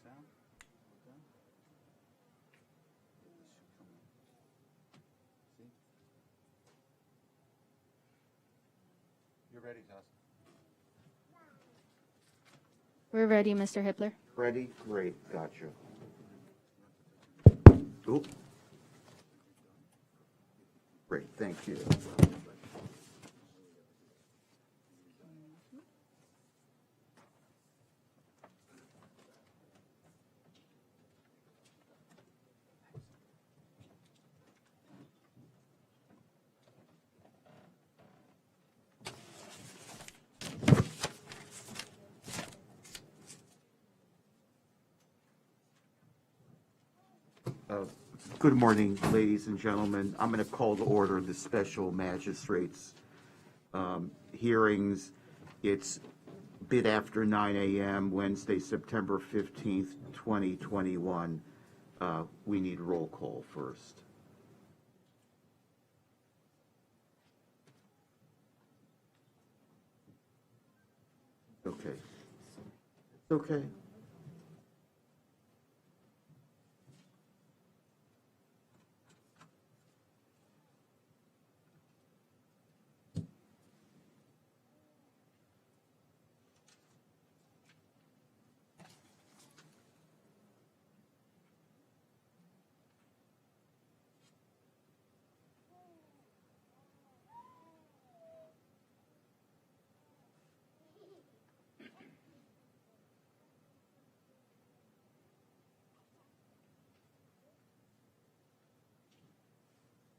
sound. Hold on. This should come in. See? You're ready, Tassin. We're ready, Mr. Hippler. Ready? Great, gotcha. Oop. Great, thank you. Good morning, ladies and gentlemen. I'm going to call to order the special magistrates hearings. It's a bit after 9 a.m., Wednesday, September 15th, 2021. We need roll call first. Okay. Okay.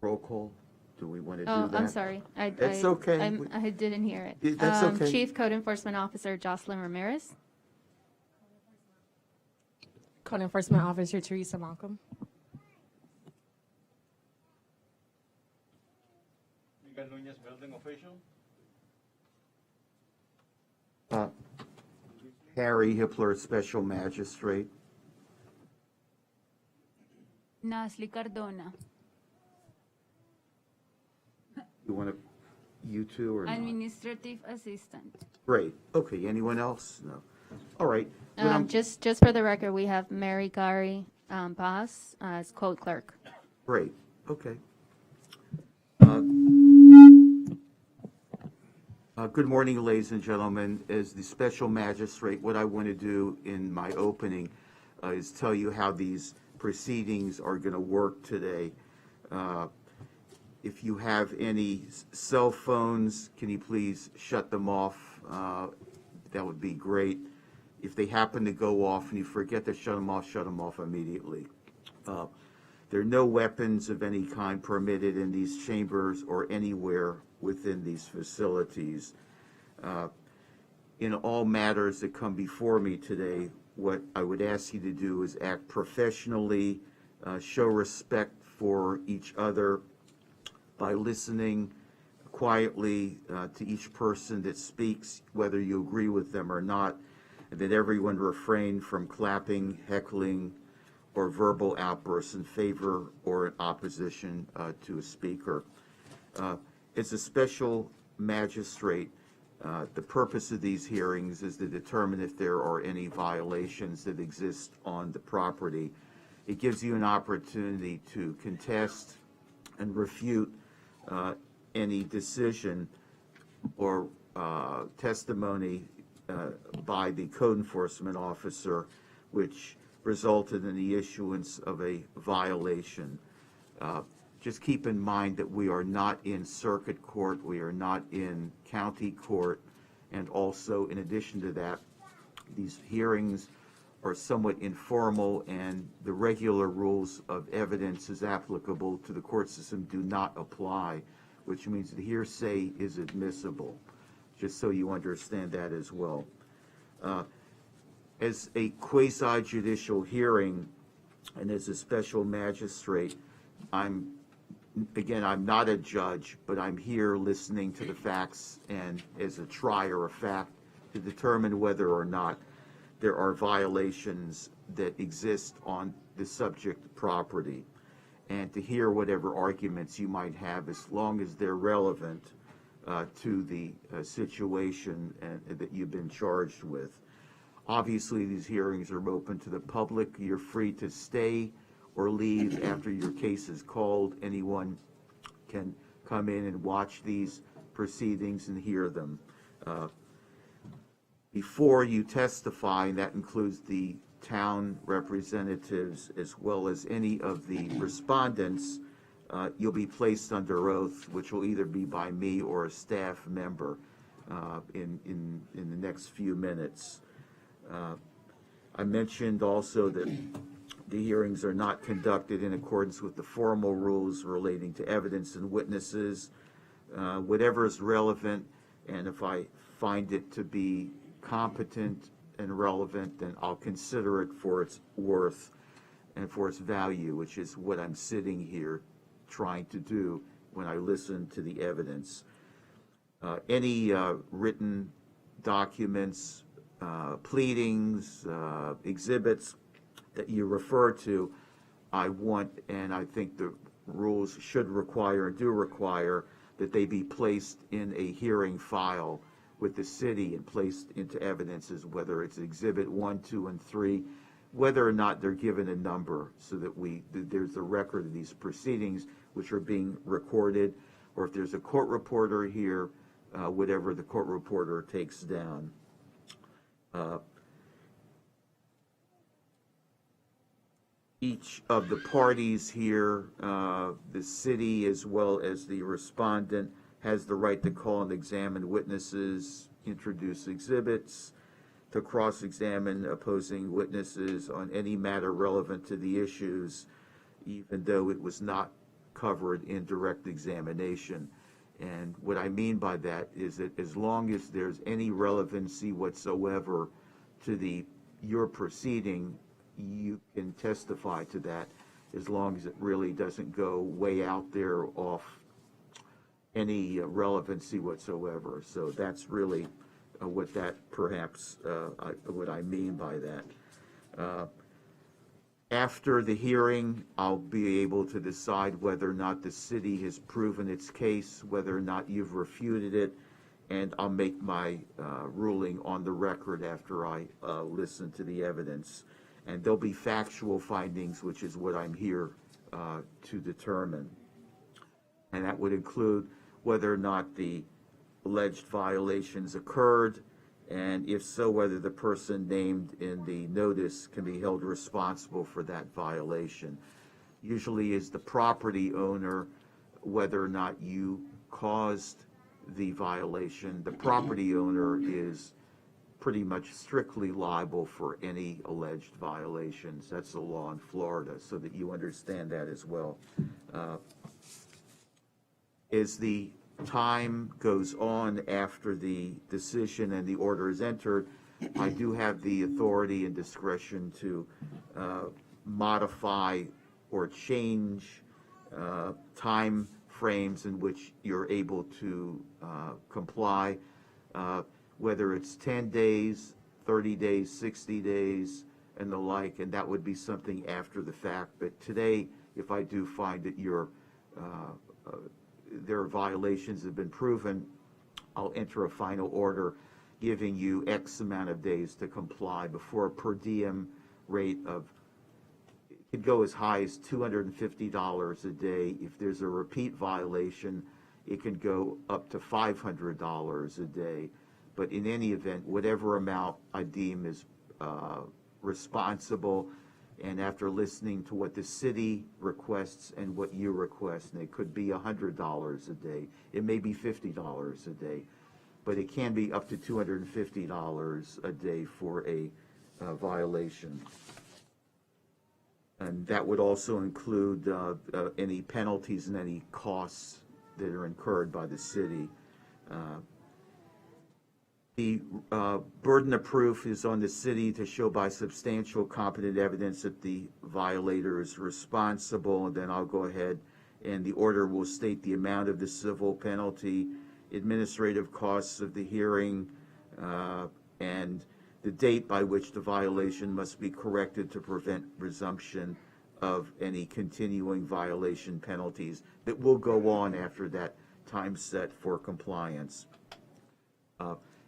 Roll call. Do we want to do that? I'm sorry. It's okay. I didn't hear it. That's okay. Chief Code Enforcement Officer Jocelyn Ramirez. Code Enforcement Officer Teresa Malcolm. Miguel Nunez, building official. Harry Hippler, Special Magistrate. Nasli Cardona, You want to, you two or not? Administrative Assistant. Great. Okay, anyone else? No. All right. What I'm- Just for the record, we have Mary Gary Paz as Code Clerk. Great, okay. Good morning, ladies and gentlemen. As the special magistrate, what I want to do in my opening is tell you how these proceedings are going to work today. If you have any cell phones, can you please shut them off? That would be great. If they happen to go off and you forget to shut them off immediately. There are no weapons of any kind permitted in these chambers or anywhere within these facilities. In all matters that come before me today, what I would ask you to do is act professionally, show respect for each other by listening quietly to each person that speaks, whether you agree with them or not, and that everyone refrain from clapping, heckling, or verbal outbursts in favor or in opposition to a speaker. As a special magistrate, the purpose of these hearings is to determine if there are any violations that exist on the property. It gives you an opportunity to contest and refute any decision or testimony by the code enforcement officer which resulted in the issuance of a violation. Just keep in mind that we are not in circuit court, we are not in county court, and also in addition to that, these hearings are somewhat informal and the regular rules of evidence as applicable to the court system do not apply, which means the hearsay is admissible, just so you understand that as well. As a quasi-judicial hearing and as a special magistrate, I'm not a judge, but I'm here listening to the facts and as a trier of fact to determine whether or not there are violations that exist on the subject property and to hear whatever arguments you might have as long as they're relevant to the situation that you've been charged with. Obviously, these hearings are open to the public. You're free to stay or leave after your case is called. Anyone can come in and watch these proceedings and hear them. Before you testify, and that includes the town representatives as well as any of the respondents, you'll be placed under oath, which will either be by me or a staff member in the next few minutes. I mentioned also that the hearings are not conducted in accordance with the formal rules relating to evidence and witnesses. Whatever is relevant, and if I find it to be competent and relevant, then I'll consider it for its worth and for its value, which is what I'm sitting here trying to do when I listen to the evidence. Any written documents, pleadings, exhibits that you refer to, I want, and I think the rules should require and do require, that they be placed in a hearing file with the city and placed into evidences, whether it's exhibit 1, 2, and 3, whether or not they're given a number, so that there's a record of these proceedings which are being recorded, or if there's a court reporter here, whatever the court reporter takes down. Each of the parties here, the city as well as the respondent, has the right to call and examine witnesses, introduce exhibits, to cross-examine opposing witnesses on any matter relevant to the issues, even though it was not covered in direct examination. And what I mean by that is that as long as there's any relevancy whatsoever to your proceeding, you can testify to that, as long as it really doesn't go way out there off any relevancy whatsoever. So that's really what that perhaps what I mean by that. After the hearing, I'll be able to decide whether or not the city has proven its case, whether or not you've refuted it, and I'll make my ruling on the record after I listen to the evidence. And there'll be factual findings, which is what I'm here to determine. And that would include whether or not the alleged violations occurred, and if so, whether the person named in the notice can be held responsible for that violation. Usually is the property owner, whether or not you caused the violation. The property owner is pretty much strictly liable for any alleged violations. That's the law in Florida, so that you understand that as well. As the time goes on after the decision and the order is entered, I do have the authority and discretion to modify or change time frames in which you're able to comply, whether it's 10 days, 30 days, 60 days, and the like, and that would be something after the fact. But today, if I do find that their violations have been proven, I'll enter a final order giving you X amount of days to comply before a per diem rate of, it could go as high as $250 a day. If there's a repeat violation, it can go up to $500 a day. But in any event, whatever amount I deem is responsible, and after listening to what the city requests and what you request, and it could be $100 a day, it may be $50 a day, but it can be up to $250 a day for a violation. And that would also include any penalties and any costs that are incurred by the city. The burden of proof is on the city to show by substantial competent evidence that the violator is responsible, and then I'll go ahead and the order will state the amount of the civil penalty, administrative costs of the hearing, and the date by which the violation must be corrected to prevent resumption of any continuing violation penalties that will go on after that time set for compliance.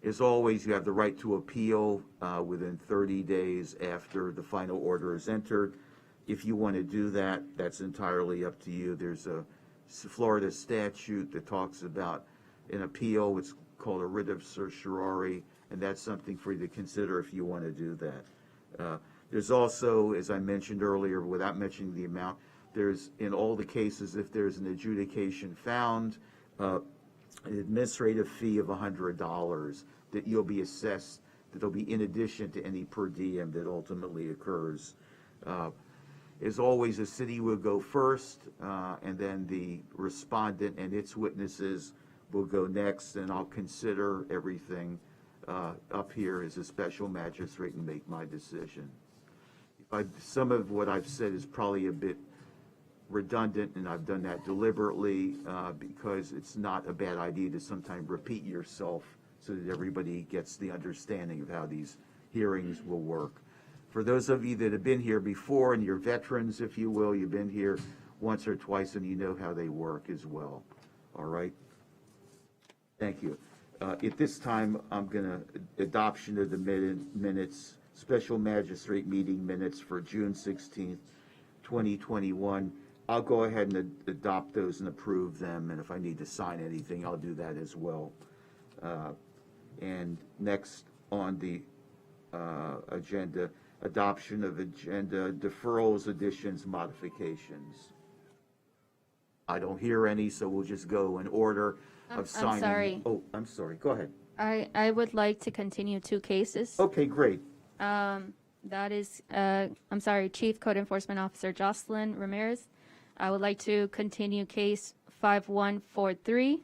As always, you have the right to appeal within 30 days after the final order is entered. If you want to do that, that's entirely up to you. There's a Florida statute that talks about an appeal. It's called a writ of certiorari, and that's something for you to consider if you want to do that. There's also, as I mentioned earlier, without mentioning the amount, there's, in all the cases, if there's an adjudication found, an administrative fee of $100 that you'll be assessed, that'll be in addition to any per diem that ultimately occurs. As always, the city will go first, and then the respondent and its witnesses will go next, and I'll consider everything up here as a special magistrate and make my decision. Some of what I've said is probably a bit redundant, and I've done that deliberately because it's not a bad idea to sometimes repeat yourself so that everybody gets the understanding of how these hearings will work. For those of you that have been here before, and you're veterans, if you will, you've been here once or twice and you know how they work as well. All right? Thank you. At this time, I'm going to adoption of the minutes, special magistrate meeting minutes for June 16th, 2021. I'll go ahead and adopt those and approve them, and if I need to sign anything, I'll do that as well. And next on the agenda, adoption of agenda, deferrals, additions, modifications. I don't hear any, so we'll just go in order of signing. I'm sorry. Oh, I'm sorry. Go ahead. I would like to continue 2 cases. Okay, great. That is, I'm sorry, Chief Code Enforcement Officer Jocelyn Ramirez. I would like to continue case 5143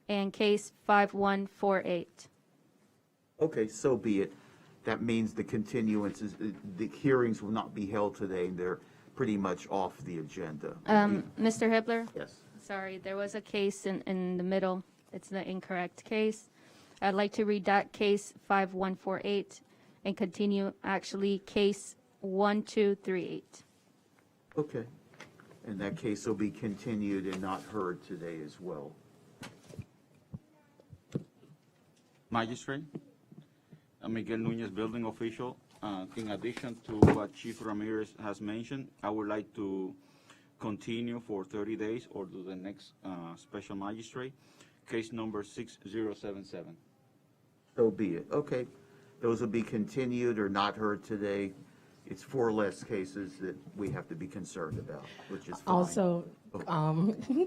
and case 5148. Okay, so be it. That means the continuances, the hearings will not be held today, and they're pretty much off the agenda. Mr. Hibbler? Yes. Sorry, there was a case in the middle. It's the incorrect case. I'd like to read that case 5148 and continue actually case 1238. Okay. And that case will be continued and not heard today as well. Magistrate, Miguel Nunez, building official. In addition to what Chief Ramirez has mentioned, I would like to continue for 30 days or to the next special magistrate, case number 6077. So be it. Okay. Those will be continued or not heard today. It's 4 less cases that we have to be concerned about, which is fine. Also,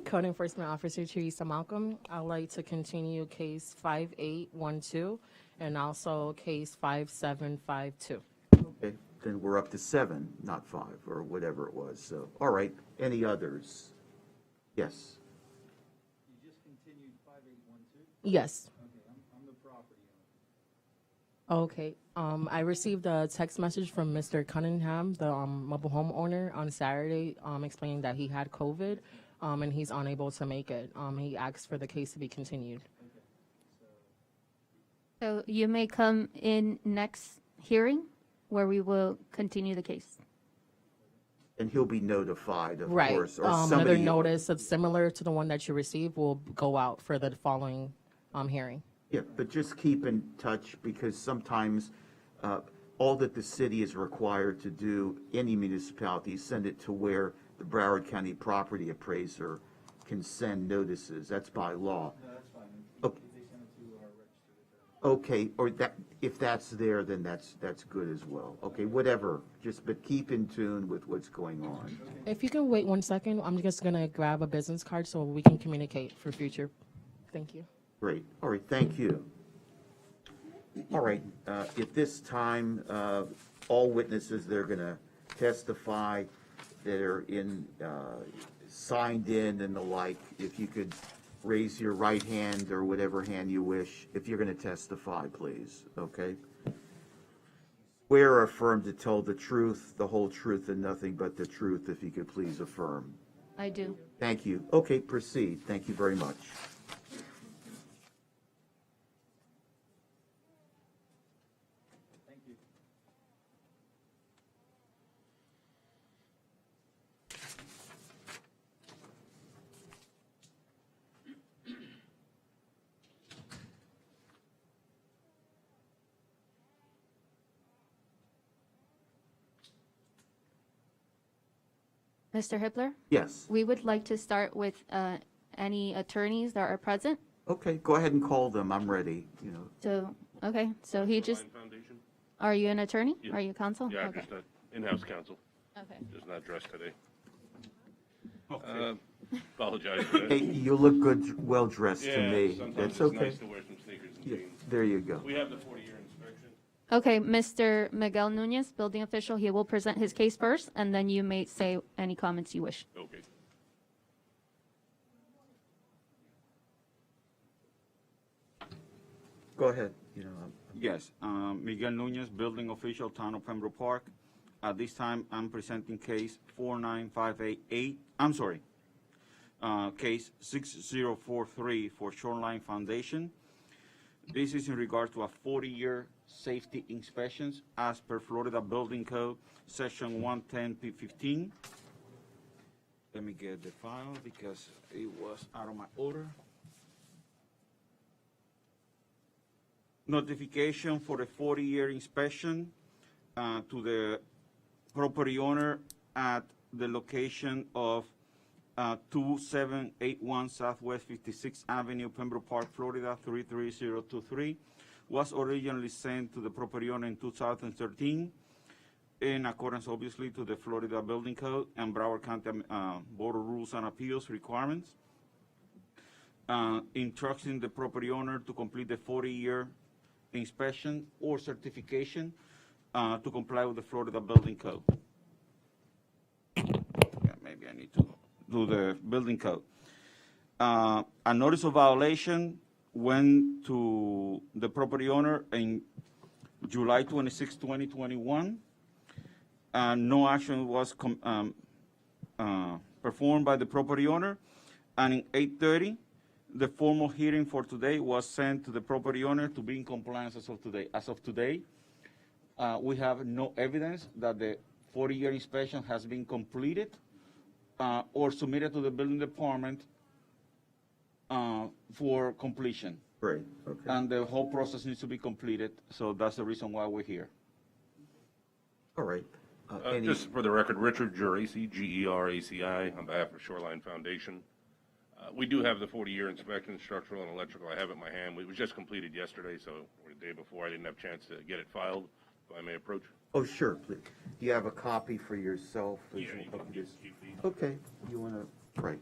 Code Enforcement Officer Teresa Malcolm, I'd like to continue case 5812 and also case 5752. Okay, then we're up to 7, not 5, or whatever it was. So, all right. Any others? Yes. You just continued 5812? Yes. Okay, I'm the property Okay. I received a text message from Mr. Cunningham, the mobile home owner, on Saturday, explaining that he had COVID, and he's unable to make it. He asked for the case to be continued. So you may come in next hearing where we will continue the case. And he'll be notified, of Right. course. Or Another somebody. notice that's similar to the one that you received will go out for the following hearing. Yeah, but just keep in touch, because sometimes all that the city is required to do, any municipality, send it to where the Broward County property appraiser can send notices. That's by law. No, that's fine. Okay. If they send it to our registered attorney. Okay, or that, if that's there, then that's good as well. Okay, whatever, but keep in tune with what's going on. If you can wait 1 second, I'm just going to grab a business card so we can communicate for future. Thank you. Great, all right, thank you. All right, at this time, all witnesses that are going to testify that are signed in and the like, if you could raise your right hand or whatever hand you wish, if you're going to testify, please, okay? Swear or affirm to tell the truth, the whole truth, and nothing but the truth, if you could please affirm. I do. Thank you. Okay, proceed. Thank you very much. Thank you. Mr. Hippler, Yes. we would like to start with any attorneys that are present. Okay, go ahead and call them. I'm ready, you know. So, okay, so he just, Shoreline Foundation? are you an attorney? Yeah. Are you counsel? Yeah, I'm Okay. just an in-house counsel, Okay. just not dressed today. Apologize for Hey, that. you look good, well-dressed to Yeah, me. sometimes That's it's okay. nice to wear some sneakers and Yeah, jeans. there you go. We have the 40-year inspection. Okay, Mr. Miguel Nunez, building official, he will present his case first, and then you may say any comments you wish. Okay. Go ahead, you know. Yes, Miguel Nunez, building official, Town of Pembroke Park. At this time, I'm presenting case 49588, I'm sorry, case 6043 for Shoreline Foundation. This is in regard to a 40-year safety inspections as per Florida Building Code, Section 110P15. Let me get the file because it was out of my order. Notification for a 40-year inspection to the property owner at the location of 2781 Southwest 56th Avenue, Pembroke Park, Florida 33023, was originally sent to the property owner in 2013 in accordance, obviously, to the Florida Building Code and Broward County Board of Rules and Appeals requirements. Instructing the property owner to complete the 40-year inspection or certification to comply with the Florida Building Code. Yeah, maybe I need to do the building code. A notice of violation went to the property owner in July 26, 2021. No action was performed by the property owner. And in 8:30, the formal hearing for today was sent to the property owner to be in compliance as of today. As of today, we have no evidence that the 40-year inspection has been completed or submitted to the building department for completion. Great, okay. And the whole process needs to be completed, so that's the reason why we're here. All right. Any, Just for the record, Richard Geraci, Geraci, on behalf of Shoreline Foundation. We do have the 40-year inspection, structural and electrical. I have it in my hand. It was just completed yesterday, so or the day before. I didn't have a chance to get it filed. If I may approach. oh, sure, please. Do you have a copy for yourself? as Yeah, well? you can Okay, just keep these. Okay, you want to, right.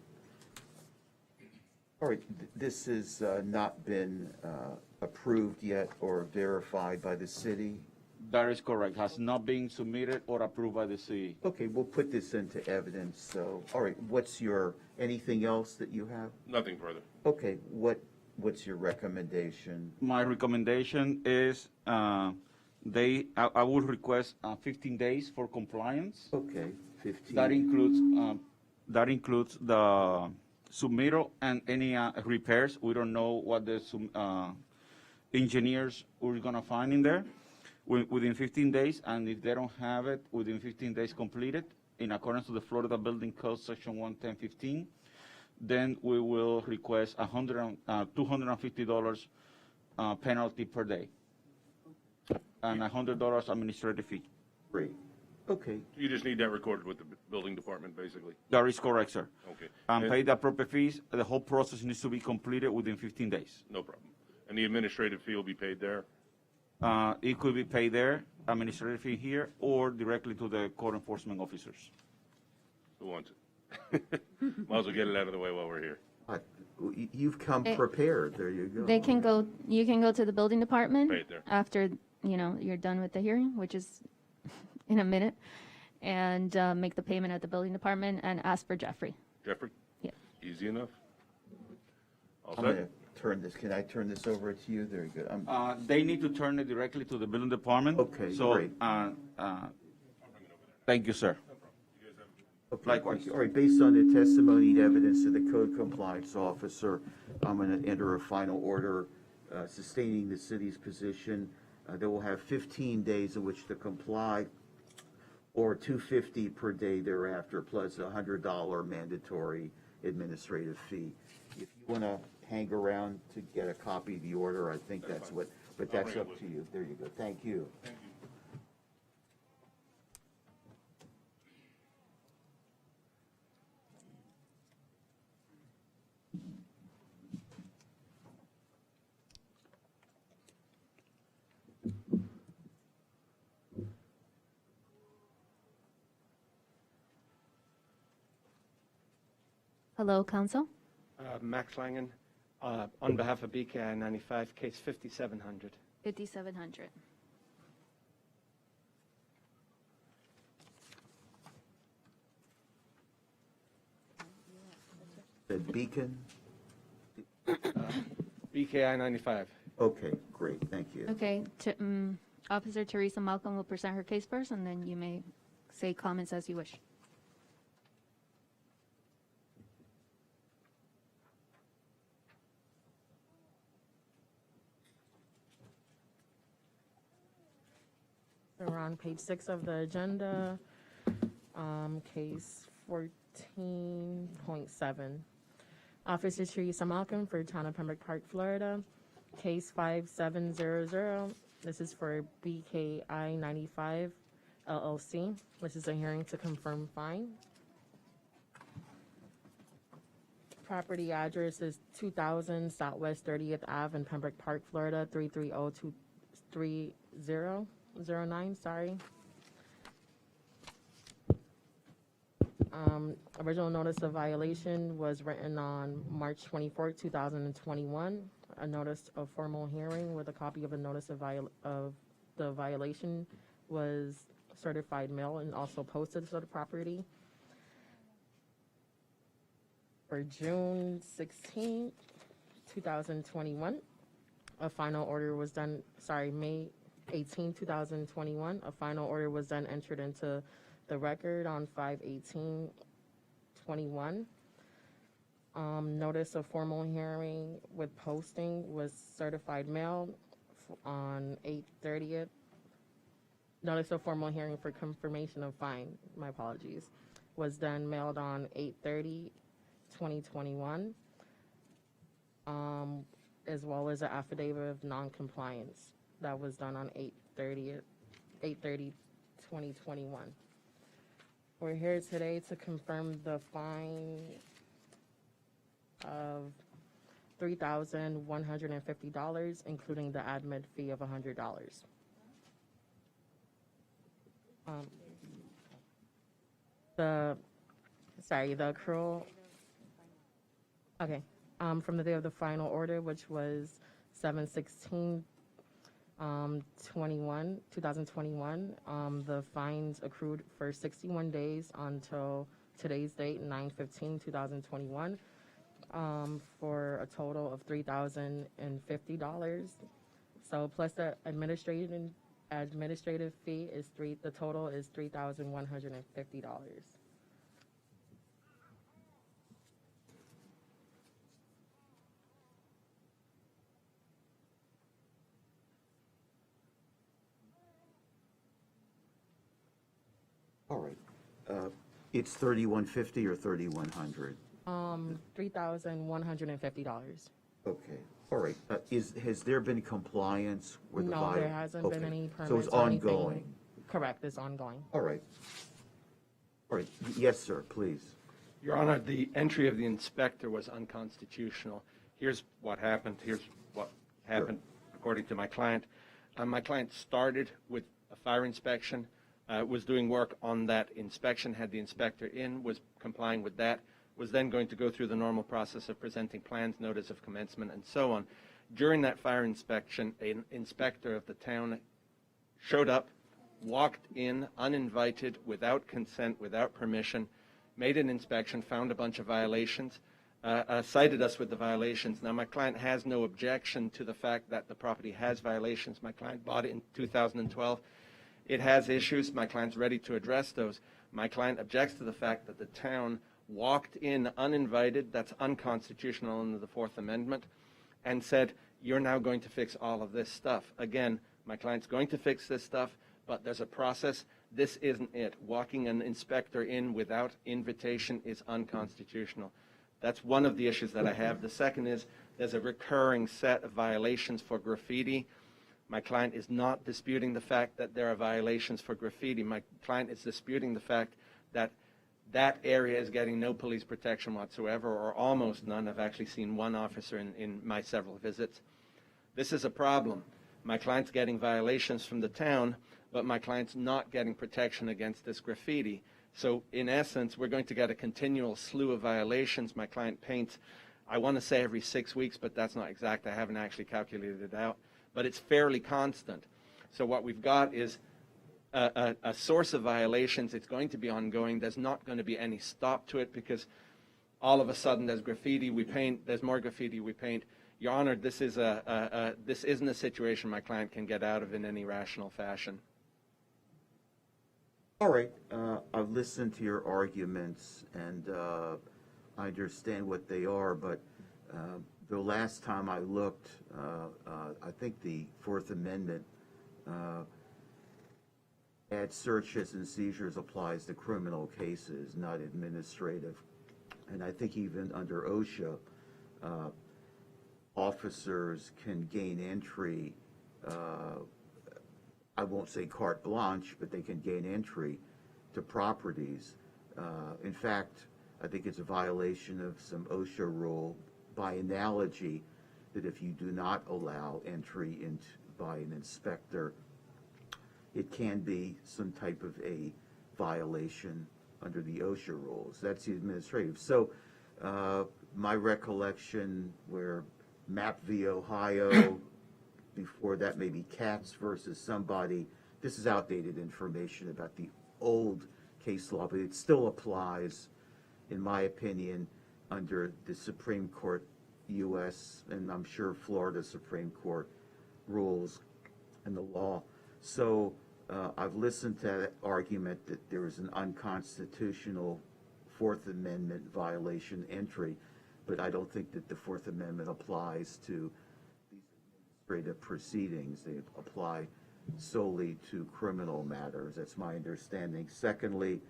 All right, this has not been approved yet or verified by the city? That is correct, has not been submitted or approved by the city. Okay, we'll put this into evidence, so, all right, what's your, anything else that you have? Nothing further. Okay, what's your recommendation? My recommendation is I would request 15 days for compliance. Okay, 15. That includes the submittal and any repairs. We don't know what the engineers are gonna find in there within 15 days, and if they don't have it within 15 days completed, in accordance to the Florida Building Code, Section 11015, then we will request $250 penalty per day and $100 administrative fee. Great, okay, You just need that recorded with the building department, basically. That is correct, sir. Okay. And pay the appropriate fees. The whole process needs to be completed within 15 days. No problem. And the administrative fee will be paid there? It could be paid there, administrative fee here, or directly to the code enforcement officers. Who wants it? Might as well get it out of the way while we're here. you've come prepared, there you go. They can go, you can go to the building department Pay it there. after, you're done with the hearing, which is in a minute, and make the payment at the building department and ask for Jeffrey. Jeffrey? Yeah. Easy enough? All I'm set? gonna turn this, can I turn this over to you? Very good. They need to turn it directly to the building department. Okay, So, great. thank you, sir. Okay, Likewise. thank you. All right, based on the testimony and evidence of the code compliance officer, I'm going to enter a final order sustaining the city's position. They will have 15 days in which to comply, or $250 per day thereafter, plus a $100 mandatory administrative fee. If you want to hang around to get a copy of the order, I think that's what, but that's bring it up with to you. There you go. Thank you. Thank you. Hello, counsel. Max Langen, on behalf of BKI 95, case 5700. 5700. The Beacon? BKI 95. Okay, great, thank you. Okay, Officer Teresa Malcolm will present her case first, and then you may say comments as you wish. We're on page 6 of the agenda, case 14.7. Officer Teresa Malcolm for Town of Pembroke Park, Florida, case 5700. This is for BKI 95 LLC. This is a hearing to confirm fine. Property address is 2000 Southwest 30th Ave in Pembroke Park, Florida, 33009, sorry. Original notice of violation was written on March 24, 2021. A notice of formal hearing with a copy of a notice of the violation was certified mail and also posted to the property. For June 16, 2021, a final order was done, May 18, 2021, a final order was then entered into the record on 5/18/21. Notice of formal hearing with posting was certified mail on 8/30. Notice of formal hearing for confirmation of fine, my apologies, was then mailed on 8/30/2021, as well as an affidavit of non-compliance that was done on 8/30/2021. We're here today to confirm the fine of $3,150, including the admin fee of $100. The accrual, okay, from the day of the final order, which was 7/16/2021, the fines accrued for 61 days until today's date, 9/15/2021, for a total of $3,050. So plus the administrative fee is the total is $3,150. All right. It's 3,150 or 3,100? $3,150. Okay, all right. Has there been compliance with the No, there hasn't been Okay. any So it's permits or anything. ongoing? Correct, it's ongoing. All right. All right, yes, sir, please. Your Honor, the entry of the inspector was unconstitutional. Here's what happened. According to my client. My client started with a fire inspection, was doing work on that inspection, had the inspector in, was complying with that, was then going to go through the normal process of presenting plans, notice of commencement, and so on. During that fire inspection, an inspector of the town showed up, walked in uninvited, without consent, without permission, made an inspection, found a bunch of violations, cited us with the violations. Now, my client has no objection to the fact that the property has violations. My client bought it in 2012. It has issues. My client's ready to address those. My client objects to the fact that the town walked in uninvited, that's unconstitutional under the Fourth Amendment, and said, you're now going to fix all of this stuff. Again, my client's going to fix this stuff, but there's a process. This isn't it. Walking an inspector in without invitation is unconstitutional. That's one of the issues that I have. The second is there's a recurring set of violations for graffiti. My client is not disputing the fact that there are violations for graffiti. My client is disputing the fact that that area is getting no police protection whatsoever, or almost none. I've actually seen one officer in my several visits. This is a problem. My client's getting violations from the town, but my client's not getting protection against this graffiti. So in essence, we're going to get a continual slew of violations. My client paints, I want to say every 6 weeks, but that's not exact. I haven't actually calculated it out, but it's fairly constant. So what we've got is a source of violations. It's going to be ongoing. There's not going to be any stop to it because all of a sudden there's graffiti, we paint, there's more graffiti, we paint. Your Honor, this isn't a situation my client can get out of in any rational fashion. All right, I've listened to your arguments, and I understand what they are, but the last time I looked, I think the Fourth Amendment add searches and seizures applies to criminal cases, not administrative. And I think even under OSHA, officers can gain entry, I won't say carte blanche, but they can gain entry to properties. In fact, I think it's a violation of some OSHA rule by analogy that if you do not allow entry by an inspector, it can be some type of a violation under the OSHA rules. That's the administrative. So my recollection where Map v. Ohio, before that maybe Katz versus somebody, this is outdated information about the old case law, but it still applies, in my opinion, under the Supreme Court U.S. and I'm sure Florida Supreme Court rules and the law. So I've listened to that argument that there is an unconstitutional Fourth Amendment violation entry, but I don't think that the Fourth Amendment applies to these administrative proceedings. They apply solely to criminal matters. That's my understanding. Secondly,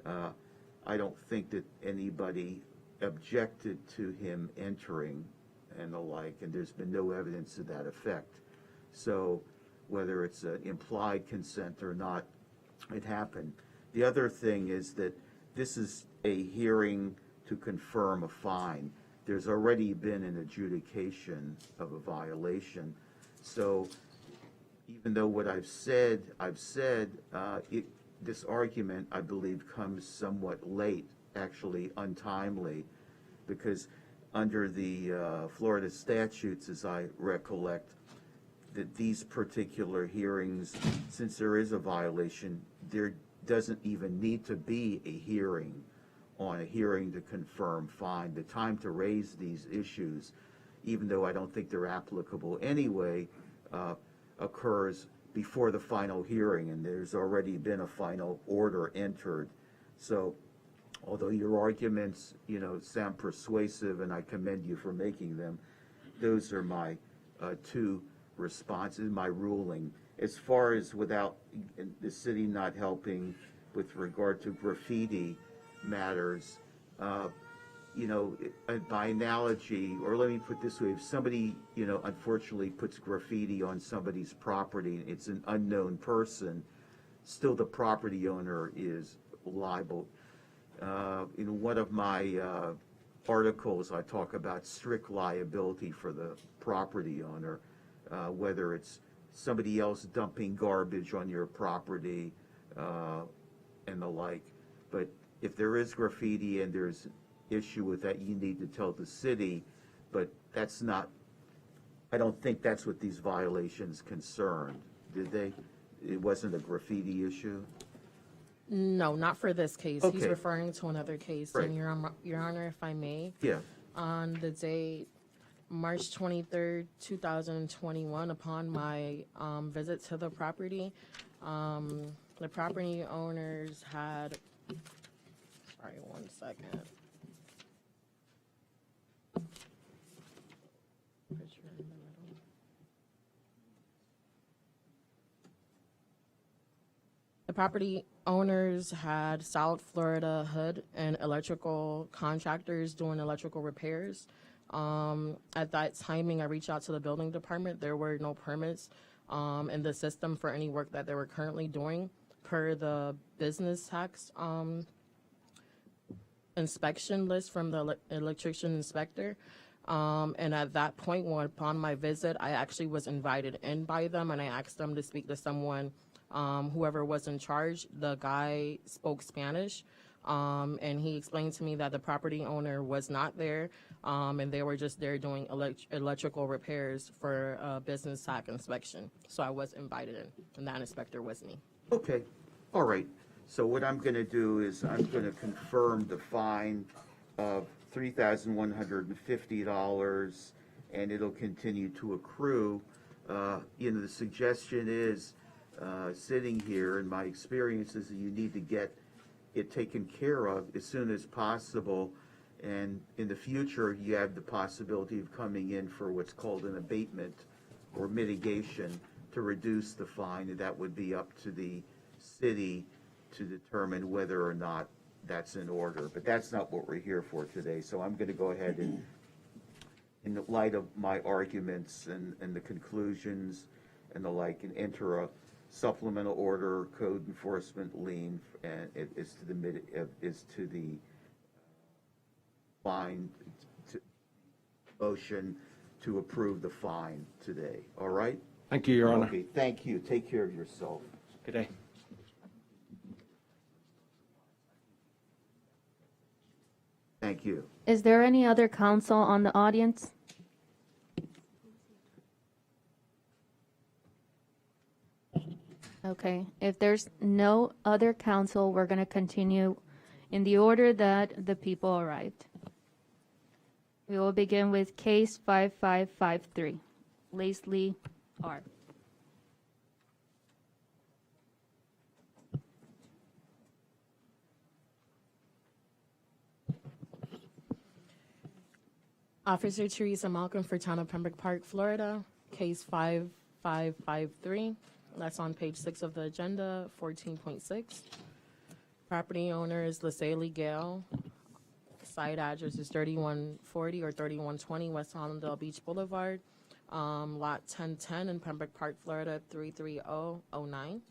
I don't think that anybody objected to him entering and the like, and there's been no evidence to that effect. So whether it's an implied consent or not, it happened. The other thing is that this is a hearing to confirm a fine. There's already been an adjudication of a violation. So even though what I've said, this argument, I believe, comes somewhat late, actually untimely, because under the Florida statutes, as I recollect, that these particular hearings, since there is a violation, there doesn't even need to be a hearing on a hearing to confirm fine. The time to raise these issues, even though I don't think they're applicable anyway, occurs before the final hearing, and there's already been a final order entered. So although your arguments, sound persuasive, and I commend you for making them, those are my two responses, my ruling. As far as without the city not helping with regard to graffiti matters, by analogy, or let me put it this way, if somebody, unfortunately puts graffiti on somebody's property, it's an unknown person, still the property owner is liable. In one of my articles, I talk about strict liability for the property owner, whether it's somebody else dumping garbage on your property and the like. But if there is graffiti and there's issue with that, you need to tell the city, but that's not, I don't think that's what these violations concerned. Did they? It wasn't a graffiti issue? No, not for this case. He's Okay. referring to another case. Right. And Your Honor, if I may, Yeah. on the date March 23rd, 2021, upon my visit to the property owners had, sorry, 1 second. Picture in the middle. The property owners had South Florida hood and electrical contractors doing electrical repairs. At that timing, I reached out to the building department. There were no permits in the system for any work that they were currently doing per the business tax inspection list from the electrician inspector. And at that point, upon my visit, I actually was invited in by them, and I asked them to speak to someone whoever was in charge, the guy spoke Spanish. And he explained to me that the property owner was not there, and they were just there doing electrical repairs for a business tax inspection. So I was invited in, and that inspector was me. Okay, all right. So what I'm going to do is I'm going to confirm the fine of $3,150, and it'll continue to accrue. The suggestion is, sitting here, and my experience is that you need to get it taken care of as soon as possible. And in the future, you have the possibility of coming in for what's called an abatement or mitigation to reduce the fine, and that would be up to the city to determine whether or not that's in order. But that's not what we're here for today. So I'm going to go ahead and, in the light of my arguments and the conclusions and the like, and enter a supplemental order, code enforcement lien, and it is to the fine, to motion to approve the fine today. All right? Thank you, Your Honor. Okay, thank you. Take care of yourself. Good day. Thank you. Is there any other counsel on the audience? Okay, if there's no other counsel, we're going to continue in the order that the people arrived. We will begin with case 5553, Leslie R. Officer Teresa Malcolm for Town of Pembroke Park, Florida, case 5553. That's on page 6 of the agenda, 14.6. Property owner is Leslie Gale. Site address is 3140 or 3120 West Hollandale Beach Boulevard, lot 1010 in Pembroke Park, Florida, 33009.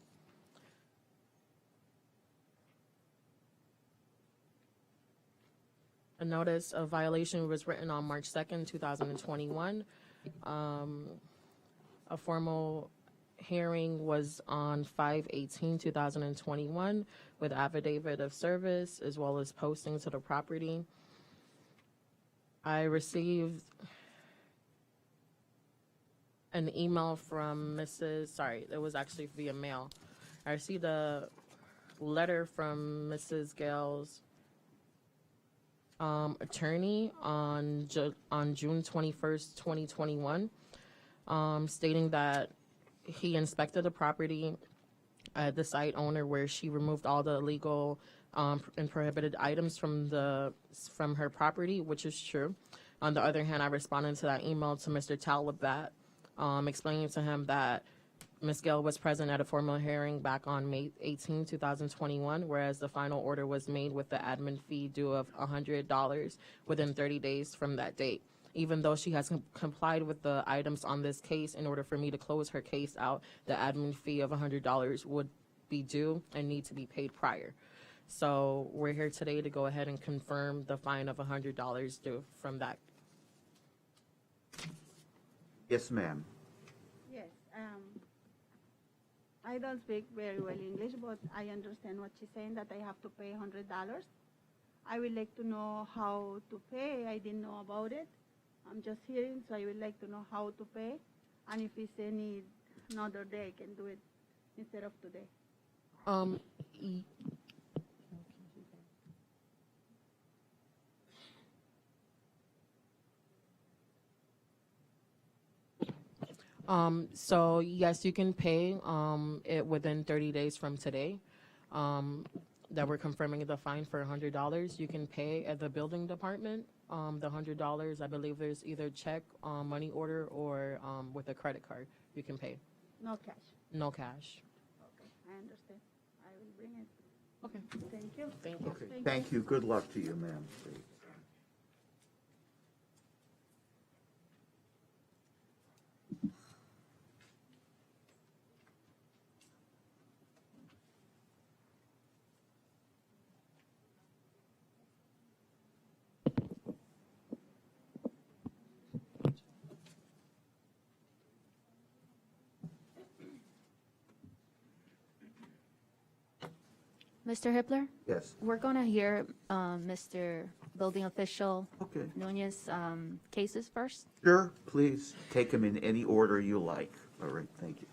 A notice of violation was written on March 2nd, 2021. A formal hearing was on 5/18/2021 with affidavit of service as well as posting to the property. I received an email from it was actually via mail. I received a letter from Mrs. Gale's attorney on June 21st, 2021, stating that he inspected the property at the site owner where she removed all the illegal and prohibited items from her property, which is true. On the other hand, I responded to that email to Mr. Talabat, explaining to him that Ms. Gale was present at a formal hearing back on May 18, 2021, whereas the final order was made with the admin fee due of $100 within 30 days from that date. Even though she has complied with the items on this case, in order for me to close her case out, the admin fee of $100 would be due and need to be paid prior. So we're here today to go ahead and confirm the fine of $100 due from that. Yes, ma'am. Yes, I don't speak very well English, but I understand what she's saying, that I have to pay $100. I would like to know how to pay. I didn't know about it. I'm just hearing, so I would like to know how to pay, and if it's another day, I can do it instead of today. So yes, you can pay it within 30 days from today. That we're confirming the fine for $100. You can pay at the building department. The $100, I believe there's either check, money order, or with a credit card. You can pay. No cash. No cash. Okay, I understand. I will bring it. Okay. Thank you. Thank you. Okay, thank you. Good luck to you, ma'am. Mr. Hippler, Yes. we're going to hear Mr. Building Official Okay. Nunez cases first. Sure, please. Take them in any order you like. All right, thank you.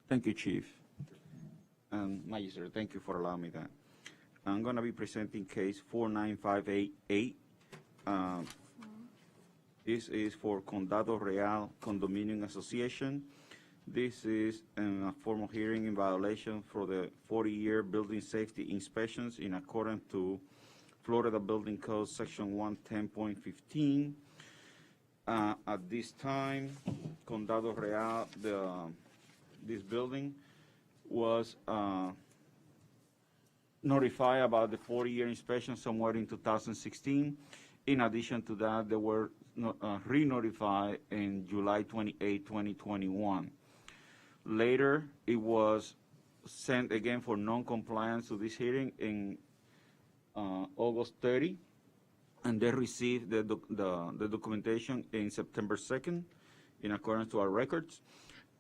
Thank you, Chief. And Magistrate, thank you for allowing me that. I'm going to be presenting case 49588. This is for Condado Real Condominium Association. This is a formal hearing in violation for the 40-year building safety inspections in accordance to Florida Building Code Section 110.15. At this time, Condado Real, this building was notified about the 40-year inspection somewhere in 2016. In addition to that, they were re-notified in July 28, 2021. Later, it was sent again for non-compliance to this hearing in August 30, and they received the documentation in September 2nd in accordance to our records.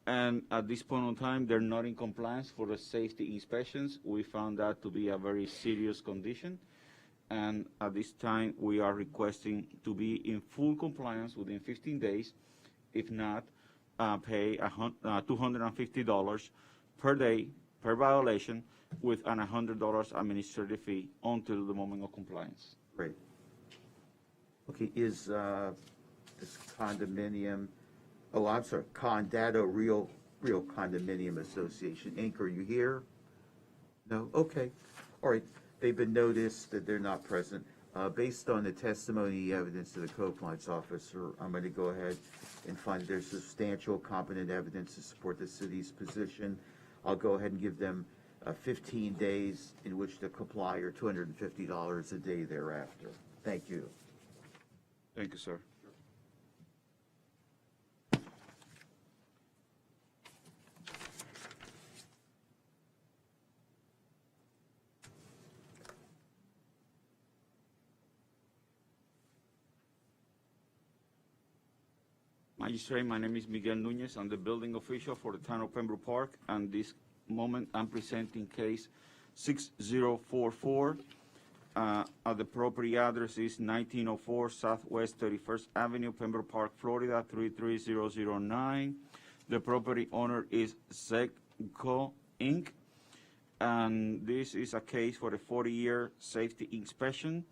And at this point in time, they're not in compliance for the safety inspections. We found that to be a very serious condition. And at this time, we are requesting to be in full compliance within 15 days. If not, pay $250 per day per violation with an $100 administrative fee until the moment of compliance. Great. Okay, is this condominium, oh, I'm sorry, Condado Real Condominium Association, Inc., are you here? No? Okay. All right. They've been noticed that they're not present. Based on the testimony evidence of the co-compliance officer, I'm going to go ahead and find there's substantial competent evidence to support the city's position. I'll go ahead and give them 15 days in which to comply, or $250 a day thereafter. Thank you. Thank you, sir. Magistrate, my name is Miguel Nunez. I'm the building official for the town of Pembroke Park, and this moment I'm presenting case 6044. The property address is 1904 Southwest 31st Avenue, Pembroke Park, Florida 33009. The property owner is ZEGCO, Inc., and this is a case for a 40-year safety inspection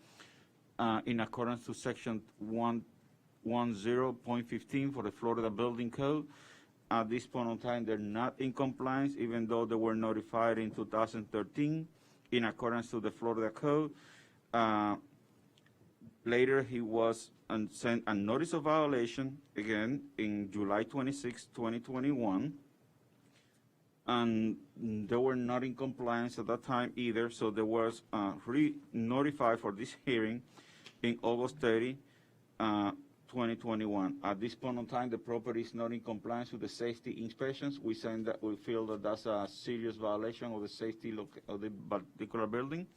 in accordance to Section 110.15 for the Florida Building Code. At this point in time, they're not in compliance, even though they were notified in 2013 in accordance to the Florida Code. Later, he was sent a notice of violation, again, in July 26, 2021. And they were not in compliance at that time either, so they was re-notified for this hearing in August 30, 2021. At this point in time, the property is not in compliance with the safety inspections. We feel that that's a serious violation of the safety of the particular building,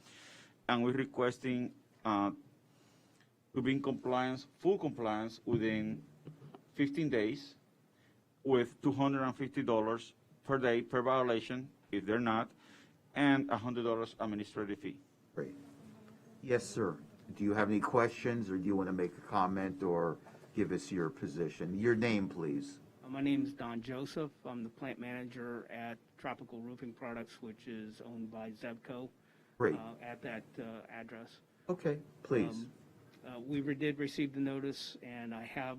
and we're requesting to be in compliance, full compliance, within 15 days, with $250 per day per violation if they're not, and $100 administrative fee. Great. Yes, sir. Do you have any questions, or do you want to make a comment or give us your position? Your name, please. My name is Don Joseph. I'm the plant manager at Tropical Roofing Products, which is owned by ZEGCO. Great. At that address. Okay, please. We did receive the notice, and I have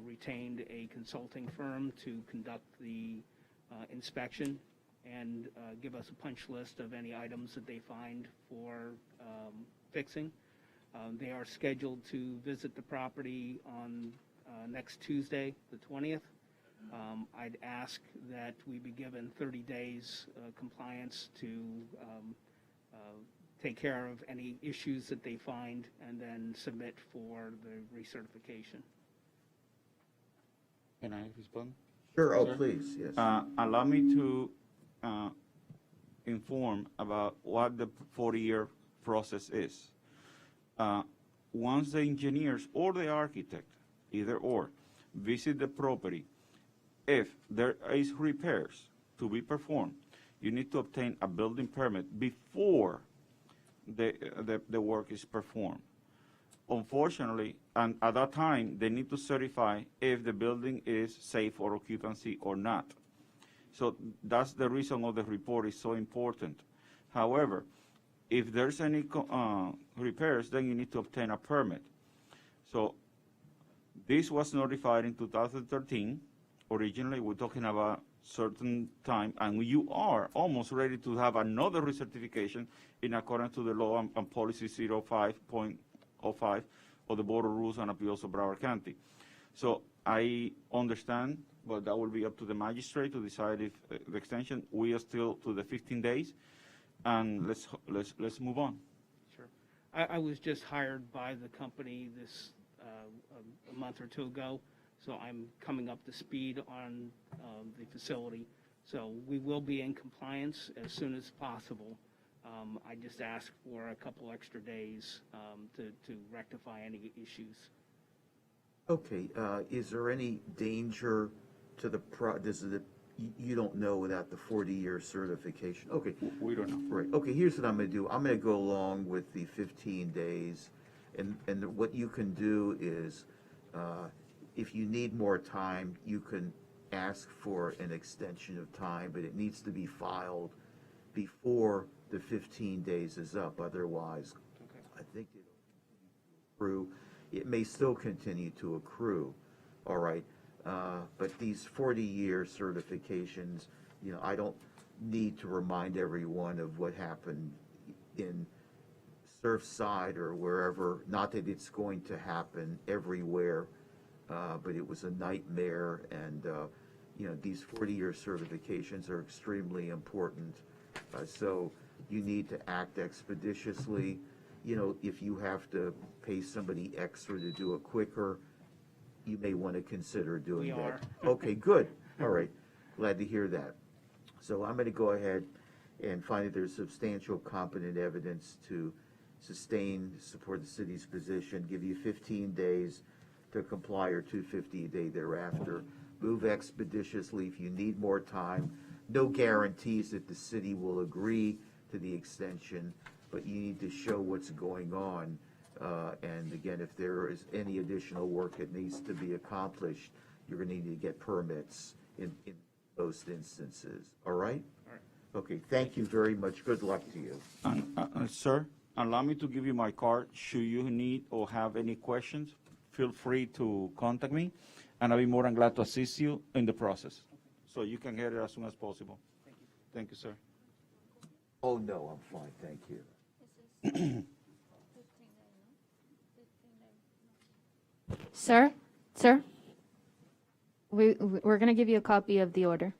retained a consulting firm to conduct the inspection and give us a punch list of any items that they find for fixing. They are scheduled to visit the property on next Tuesday, the 20th. I'd ask that we be given 30 days compliance to take care of any issues that they find and then submit for the recertification. Can I respond? Sure, oh, Sir? please, yes. Allow me to inform about what the 40-year process is. Once the engineers or the architect, either or, visit the property, if there is repairs to be performed, you need to obtain a building permit before the work is performed. Unfortunately, and at that time, they need to certify if the building is safe for occupancy or not. So that's the reason of the report is so important. However, if there's any repairs, then you need to obtain a permit. So this was notified in 2013. Originally, we're talking about certain time, and you are almost ready to have another recertification in accordance to the law and policy 05.05 of the Board of Rules and Appeals of Broward County. So I understand, but that will be up to the magistrate to decide if the extension. We are still to the 15 days, and let's move on. Sure. I was just hired by the company this a month or two ago, so I'm coming up to speed on the facility. So we will be in compliance as soon as possible. I just asked for a couple extra days to rectify any issues. Okay, is there any danger to the you don't know without the 40-year certification? Okay. We don't know. Right, okay, here's what I'm gonna do. I'm gonna go along with the 15 days, and what you can do is, if you need more time, you can ask for an extension of time, but it needs to be filed before the 15 days is up. Otherwise, I think it'll accrue. It may still continue to accrue, all right? But these 40-year certifications, you know, I don't need to remind everyone of what happened in Surfside or wherever. Not that it's going to happen everywhere, but it was a nightmare, and you know, these 40-year certifications are extremely important. So you need to act expeditiously. You know, if you have to pay somebody extra to do it quicker, you may want to consider doing We that. are. Okay, good. All right. Glad to hear that. So I'm going to go ahead and find that there's substantial competent evidence to support the city's position, give you 15 days to comply or $250 a day thereafter. Move expeditiously if you need more time. No guarantees that the city will agree to the extension, but you need to show what's going on. And again, if there is any additional work that needs to be accomplished, you're going to need to get permits in most instances. All right? All right. Okay, thank you very much. Good luck to you. And sir, allow me to give you my card. Should you need or have any questions, feel free to contact me, and I'll be more than glad to assist you in the process. So you can get it as soon as possible. Thank you. Thank you, sir. Oh, no, I'm fine, thank you. Sir, we're going to give you a copy of the order.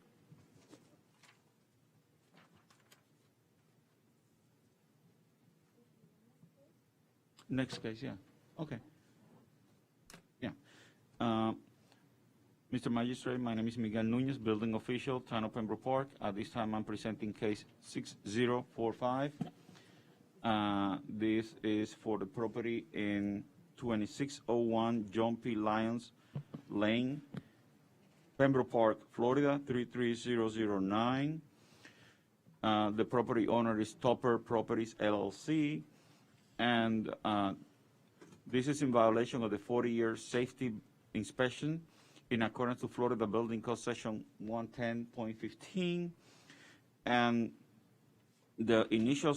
Next case, yeah. Okay. Yeah. Mr. Magistrate, my name is Miguel Nunez, building official, Town of Pembroke Park. At this time, I'm presenting case 6045. This is for the property in 2601 John P. Lyons Lane, Pembroke Park, Florida, 33009. The property owner is Topper Properties LLC, and this is in violation of the 40-year safety inspection in accordance to Florida Building Code Section 110.15. And the initial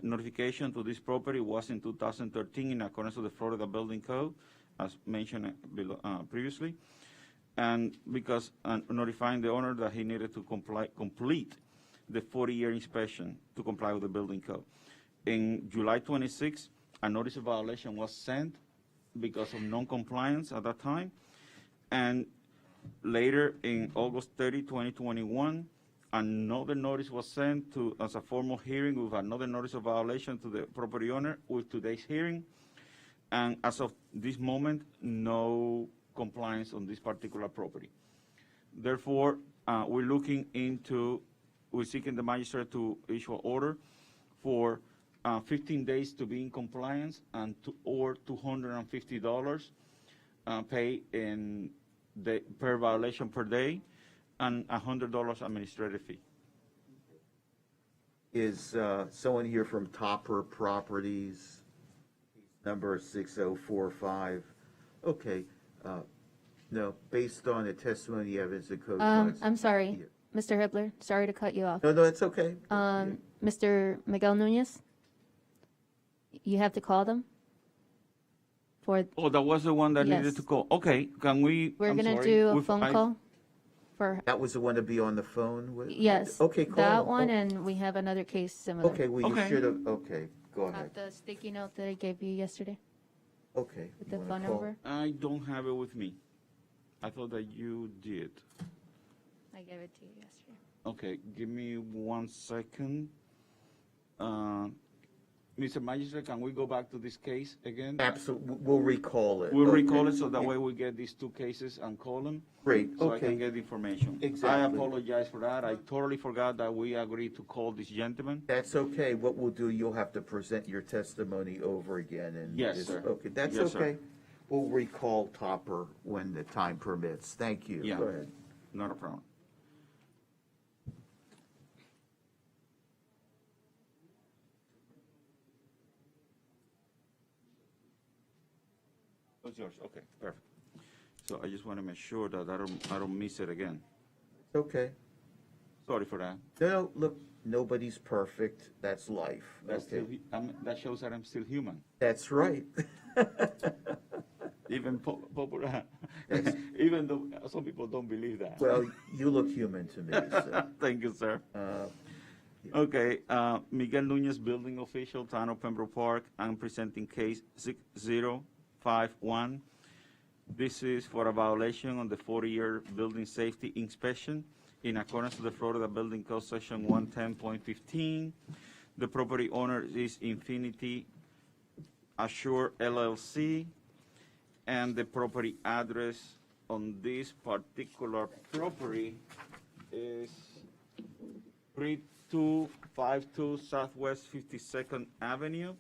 notification to this property was in 2013 in accordance with the Florida Building Code, as mentioned previously. And because notifying the owner that he needed to complete the 40-year inspection to comply with the building code. In July 26, a notice of violation was sent because of non-compliance at that time. And later, in August 30, 2021, another notice was sent as a formal hearing with another notice of violation to the property owner with today's hearing. And as of this moment, no compliance on this particular property. Therefore, we're seeking the magistrate to issue an order for 15 days to be in compliance or $250 pay in per violation per day, and $100 administrative fee. Is someone here from Topper Properties, number 6045? Okay, no, based on the testimony evidence and code. I'm sorry, Mr. Hibbler, sorry to cut you off. No, no, it's okay. Mr. Miguel Nunez, you have to call them for, Oh, that was the one that needed Yes. to call. Okay, can we? we're I'm gonna sorry, do a we've- phone call for, That was the one to be on the phone with? yes. Okay, call That them. one, and we have another case similar. Okay, well, you Okay. should have, okay, go ahead. Have the sticky note that I gave you yesterday Okay. with you the wanna phone call? number. I don't have it with me. I thought that you did. I gave it to you yesterday. Okay, give me 1 second. Mr. Magistrate, can we go back to this case again? Absolutely, we'll recall it. We'll Okay. recall it so that way we get these two cases and call them. Great, So I can okay. get the information. Exactly. I apologize for that. I totally forgot that we agreed to call this gentleman. That's okay. What we'll do, you'll have to present your testimony over again and. Yes, it's- sir. Okay, that's Yes, sir. okay. We'll recall Topper when the time permits. Thank you. Yeah. Go ahead. Not a problem. It's yours, okay, perfect. So I just want to make sure that I don't miss it again. Okay. Sorry for that. No, look, nobody's perfect. That's life. That's Okay. still, that shows that I'm still human. That's right. Even popular, Yes. even though some people don't believe that. Well, you look human to me, so. Thank you, sir. uh, Okay, Miguel Nunez, building official, Town of Pembroke Park. I'm presenting case 6051. This is for a violation on the 40-year building safety inspection in accordance to the Florida Building Code Section 110.15. The property owner is Infinity Assure LLC, and the property address on this particular property is 3252 Southwest 52nd Avenue.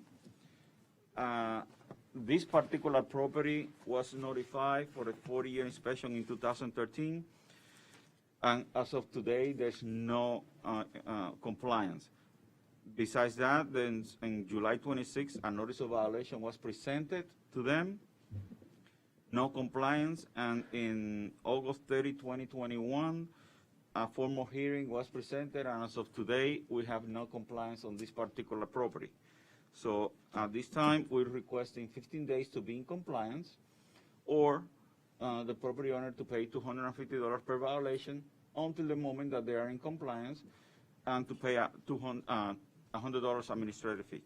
This particular property was notified for a 40-year inspection in 2013, and as of today, there's no compliance. Besides that, then in July 26, a notice of violation was presented to them, no compliance, and in August 30, 2021, a formal hearing was presented, and as of today, we have no compliance on this particular property. So at this time, we're requesting 15 days to be in compliance, or the property owner to pay $250 per violation until the moment that they are in compliance, and to pay a $100 administrative fee.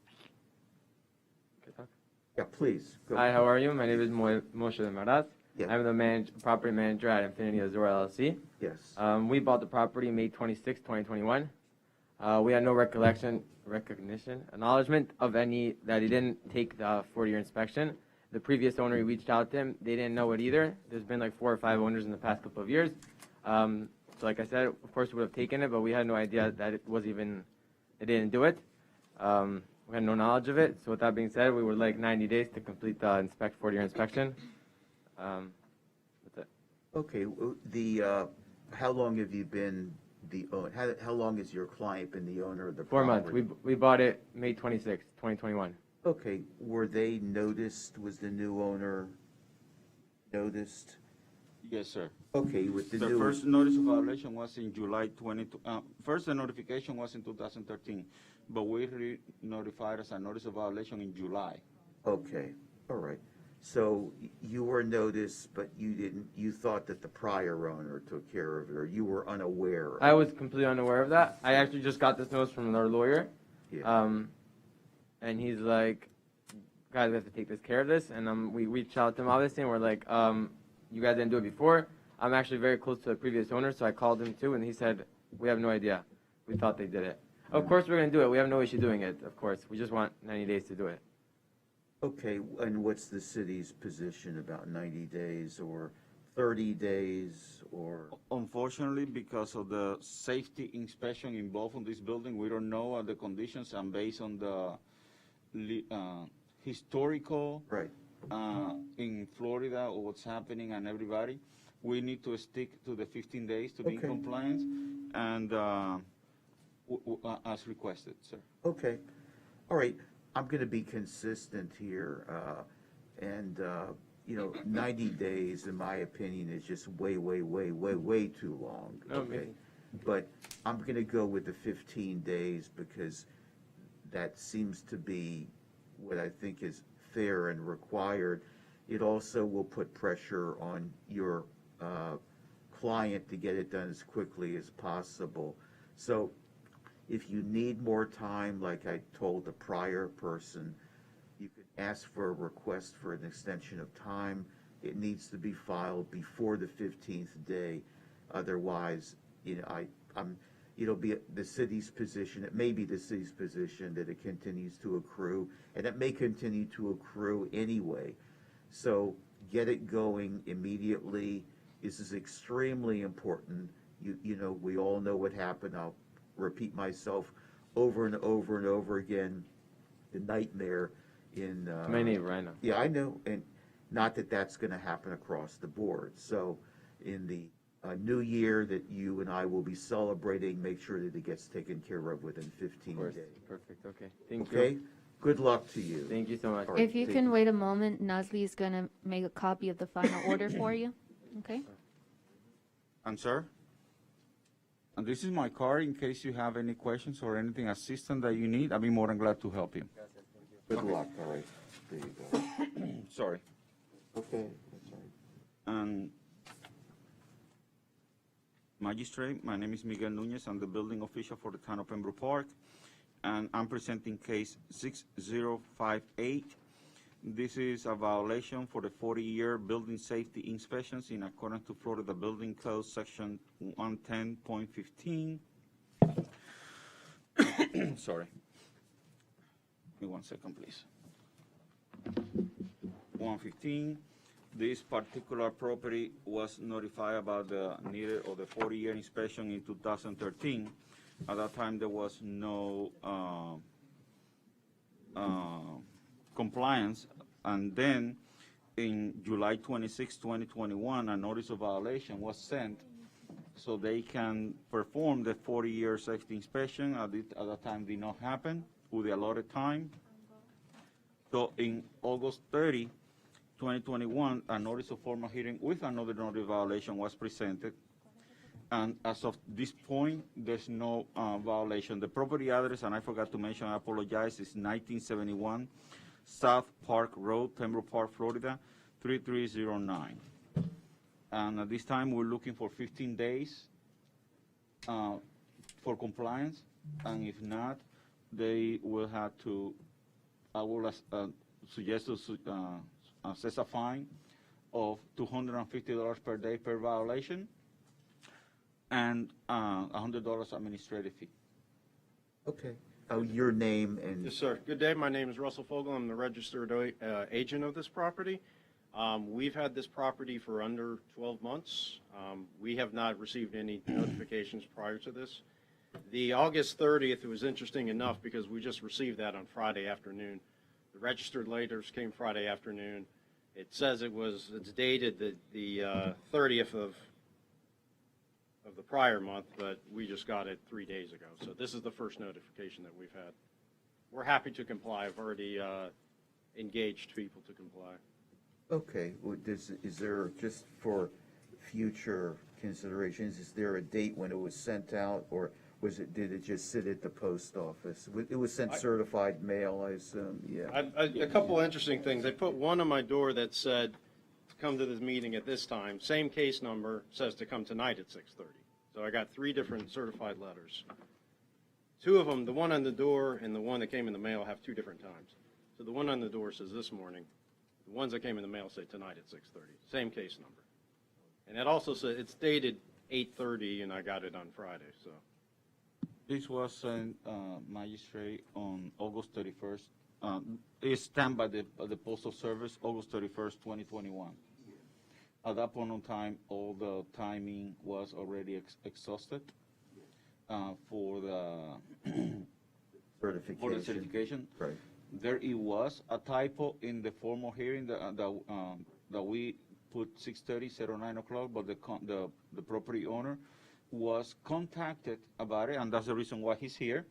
Yeah, please. Go. Hi, how are you? My name is Moshe Maraz. Yeah. I'm the property manager at Infinity Azure LLC. Yes. We bought the property May 26, 2021. We had no recognition, acknowledgement of any that he didn't take the 40-year inspection. The previous owner, he reached out to him. They didn't know it either. There's been like 4 or 5 owners in the past couple of years. So like I said, of course we would have taken it, but we had no idea that it didn't do it. We had no knowledge of it. So with that being said, we would like 90 days to complete the 40-year inspection. That's it. Okay, how long have you been the owner? How long has your client been the owner of the 4 property? months. We bought it May 26, 2021. Okay, were they noticed? Was the new owner noticed? Yes, sir. Okay, with the The new. first notice of violation was in July 22, first the notification was in 2013, but we re-notified as a notice of violation in July. Okay, all right. So you were noticed, but you thought that the prior owner took care of it, or you were unaware of it? I was completely unaware of that. I actually just got this notice from our lawyer. Yeah. And he's like, guys, we have to take this care of this. And we reached out to him, obviously, and we're like, you guys didn't do it before. I'm actually very close to the previous owner, so I called him too, and he said, we have no idea. We thought they did it. Of course we're going to do it. We have no issue doing it, of course. We just want 90 days to do it. Okay, and what's the city's position about 90 days or 30 days or? Unfortunately, because of the safety inspection involved in this building, we don't know the conditions, and based on the historical Right. in Florida or what's happening and everybody, we need to stick to the 15 days to be in Okay. compliance. And as requested, sir. Okay, all right, I'm gonna be consistent here, and, 90 days, in my opinion, is just way, way, way, way, way too long, okay? But I'm gonna go with the 15 days, because that seems to be what I think is fair and required. It also will put pressure on your client to get it done as quickly as possible. So if you need more time, like I told the prior person, you could ask for a request for an extension of time. It needs to be filed before the 15th day. Otherwise, it'll be the city's position, it may be the city's position that it continues to accrue, and it may continue to accrue anyway. So get it going immediately. This is extremely important. We all know what happened. I'll repeat myself over and over and over again. The nightmare in... my neighbor, I know. Yeah, I know, and not that that's going to happen across the board. So in the new year that you and I will be celebrating, make sure that it gets taken care of within 15 days. Perfect, okay. Thank you. Okay? Good luck to you. Thank you so much. All right, If you take- can wait a moment, Nazli is going to make a copy of the final order for you. Okay? And sir, and this is my card in case you have any questions or anything assistance that you need. I'll be more than glad to help you. Good luck, all right. There you go. Sorry. Okay, that's all right. And Magistrate, my name is Miguel Nunez. I'm the building official for the town of Pembroke Park, and I'm presenting case 6058. This is a violation for the 40-year building safety inspections in accordance to Florida Building Code Section 110.15. Sorry. Give me 1 second, please. 115. This particular property was notified about the need of the 40-year inspection in 2013. At that time, there was no compliance, and then in July 26, 2021, a notice of violation was sent so they can perform the 40-year safety inspection. At that time, did not happen with the allotted time. So in August 30, 2021, a notice of formal hearing with another notice of violation was presented. And as of this point, there's no violation. The property address, and I forgot to mention, I apologize, is 1971 South Park Road, Pembroke Park, Florida, 3309. And at this time, we're looking for 15 days for compliance. And if not, they will have to, I will suggest to assess a fine of $250 per day per violation, and $100 administrative fee. Okay. Your name and... Yes, sir. Good day. My name is Russell Fogel. I'm the registered agent of this property. We've had this property for under 12 months. We have not received any notifications prior to this. The August 30th, it was interesting enough because we just received that on Friday afternoon. The registered letters came Friday afternoon. It says it's dated the 30th of the prior month, but we just got it 3 days ago. So this is the first notification that we've had. We're happy to comply. I've already engaged people to comply. Okay, well, is there, just for future considerations, is there a date when it was sent out, or did it just sit at the post office? It was sent certified mail, I assume, yeah. A couple interesting things. They put one on my door that said, to come to this meeting at this time. Same case number says to come tonight at 6:30. So I got 3 different certified letters. 2 of them, the one on the door and the one that came in the mail, have 2 different times. So the one on the door says this morning. The ones that came in the mail say tonight at 6:30. Same case number. And it also says, it's dated 8:30, and I got it on Friday, so. This was sent, Magistrate, on August 31st. It's stamped by the Postal Service, August 31st, 2021. At that point in time, all the timing was already exhausted for the certification. Right. There it was a typo in the formal hearing that we put 6:30 instead of 9 o'clock, but the property owner was contacted about it, and that's the reason why he's here.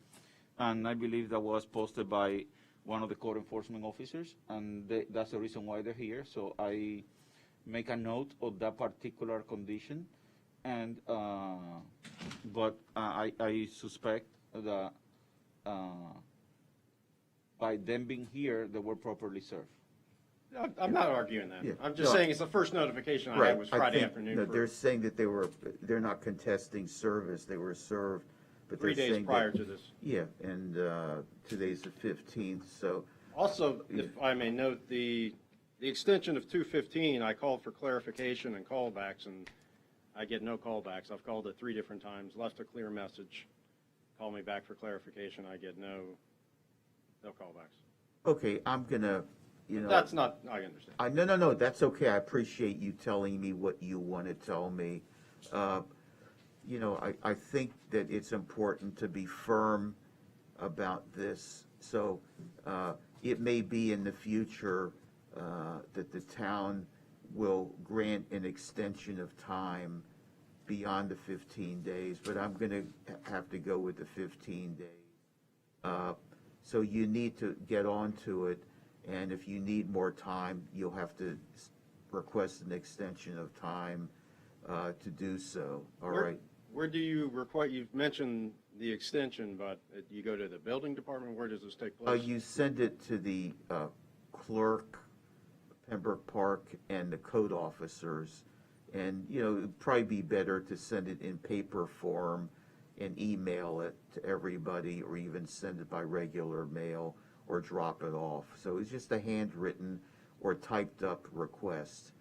And I believe that was posted by one of the code enforcement officers, and that's the reason why they're here. So I make a note of that particular condition, and but I suspect that by them being here, they were properly served. I'm not arguing that. Yeah. I'm just No. saying it's the first notification I Right. had was Friday think, afternoon. no, for they're saying that they're not contesting service, they were served, but 3 they're days saying prior that, to this. yeah, and today's the 15th, so, Also, if I may note, the extension of 215, I called for clarification and callbacks, and I get no callbacks. I've called it 3 different times, left a clear message, call me back for clarification, I get no callbacks. okay, I'm gonna, That's not, I understand. No, that's okay, I appreciate you telling me what you want to tell me. I think that it's important to be firm about this, so it may be in the future that the town will grant an extension of time beyond the 15 days, but I'm going to have to go with the 15 days. So you need to get onto it, and if you need more time, you'll have to request an extension of time to do so, all right? Where do you require, you've mentioned the extension, but you go to the building department, where does this take place? You send it to the clerk, Pembroke Park, and the code officers. And, it'd probably be better to send it in paper form and email it to everybody, or even send it by regular mail or drop it off. So it's just a handwritten or typed up request.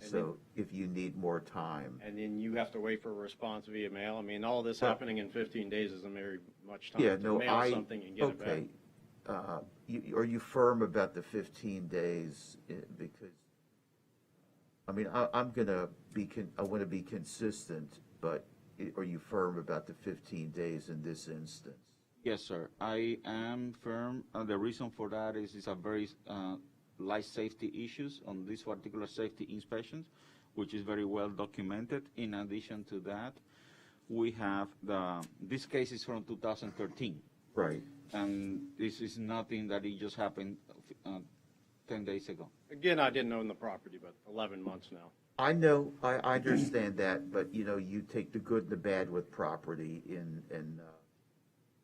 So if you need more time. And then you have to wait for a response via mail? I mean, all this happening in 15 days isn't very much time Yeah, to no, mail something and get it back. okay. Are you firm about the 15 days? Because, I mean, I'm gonna I want to be consistent, but are you firm about the 15 days in this instance? Yes, sir. I am firm. The reason for that is it's a very light safety issues on this particular safety inspections, which is very well documented. In addition to that, we have this case is from 2013. Right. And this is nothing that it just happened 10 days ago. Again, I didn't own the property, but 11 months now. I know, I understand that, but, you take the good and the bad with property, and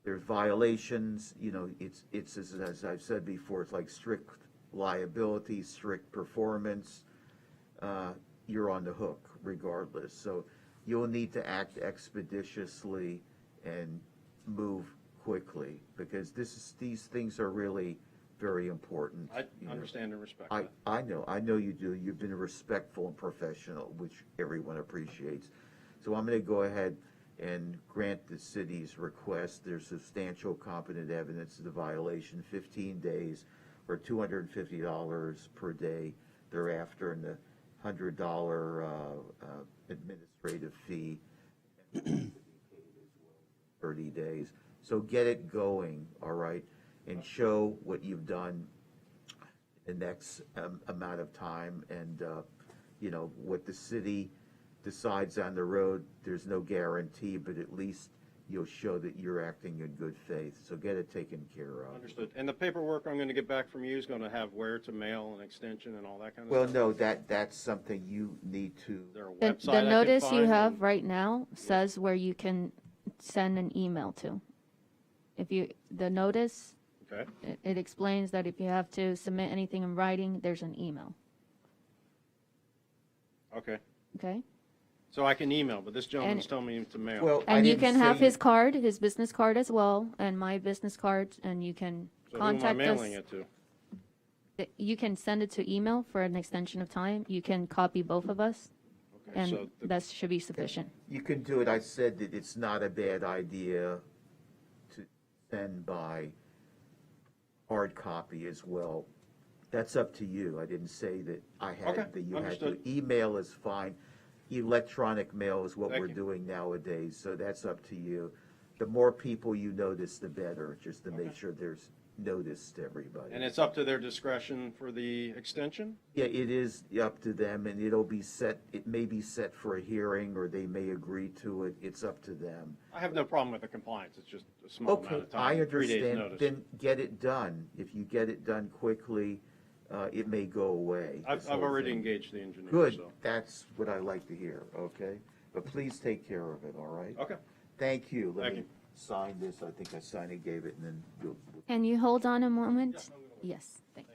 there's violations, it's as I've said before, it's like strict liability, strict performance, you're on the hook regardless. So you'll need to act expeditiously and move quickly, because these things are really very important. I understand and respect I that. I know you do. You've been respectful and professional, which everyone appreciates. So I'm going to go ahead and grant the city's request. There's substantial competent evidence of the violation, 15 days, or $250 per day thereafter, and the $100 administrative fee, 30 days. So get it going, all right, and show what you've done in the next amount of time, and what the city decides on the road. There's no guarantee, but at least you'll show that you're acting in good faith. So get it taken care of. Understood. And the paperwork I'm going to get back from you is going to have where to mail an extension and all that kind of Well, stuff? no, that's something you need to. Is there a The website I can notice you find? have right now says where you can send an email to. The notice, Okay. it explains that if you have to submit anything in writing, there's an email, Okay. okay? So I can email, but this gentleman's telling me to mail. Well, I And you didn't can have say- his card, his business card as well, and my business card, and you can So who am I contact mailing us. it to? You can send it to email for an extension of time. You can copy both of us, Okay, and so the- that should be sufficient. You can do it. I said that it's not a bad idea to send by hard copy as well. That's up to you. I didn't say that I Okay, had, that you had to. understood. Email is fine. Electronic mail is what Thank we're you. doing nowadays, so that's up to you. The more people you notice, the better, just to make sure there's notice to everybody. And it's up to their discretion for the extension? Yeah, it is up to them, and it'll be set, it may be set for a hearing, or they may agree to it. It's up to them. I have no problem with the compliance, it's just a small amount Okay, of time. I 3 days understand. notice. Then get it done. If you get it done quickly, it may go away. I've this whole already thing. engaged the engineer, Good, so. that's what I like to hear, okay? But please take care of it, all right? Okay. Thank you. Let Thank me you. sign this. I think I signed and gave it, and then you'll. Can you hold on a moment? Yes, thanks.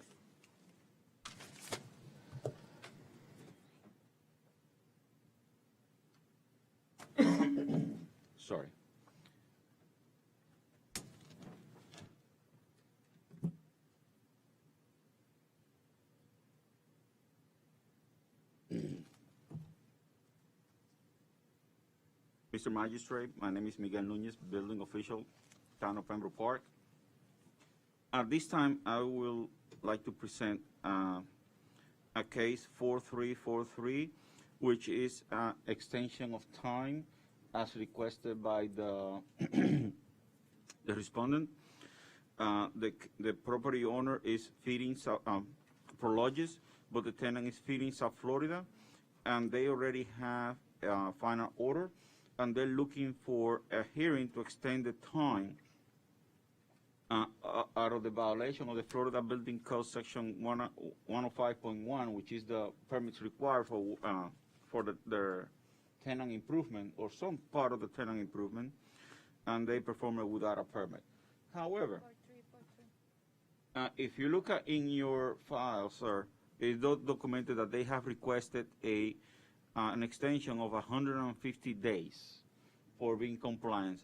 Sorry. Mr. Magistrate, my name is Miguel Nunez, building official, Town of Pembroke Park. At this time, I will like to present a case 4343, which is extension of time as requested by the the respondent. The property owner is Feeding Prologis, but the tenant is Feeding South Florida, and they already have a final order, and they're looking for a hearing to extend the time out of the violation of the Florida Building Code Section 105.1, which is the permits required for their tenant improvement or some part of the tenant improvement, and they perform it without a permit. However, if you look at in your file, sir, it's documented that they have requested an extension of 150 days for being compliant.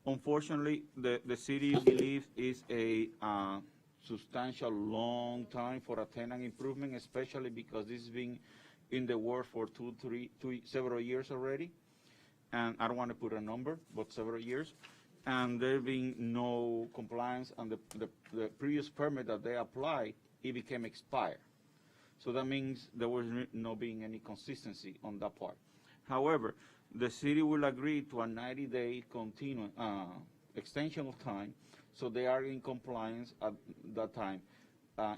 Unfortunately, the city believes is a substantial long time for a tenant improvement, especially because this has been in the works for several years already. And I don't want to put a number, but several years. And there being no compliance, and the previous permit that they applied, it became expired. So that means there was no being any consistency on that part. However, the city will agree to a 90-day extension of time, so they are in compliance at that time.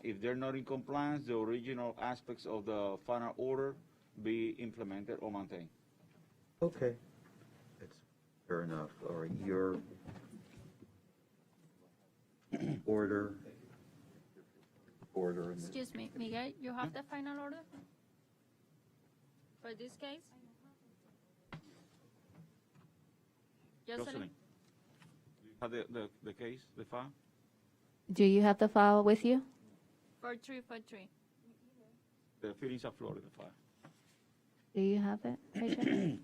If they're not in compliance, the original aspects of the final order be implemented or maintained. Okay, that's fair enough. All right, your order. In this. Excuse me, Miguel, you have the final order for this case? Jocelyn, have the case, the file? Do you have the file with you? 4343. The Feelings of Florida file. Do you have it, Aisha?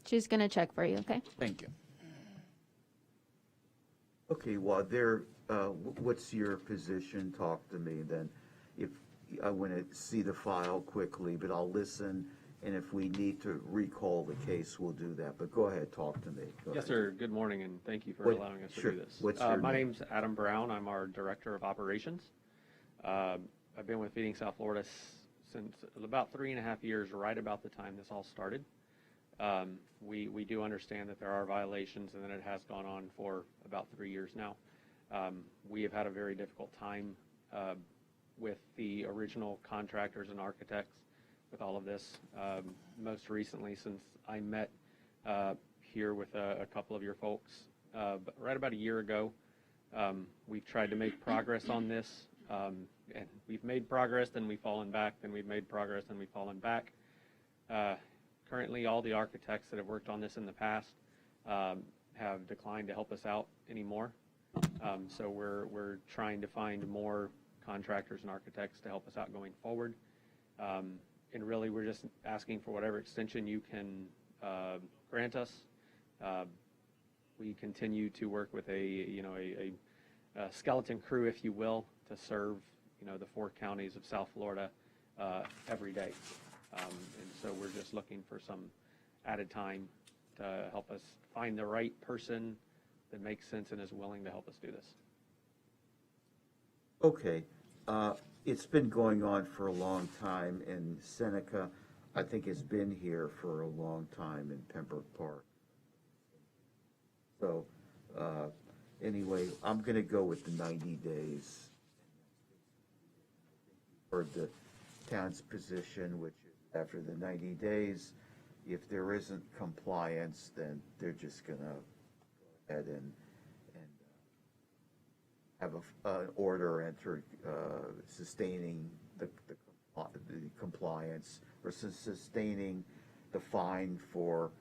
She's gonna check for you, okay? Thank you. Okay, well, what's your position? Talk to me then. If I want to see the file quickly, but I'll listen, and if we need to recall the case, we'll do that. But go ahead, talk to me. Go Yes, ahead. sir. Good morning, and thank you for What- allowing us sure. to do this. What's your my name? name's Adam Brown. I'm our Director of Operations. I've been with Feeding South Florida since about 3.5 years, right about the time this all started. We do understand that there are violations and that it has gone on for about 3 years now. We have had a very difficult time with the original contractors and architects with all of this. Most recently, since I met here with a couple of your folks right about a year ago, we've tried to make progress on this, and we've made progress, then we've fallen back, then we've made progress, then we've fallen back. Currently, all the architects that have worked on this in the past have declined to help us out anymore. So we're trying to find more contractors and architects to help us out going forward. And really, we're just asking for whatever extension you can grant us. We continue to work with a skeleton crew, if you will, to serve the 4 counties of South Florida every day. And so we're just looking for some added time to help us find the right person that makes sense and is willing to help us do this. Okay, it's been going on for a long time, and Seneca, I think, has been here for a long time in Pembroke Park. So, Anyway, I'm gonna go with the 90 days. Or the town's position, which is after the 90 days, if there isn't compliance, then they're just gonna go ahead and have an order entered sustaining the compliance or sustaining the fine for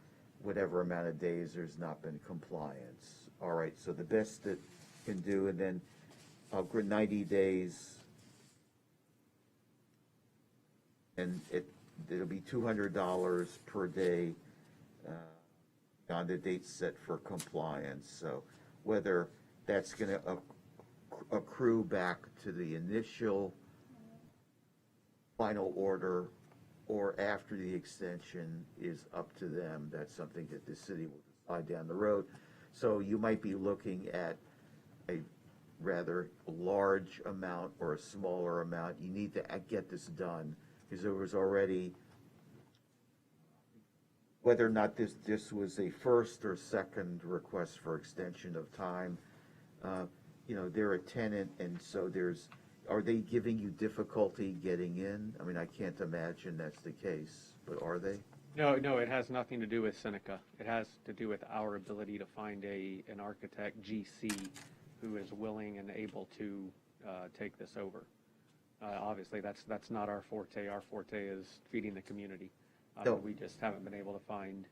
whatever amount of days there's not been compliance. All right, so the best that can do, and then 90 days, and it'll be $200 per day on the date set for compliance. So whether that's going to accrue back to the initial final order or after the extension is up to them. That's something that the city will decide down the road. So you might be looking at a rather large amount or a smaller amount. You need to get this done because there was already, whether or not this was a first or second request for extension of time, you know, they're a tenant, and so are they giving you difficulty getting in? I mean, I can't imagine that's the case, but are they? No, it has nothing to do with Seneca. It has to do with our ability to find an architect, GC, who is willing and able to take this over. Obviously, that's not our forte. Our forte is feeding the community. No. We just haven't been able to find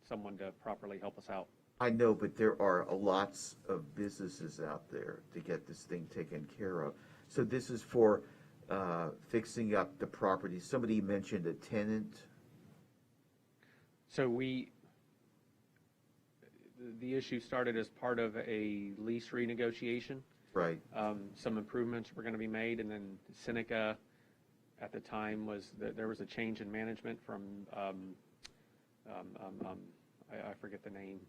someone to properly help us out. I know, but there are lots of businesses out there to get this thing taken care of. So this is for fixing up the property. Somebody mentioned a tenant. So the issue started as part of a lease renegotiation. Right. Some improvements were going to be made, and then Seneca, at the time, there was a change in management from I forget the name,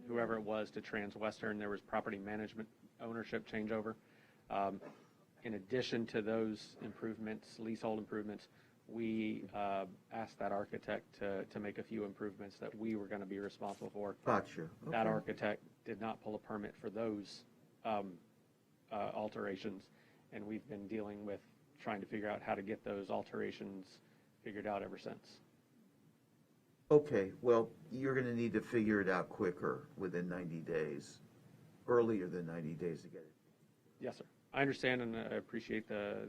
whoever it was, to Transwestern. There was property management ownership changeover. In addition to those improvements, leasehold improvements, we asked that architect to make a few improvements that we were going to be responsible for. Gotcha. Okay. That architect did not pull a permit for those alterations, and we've been dealing with trying to figure out how to get those alterations figured out ever since. Okay, well, you're going to need to figure it out quicker, within 90 days, earlier than 90 days to get it. Yes, sir. I understand, and I appreciate the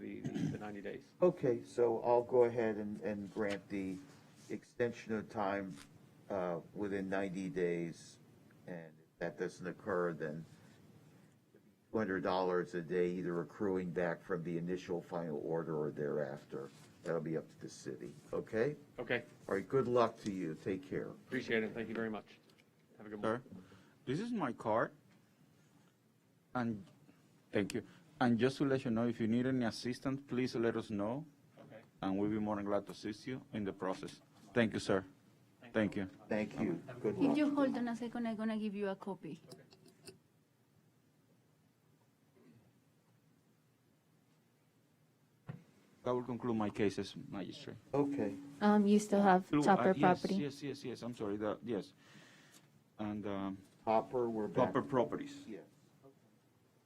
90 days. Okay, so I'll go ahead and grant the extension of time within 90 days, and if that doesn't occur, then $200 a day, either accruing back from the initial final order or thereafter. That'll be up to the city, okay? Okay. All right, good luck to you. Take care. Appreciate it. Thank you very much. Have a good morning. Sir, this is my card, and thank you. And just to let you know, if you need any assistance, please let us know. Okay. And we'll be more than glad to assist you in the process. Thank you, sir. Thank you. Thank you. Good If luck. you hold on a second, I'm gonna give you a copy. That will conclude my cases, Magistrate. Okay. You still have Chopper Yes, property. Yes, I'm sorry, yes. And Hopper, we're back. proper properties. Yeah.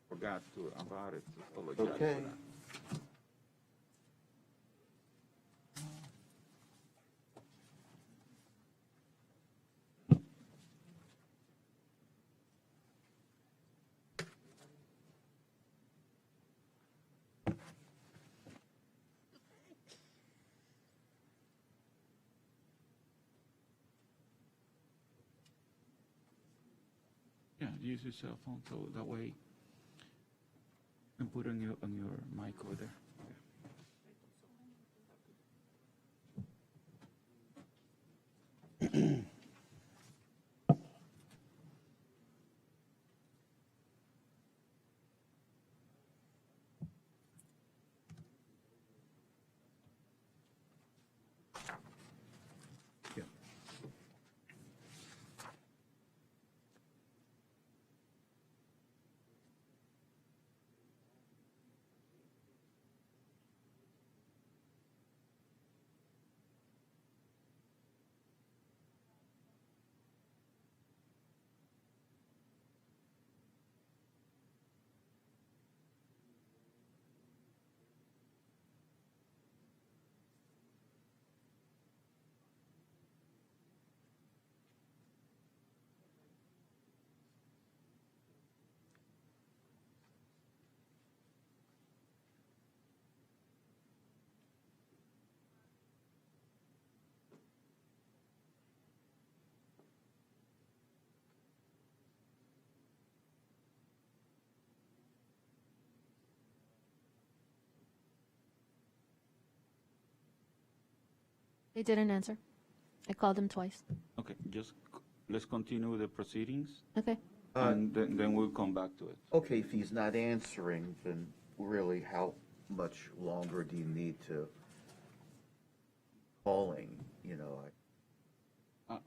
Forgot about it. Apologize for Okay. that. Yeah, use your cell phone so that way, and put on your mic over there. Yeah. They didn't answer. I called them twice. Okay, let's continue the proceedings, Okay. and then we'll come back to it. Okay, if he's not answering, then really, how much longer do you need to calling, you know?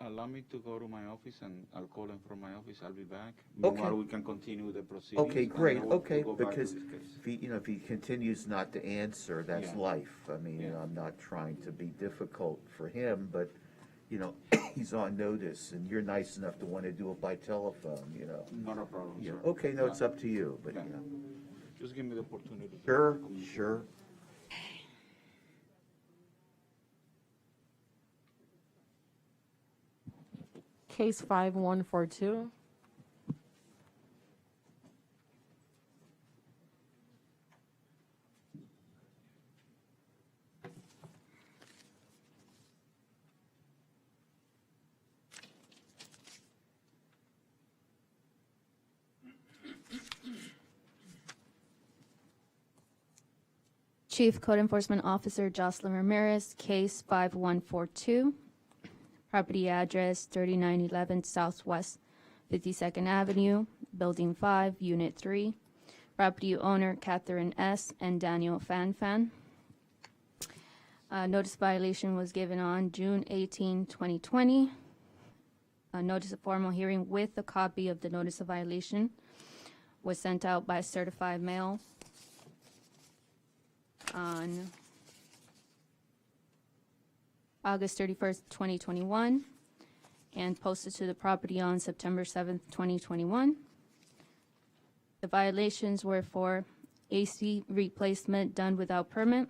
Allow me to go to my office, and I'll call him from my office. I'll be back. Okay. Meanwhile, we can continue the proceedings. Okay, and great, then we'll okay, go back to because this case. if he, you know, if he continues not to answer, that's Yeah. life. I mean, Yeah. I'm not trying to be difficult for him, but, you know, he's on notice, and you're nice enough to want to do it by telephone, you know? Not a problem, Yeah, sir. okay, no, it's up to you, but, Yeah. you know. Just give me the opportunity. Sure, sure. Case 5142. Chief Code Enforcement Officer Jocelyn Ramirez, case 5142. Property address 3911 Southwest 52nd Avenue, Building 5, Unit 3. Property owner Catherine S. and Daniel Fanfan. Notice violation was given on June 18, 2020. A notice of formal hearing with a copy of the notice of violation was sent out by certified mail on August 31st, 2021, and posted to the property on September 7th, 2021. The violations were for AC replacement done without permit,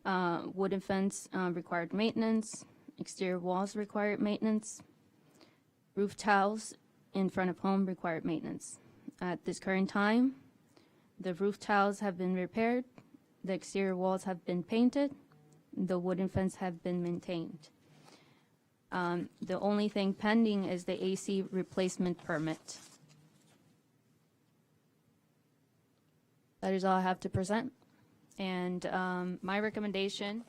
wooden fence required maintenance, exterior walls required maintenance, roof tiles in front of home required maintenance. At this current time, the roof tiles have been repaired, the exterior walls have been painted, the wooden fence have been maintained. The only thing pending is the AC replacement permit. That is all I have to present. And my recommendation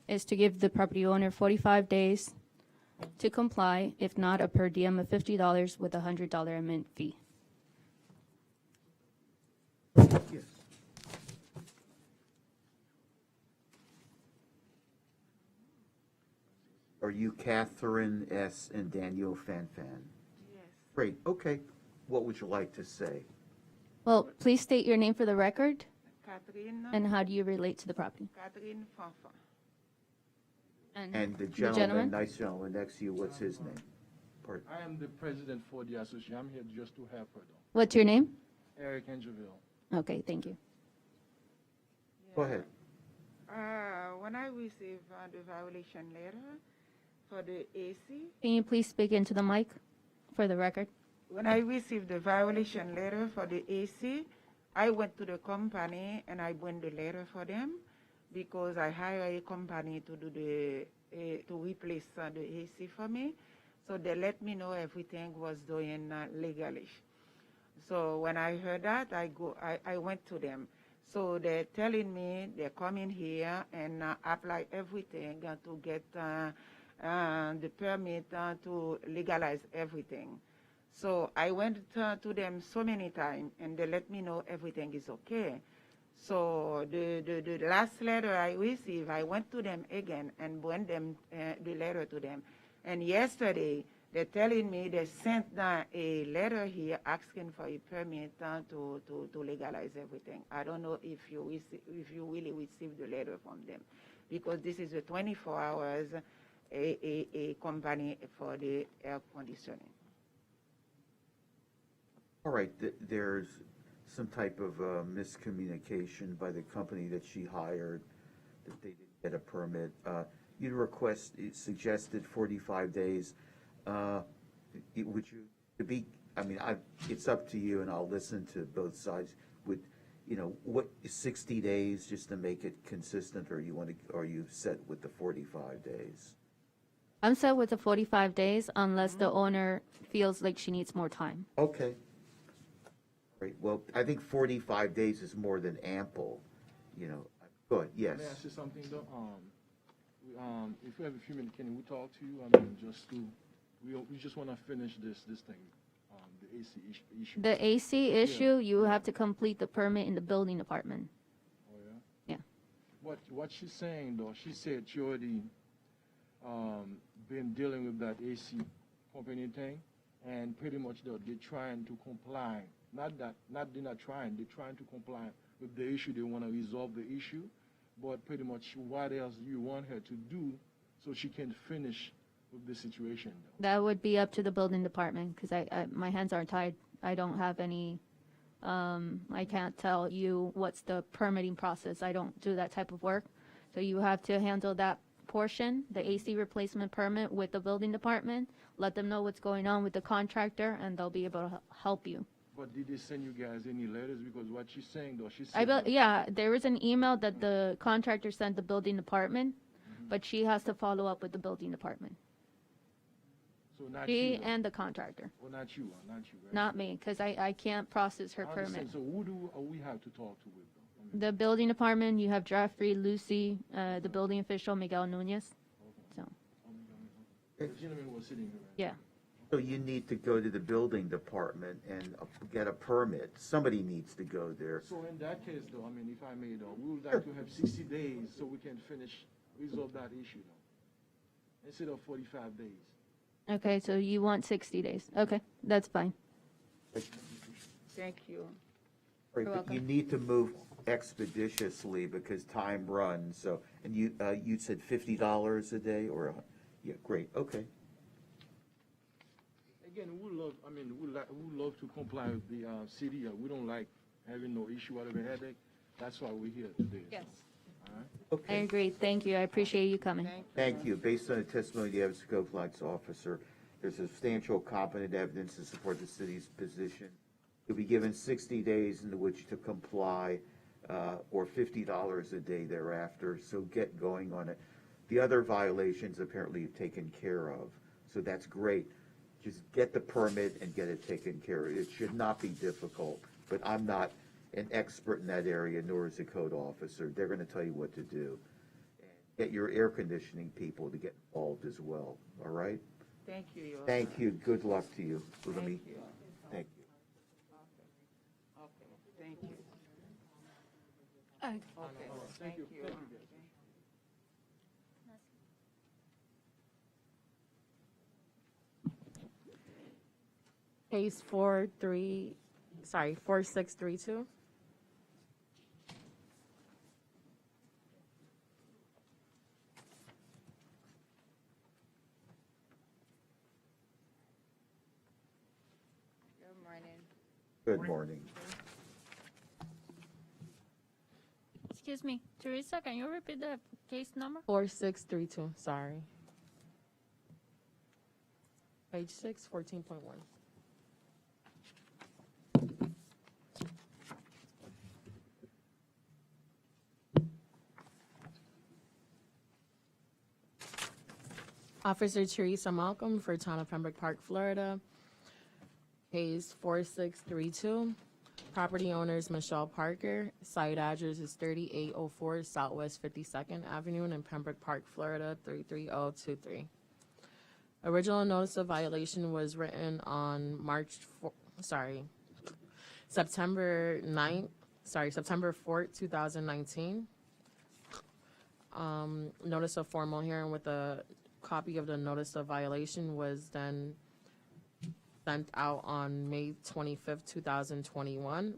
is to give the property owner 45 days to comply, if not a per diem of $50 with a $100 admin fee. Yes. Are you Catherine S. and Daniel Fanfan? Yes. Great, okay. What would you like to say? Well, please state your name for the record, Catherine. and how do you relate to the property? Catherine Fafa. And the gentleman, nice gentleman next to you, what's his name? Pardon. I am the president for the association. I'm here just to help her, though. What's your name? Eric Angeville. Okay, thank you. Go ahead. When I received the violation letter for the AC, Can you please speak into the mic for the record? when I received the violation letter for the AC, I went to the company and I went the letter for them because I hired a company to do to replace the AC for me. So they let me know everything was doing legally. So when I heard that, I went to them. So they're telling me they're coming here and apply everything to get the permit to legalize everything. So I went to them so many times, and they let me know everything is okay. So the last letter I received, I went to them again and went them the letter to them. And yesterday, they're telling me they sent a letter here asking for a permit to legalize everything. I don't know if you really received the letter from them, because this is a 24 hours a company for the air conditioning. All right, there's some type of miscommunication by the company that she hired, that they didn't get a permit. You suggested 45 days. Would you, it's up to you, and I'll listen to both sides. Would, what, 60 days just to make it consistent, or are you set with the 45 days? I'm set with the 45 days unless the owner feels like she needs more time. Okay. Great. Well, I think 45 days is more than ample. Good, yes. May I say something though? If we have a few minutes, can we talk to you? We just want to finish this thing, the AC issue. The AC issue, you have to complete the permit in the building department. Oh, yeah? Yeah. What she's saying though, she said she already been dealing with that AC company thing, and pretty much they're trying to comply. They're not trying, they're trying to comply with the issue. They want to resolve the issue, but pretty much what else you want her to do so she can finish with the situation though? That would be up to the building department, because my hands aren't tied. I don't have any, I can't tell you what's the permitting process. I don't do that type of work. So you have to handle that portion, the AC replacement permit, with the building department. Let them know what's going on with the contractor, and they'll be able to help you. But did they send you guys any letters? Because what she's saying though, she said Yeah, there was an email that the contractor sent the building department, but she has to follow up with the building department. so not She you, though. and the contractor, Well, not you, right? not me, because I can't process her I understand. permit. So who do we have to talk to with though? The building department, you have Jeffrey, Lucy, the building official, Miguel Nunez. So, The gentleman was sitting here. yeah. So you need to go to the building department and get a permit. Somebody needs to go there. So in that case though, I mean, if I may though, we would like to have 60 days so we can resolve that issue though, instead of 45 days. Okay, so you want 60 days. Okay, that's fine. Thank you. Right, You're but you welcome. need to move expeditiously because time runs, so, and you said $50 a day or, yeah, great, okay. Again, we love to comply with the city. We don't like having no issue out of a headache. That's why we're here today. Yes. All right? I Okay, agree. Thank you. I appreciate you coming. thank you. Based on the testimony of the evidence compliance officer, there's substantial competent evidence to support the city's position. You'll be given 60 days in which to comply, or $50 a day thereafter, so get going on it. The other violations apparently you've taken care of, so that's great. Just get the permit and get it taken care of. It should not be difficult, but I'm not an expert in that area, nor is the code officer. They're gonna tell you what to do. And get your air conditioning people to get involved as well, all right? Thank you, Your Thank you, good luck to you. Let me, Thank you. thank you. Okay, thank you. Ay, Okay, thank you. Case 4632. Good morning. Good morning. Excuse me, Teresa, can you repeat the case number? 4632, sorry. Page 6, 14.1. Officer Teresa Malcolm for Town of Pembroke Park, Florida. Case 4632. Property owners Michelle Parker. Site address is 3804 Southwest 52nd Avenue in Pembroke Park, Florida 33023. Original notice of violation was written on September 4th, 2019. Notice of formal hearing with a copy of the notice of violation was then sent out on May 25th, 2021.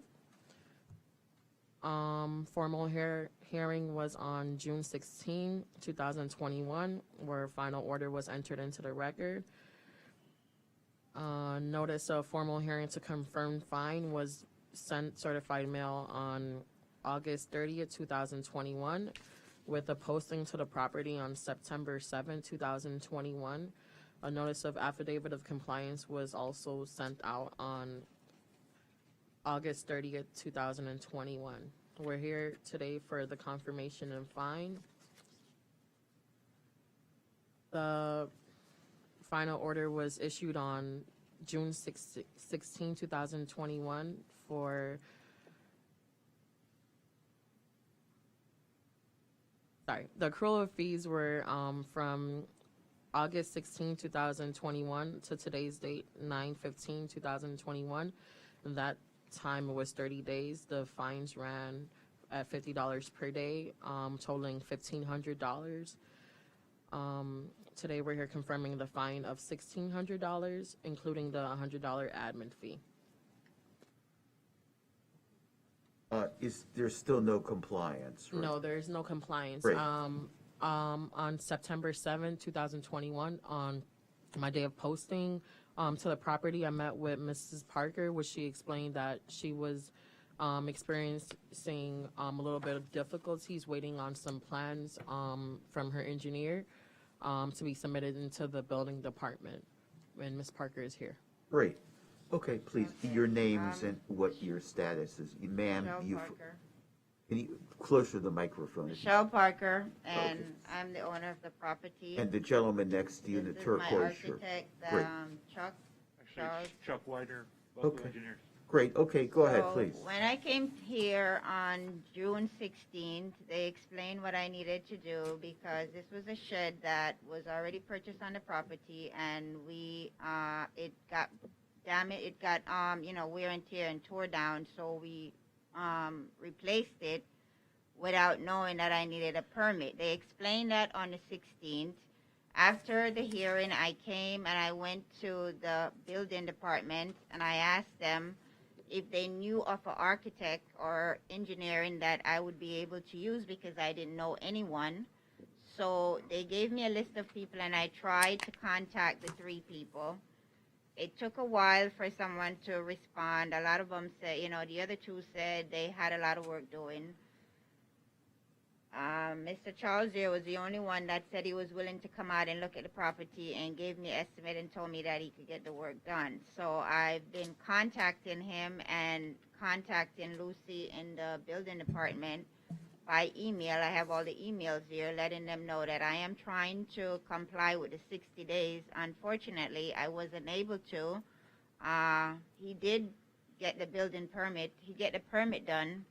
Formal hearing was on June 16, 2021, where final order was entered into the record. Notice of formal hearing to confirm fine was sent certified mail on August 30th, 2021, with a posting to the property on September 7, 2021. A notice of affidavit of compliance was also sent out on August 30th, 2021. We're here today for the confirmation and fine. The final order was issued on June 16, 2021 for The accrual of fees were from August 16, 2021 to today's date, 9/15/2021. That time was 30 days. The fines ran at $50 per day, totaling $1,500. Today we're here confirming the fine of $1,600, including the $100 admin fee. Is there still no compliance? Right? No, there is no compliance. Great. On September 7, 2021, on my day of posting to the property, I met with Mrs. Parker, which she explained that she was experiencing a little bit of difficulties waiting on some plans from her engineer to be submitted into the building department. And Ms. Parker is here. Great. Okay, please, your names and what your status is. Ma'am, Michelle Parker. can you closer to the microphone? Michelle Parker, and Okay. I'm the owner of the property. And the gentleman next to you in the This is my turquoise shirt. architect, Great. Chuck Actually, Charles. it's Chuck Wider, local Okay. engineers. Great, okay, go ahead, So, please. When I came here on June 16th, they explained what I needed to do because this was a shed that was already purchased on the property, and it got damaged, it got, wear and tear and tore down, so we replaced it without knowing that I needed a permit. They explained that on the 16th. After the hearing, I came and I went to the building department and I asked them if they knew of an architect or engineering that I would be able to use because I didn't know anyone. So they gave me a list of people and I tried to contact the 3 people. It took a while for someone to respond. A lot of them said, the other 2 said they had a lot of work doing. Mr. Charles here was the only one that said he was willing to come out and look at the property and gave me an estimate and told me that he could get the work done. So I've been contacting him and contacting Lucy in the building department by email. I have all the emails here letting them know that I am trying to comply with the 60 days. Unfortunately, I wasn't able to. He did get the building permit. He got the permit done.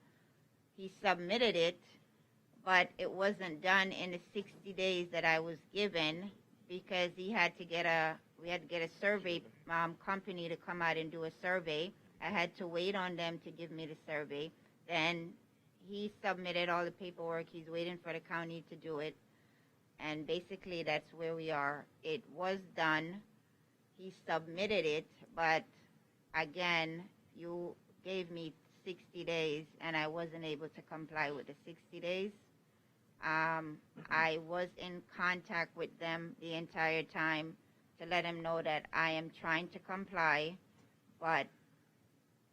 He submitted it, but it wasn't done in the 60 days that I was given because we had to get a survey company to come out and do a survey. I had to wait on them to give me the survey. Then he submitted all the paperwork. He's waiting for the county to do it. And basically that's where we are. It was done. He submitted it, but again, you gave me 60 days and I wasn't able to comply with the 60 days. I was in contact with them the entire time to let them know that I am trying to comply, but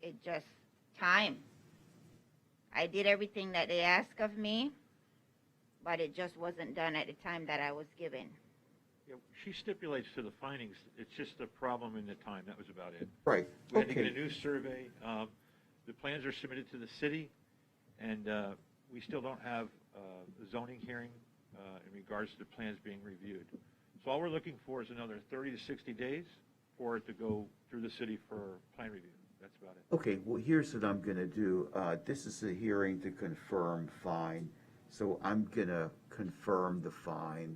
it just time. I did everything that they asked of me, but it just wasn't done at the time that I was given. Yeah, she stipulates to the findings, it's just a problem in the time, that was about it. Right, We had to get okay. a new survey. The plans are submitted to the city, and we still don't have a zoning hearing in regards to the plans being reviewed. So all we're looking for is another 30 to 60 days for it to go through the city for plan review. That's about it. Okay, well, here's what I'm gonna do. This is a hearing to confirm fine, so I'm gonna confirm the fine,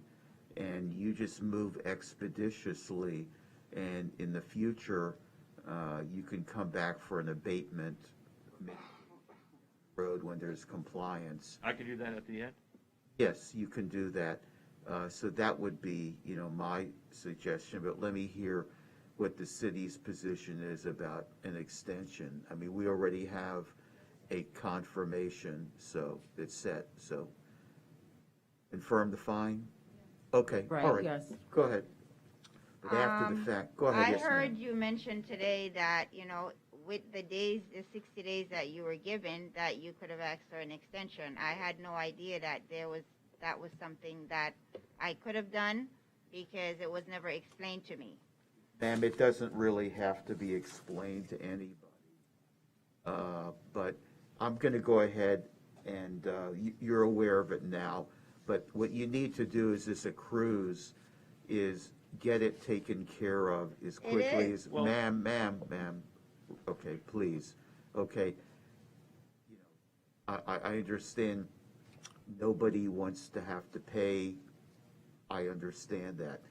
and you just move expeditiously, and in the future, you can come back for an abatement road when there's compliance. I can do that at the end? Yes, you can do that. So that would be, my suggestion, but let me hear what the city's position is about an extension. I mean, we already have a confirmation, so it's set, so. Confirm the fine? Okay, Right, all right. yes. Go ahead. But after the fact, go ahead. I yes, ma'am. heard you mention today that, with the 60 days that you were given, that you could have asked for an extension. I had no idea that that was something that I could have done because it was never explained to me. Ma'am, it doesn't really have to be explained to anybody. But I'm going to go ahead and you're aware of it now. But what you need to do is this accrues is get it taken care of as quickly as, Well- ma'am. Okay, please. Okay. I understand nobody wants to have to pay. I understand that.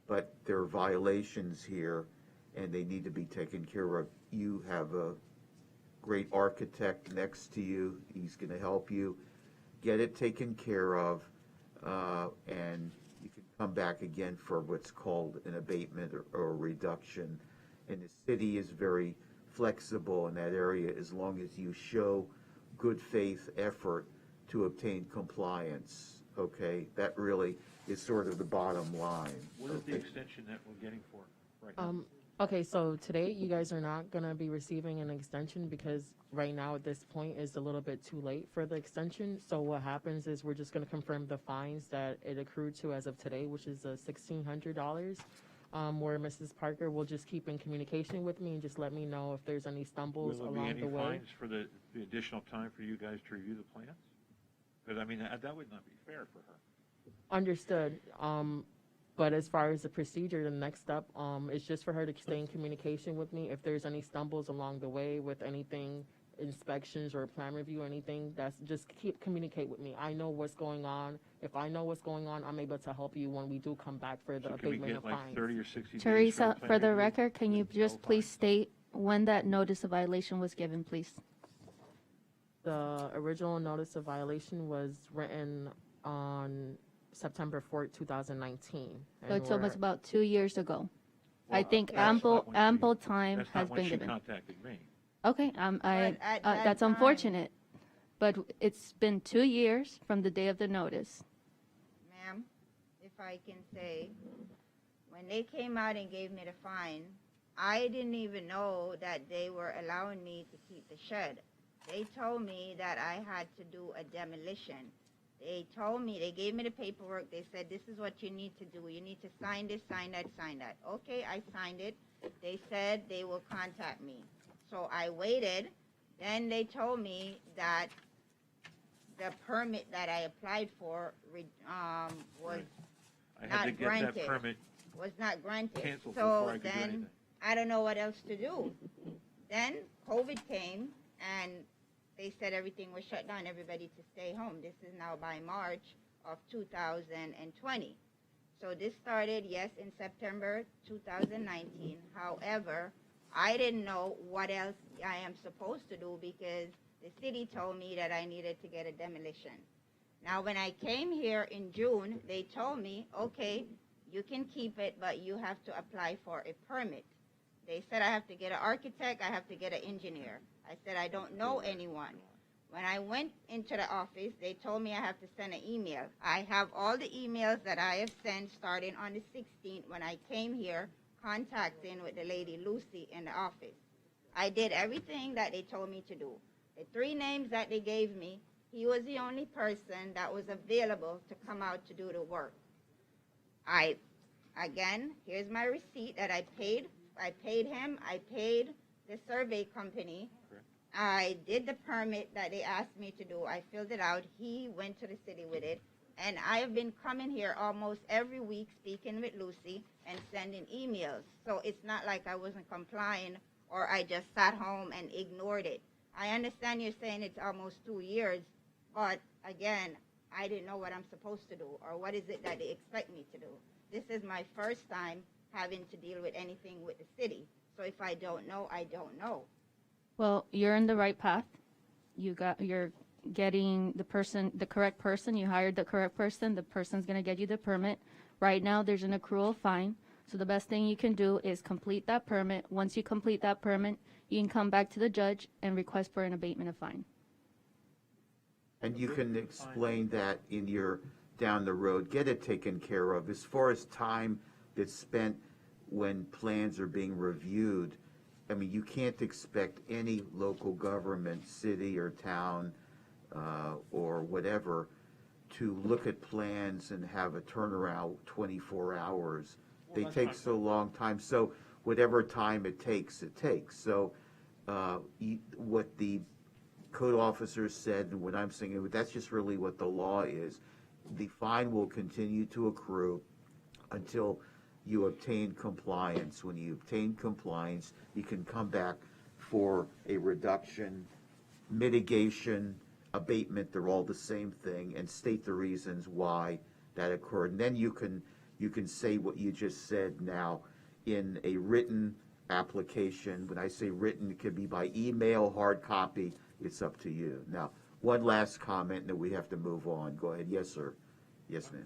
But there are violations here, and they need to be taken care of. You have a great architect next to you. He's going to help you get it taken care of, and you can come back again for what's called an abatement or a reduction. And the city is very flexible in that area as long as you show good faith effort to obtain compliance, okay? That really is sort of the bottom line. What is the okay? extension that we're getting for right now? Okay, so today you guys are not gonna be receiving an extension because right now at this point is a little bit too late for the extension. So what happens is we're just gonna confirm the fines that it accrued to as of today, which is $1,600. Where Mrs. Parker will just keep in communication with me and just let me know if there's any stumbles Will there be along any the way. fines for the additional time for you guys to review the plans? Because, I mean, that would not be fair for her. Understood. But as far as the procedure, the next step is just for her to stay in communication with me. If there's any stumbles along the way with anything, inspections or plan review or anything, that's just communicate with me. I know what's going on. If I know what's going on, I'm able to help you when we do come back for the So can we abatement get of like fines. 30 or 60 days Teresa, plan for the review? record, can you just No please fines. state when that notice of violation was given, please? The original notice of violation was written on September 4th, 2019. So it's almost about 2 years ago. I Well, think that's not when she- ample time That's has not been when she given. contacted me. Okay, at that that's time- unfortunate, but it's been 2 years from the day of the notice. Ma'am, if I can say, when they came out and gave me the fine, I didn't even know that they were allowing me to keep the shed. They told me that I had to do a demolition. They told me, they gave me the paperwork. They said, this is what you need to do. You need to sign this, sign that, sign that. Okay, I signed it. They said they will contact me. So I waited. Then they told me that the permit that I applied for was I had not to get granted. that permit was not granted. canceled So before I could do then anything. I don't know what else to do. Then COVID came and they said everything was shut down, everybody to stay home. This is now by March of 2020. So this started, yes, in September 2019. However, I didn't know what else I am supposed to do because the city told me that I needed to get a demolition. Now, when I came here in June, they told me, okay, you can keep it, but you have to apply for a permit. They said I have to get an architect, I have to get an engineer. I said I don't know anyone. When I went into the office, they told me I have to send an email. I have all the emails that I have sent starting on the 16th when I came here, contacting with the lady Lucy in the office. I did everything that they told me to do. The 3 names that they gave me, he was the only person that was available to come out to do the work. Again, here's my receipt that I paid. I paid him, I paid the survey company. I did the permit that they asked me to do. I filled it out. He went to the city with it. And I have been coming here almost every week speaking with Lucy and sending emails. So it's not like I wasn't complying or I just sat home and ignored it. I understand you're saying it's almost 2 years, but again, I didn't know what I'm supposed to do or what is it that they expect me to do. This is my first time having to deal with anything with the city. So if I don't know, I don't know. Well, you're in the right path. You're getting the correct person. You hired the correct person. The person's going to get you the permit. Right now, there's an accrual fine. So the best thing you can do is complete that permit. Once you complete that permit, you can come back to the judge and request for an abatement of fine. And you can explain that in your down the road, get it taken care of. As far as time that's spent when plans are being reviewed, I mean, you can't expect any local government, city or town, or whatever, to look at plans and have a turnaround 24 hours. They take so long time. So whatever time it takes, it takes. So what the code officer said and what I'm saying, that's just really what the law is. The fine will continue to accrue until you obtain compliance. When you obtain compliance, you can come back for a reduction, mitigation, abatement, they're all the same thing, and state the reasons why that occurred. And then you can say what you just said now in a written application. When I say written, it could be by email, hard copy, it's up to you. Now, one last comment, and then we have to move on. Go ahead. Yes, sir. Yes, ma'am.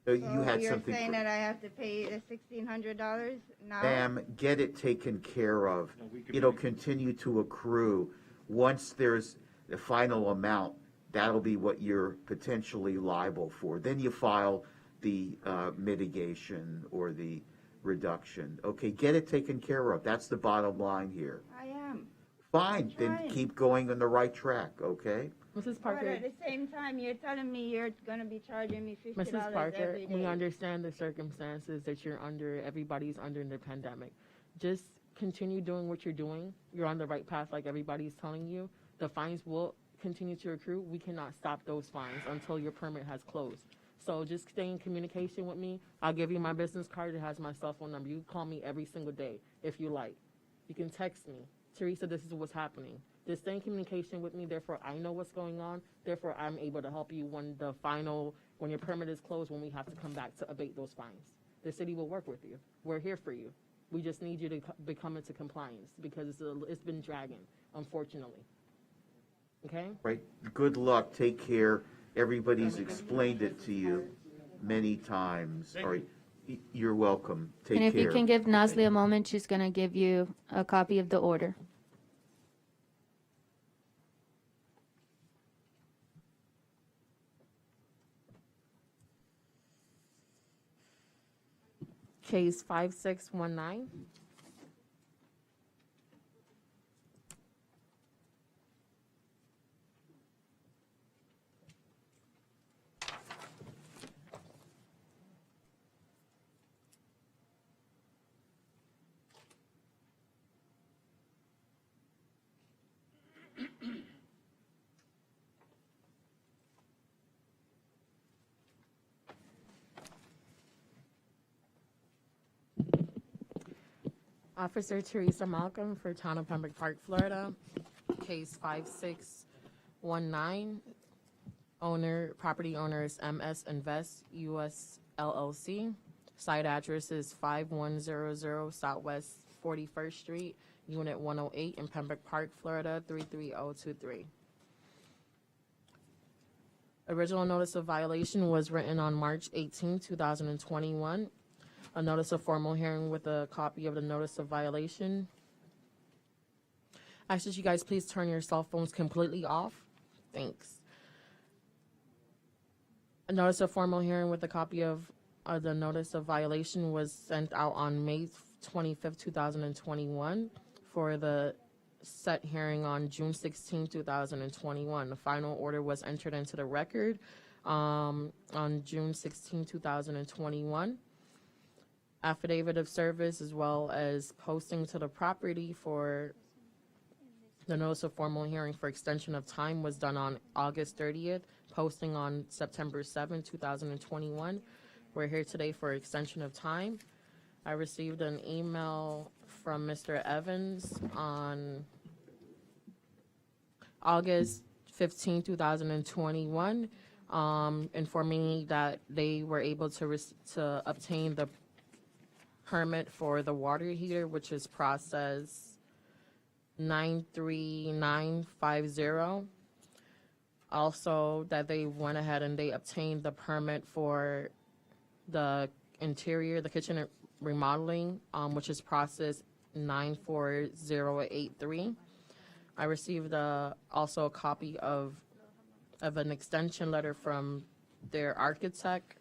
You had you're something. saying that I have to pay the $1,600 now? Ma'am, get it taken care of. It'll continue to accrue. Once there's the final amount, that'll be what you're potentially liable for. Then you file the mitigation or the reduction. Okay, get it taken care of. That's the bottom line here. I am. Fine, then trying. keep going on the right track, okay? Mrs. But Parker, at the same time, you're telling me you're going to be charging me $50 Mrs. Parker, every day. we understand the circumstances that you're under, everybody's under in the pandemic. Just continue doing what you're doing. You're on the right path like everybody's telling you. The fines will continue to accrue. We cannot stop those fines until your permit has closed. So just stay in communication with me. I'll give you my business card. It has my cell phone number. You can call me every single day if you like. You can text me. Teresa, this is what's happening. Just stay in communication with me. Therefore, I know what's going on. Therefore, I'm able to help you when your permit is closed, when we have to come back to abate those fines. The city will work with you. We're here for you. We just need you to become into compliance because it's been dragging, unfortunately. Okay? Right. Good luck. Take care. Everybody's explained it to you many times. All right. You're welcome. Take care. And if you can give Nasli a moment, she's going to give you a copy of the order. Case 5619. Officer Teresa Malcolm for Town of Pembroke Park, Florida. Case 5619. Property owner is MS Invest US LLC. Site address is 5100 Southwest 41st Street, Unit 108 in Pembroke Park, Florida 33023. Original notice of violation was written on March 18, 2021. A notice of formal hearing with a copy of the notice of violation. I ask that you guys please turn your cell phones completely off. Thanks. A notice of formal hearing with a copy of the notice of violation was sent out on May 25th, 2021 for the set hearing on June 16, 2021. The final order was entered into the record on June 16, 2021. Affidavit of service as well as posting to the property for the notice of formal hearing for extension of time was done on August 30th, posting on September 7, 2021. We're here today for extension of time. I received an email from Mr. Evans on August 15, 2021, informing me that they were able to obtain the permit for the water heater, which is process 93950. Also, that they went ahead and they obtained the permit for the interior, the kitchen remodeling, which is process 94083. I received also a copy of an extension letter from their architect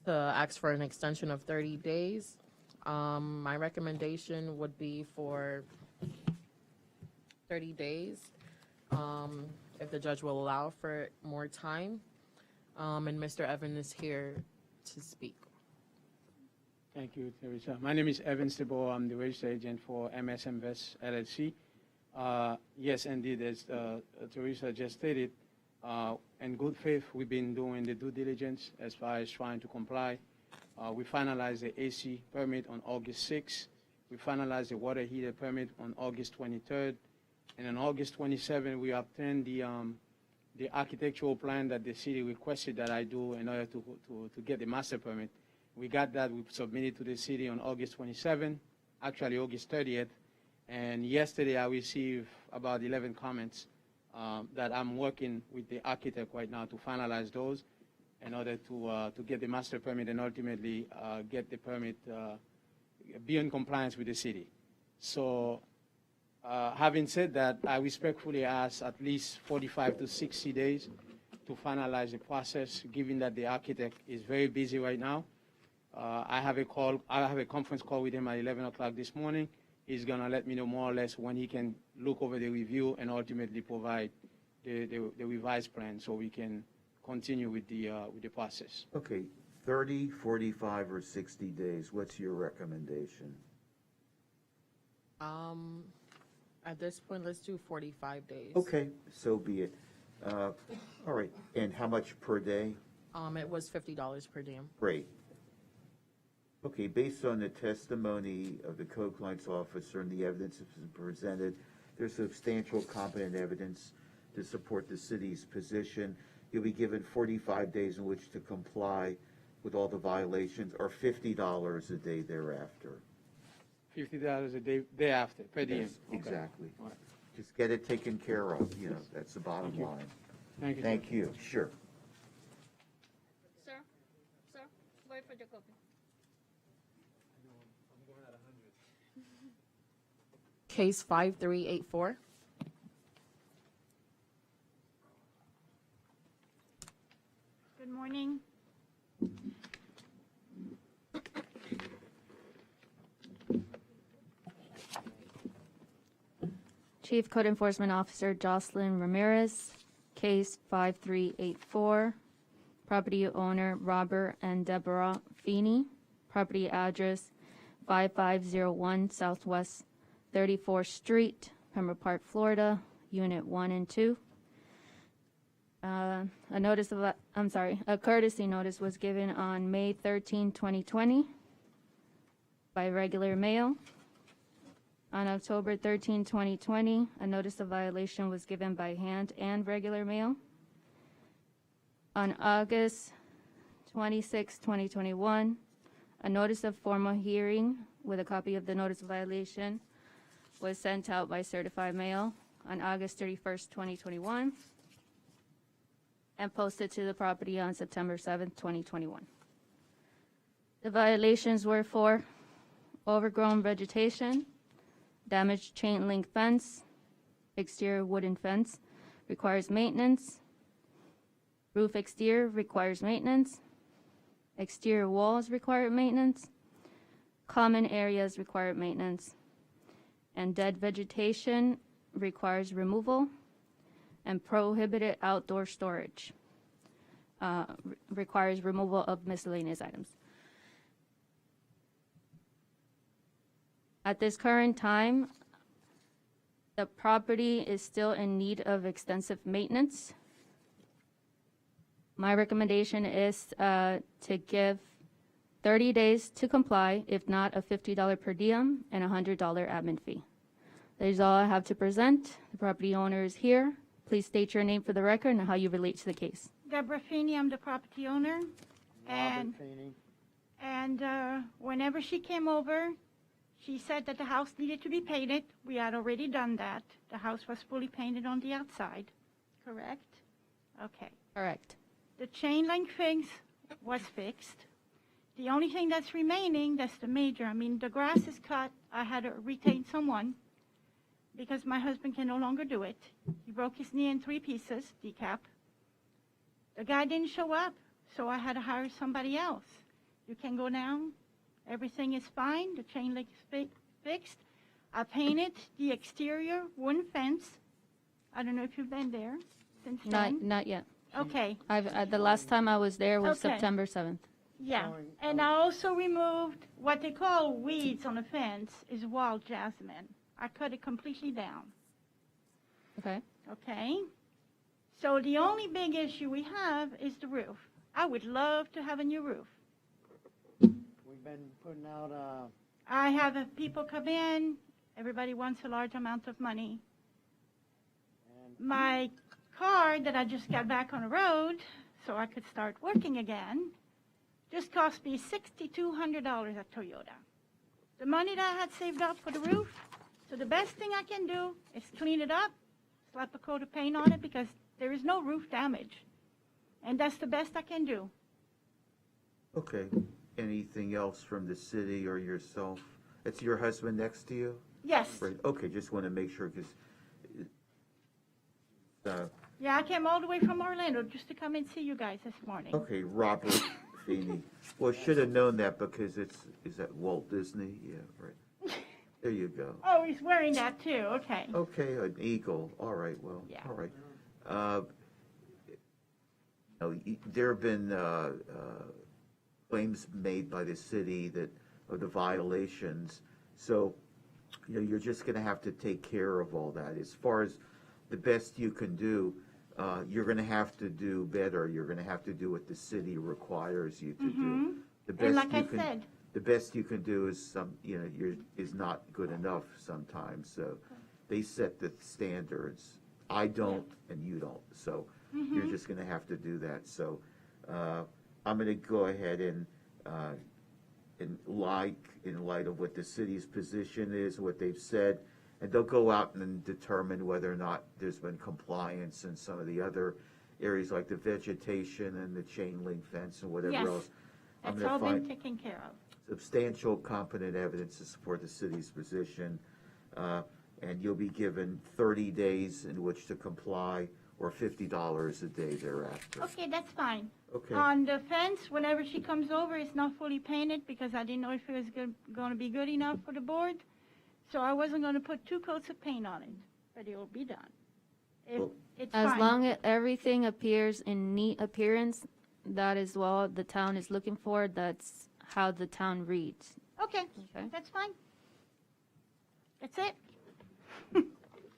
to ask for an extension of 30 days. My recommendation would be for 30 days, if the judge will allow for more time. And Mr. Evans is here to speak. Thank you, Teresa. My name is Evan Stebo. I'm the registered agent for MS Invest LLC. Yes, indeed, as Teresa just stated, in good faith, we've been doing the due diligence as far as trying to comply. We finalized the AC permit on August 6th. We finalized the water heater permit on August 23rd. And on August 27, we obtained the architectural plan that the city requested that I do in order to get the master permit. We got that, we submitted to the city on August 27, actually August 30th. And yesterday I received about 11 comments that I'm working with the architect right now to finalize those in order to get the master permit and ultimately get the permit, be in compliance with the city. So having said that, I respectfully ask at least 45 to 60 days to finalize the process, given that the architect is very busy right now. I have a conference call with him at 11 o'clock this morning. He's gonna let me know more or less when he can look over the review and ultimately provide the revised plan so we can continue with the process. Okay, 30, 45, or 60 days, what's your recommendation? At this point, let's do 45 days. Okay, so be it. All right, and how much per day? It was $50 per diem. Great. Okay, based on the testimony of the code compliance officer and the evidence that's been presented, there's substantial competent evidence to support the city's position. You'll be given 45 days in which to comply with all the violations, or $50 a day thereafter. $50 a day thereafter, per diem. Yes, exactly. Just get it taken care of, that's the bottom line. Thank you. Thank you, sure. Sir, wait for the copy. Case 5384. Good morning. Chief Code Enforcement Officer Jocelyn Ramirez, case 5384. Property owner Robert and Deborah Feeney. Property address 5501 Southwest 34th Street, Pembroke Park, Florida, Unit 1 and 2. A courtesy notice was given on May 13, 2020 by regular mail. On October 13, 2020, a notice of violation was given by hand and regular mail. On August 26, 2021, a notice of formal hearing with a copy of the notice of violation was sent out by certified mail on August 31st, 2021, and posted to the property on September 7th, 2021. The violations were for overgrown vegetation, damaged chain link fence, exterior wooden fence, requires maintenance, roof exterior requires maintenance, exterior walls require maintenance, common areas require maintenance, and dead vegetation requires removal, and prohibited outdoor storage requires removal of miscellaneous items. At this current time, the property is still in need of extensive maintenance. My recommendation is to give 30 days to comply, if not a $50 per diem and a $100 admin fee. That is all I have to present. The property owner is here. Please state your name for the record and how you relate to the case. Deborah Feeney, I'm the property owner. And whenever she came over, she said that the house needed to be painted. We had already done that. The house was fully painted on the outside, correct? Okay. Correct. The chain link fence was fixed. The only thing that's remaining, that's the major, I mean, the grass is cut. I had to retain someone because my husband can no longer do it. He broke his knee in 3 pieces, decap. The guy didn't show up, so I had to hire somebody else. You can go down. Everything is fine. The chain link is fixed. I painted the exterior wooden fence. I don't know if you've been there since then. Not yet. Okay. The last time I was there was Okay. September 7th. Yeah, and I also removed what they call weeds on the fence is wild jasmine. I cut it completely down. Okay. Okay? So the only big issue we have is the roof. I would love to have a new roof. We've been putting out, I have people come in, everybody wants a large amount of money. my car that I just got back on the road so I could start working again just cost me $6,200 at Toyota. The money that I had saved up for the roof, so the best thing I can do is clean it up, slap a coat of paint on it because there is no roof damage. And that's the best I can do. Okay. Anything else from the city or yourself? It's your husband next to you? Yes. Right. Okay, just want to make sure because. Yeah, I came all the way from Orlando just to come and see you guys this morning. Okay, Robert Feeney. Well, should have known that because is that Walt Disney? Yeah, right. There you go. Oh, he's wearing that too. Okay. Okay, an eagle. All right, well, Yeah. all right. There have been claims made by the city that of the violations. So, you're just going to have to take care of all that. As far as the best you can do, you're going to have to do better. You're going to have to do what the city requires you to do. The best And like you I can, said, the best you can do is is not good enough sometimes. So they set the standards. I don't, and you don't. So you're just going to have to do that. So I'm going to go ahead and in light of what the city's position is, what they've said, and they'll go out and determine whether or not there's been compliance in some of the other areas like the vegetation and the chain link fence and whatever yes, else. I'm that's gonna all been find taken care of. substantial competent evidence to support the city's position, and you'll be given 30 days in which to comply or $50 a day thereafter. Okay, that's fine. Okay. On the fence, whenever she comes over, it's not fully painted because I didn't know if it was going to be good enough for the board. So I wasn't going to put 2 coats of paint on it, but it will be done. It's As fine. long as everything appears in neat appearance, that is what the town is looking for. That's how the town reads. Okay, Okay. that's fine. That's it.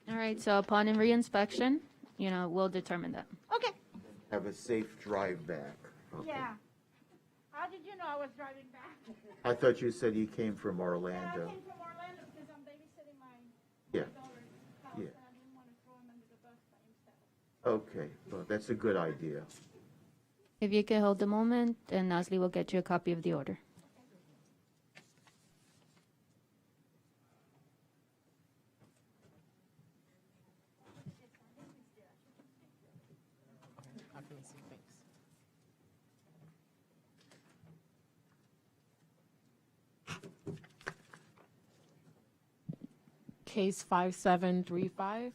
All right, so upon reinspection, we'll determine that. Okay. Have a safe drive back. Okay. Yeah. How did you know I was driving back? I thought you said you came from Yeah, I Orlando. came from Orlando because I'm babysitting my Yeah. daughter's house, Yeah. and I didn't want to throw him under the bus by himself. Okay, well, that's a good idea. If you can hold a moment, and Nasli will get you a copy of the order. Case 5735.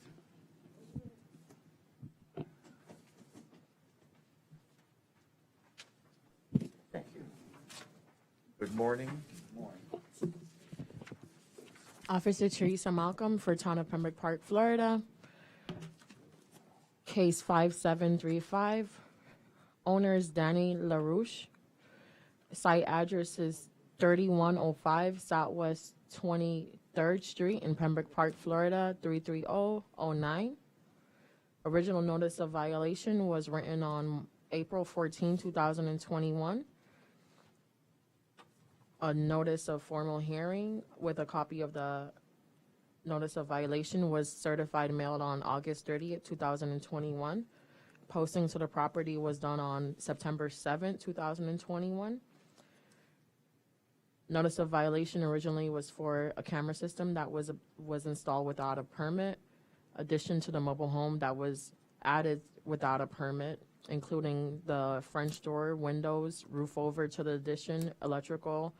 Thank you. Good morning. Officer Teresa Malcolm for Town of Pembroke Park, Florida. Case 5735. Owner is Danny LaRouche. Site address is 3105 Southwest 23rd Street in Pembroke Park, Florida, 33009. Original notice of violation was written on April 14, 2021. A notice of formal hearing with a copy of the notice of violation was certified mailed on August 30th, 2021. Posting to the property was done on September 7th, 2021. Notice of violation originally was for a camera system that was installed without a permit. Addition to the mobile home that was added without a permit, including the French door, windows, roof over to the addition, electrical,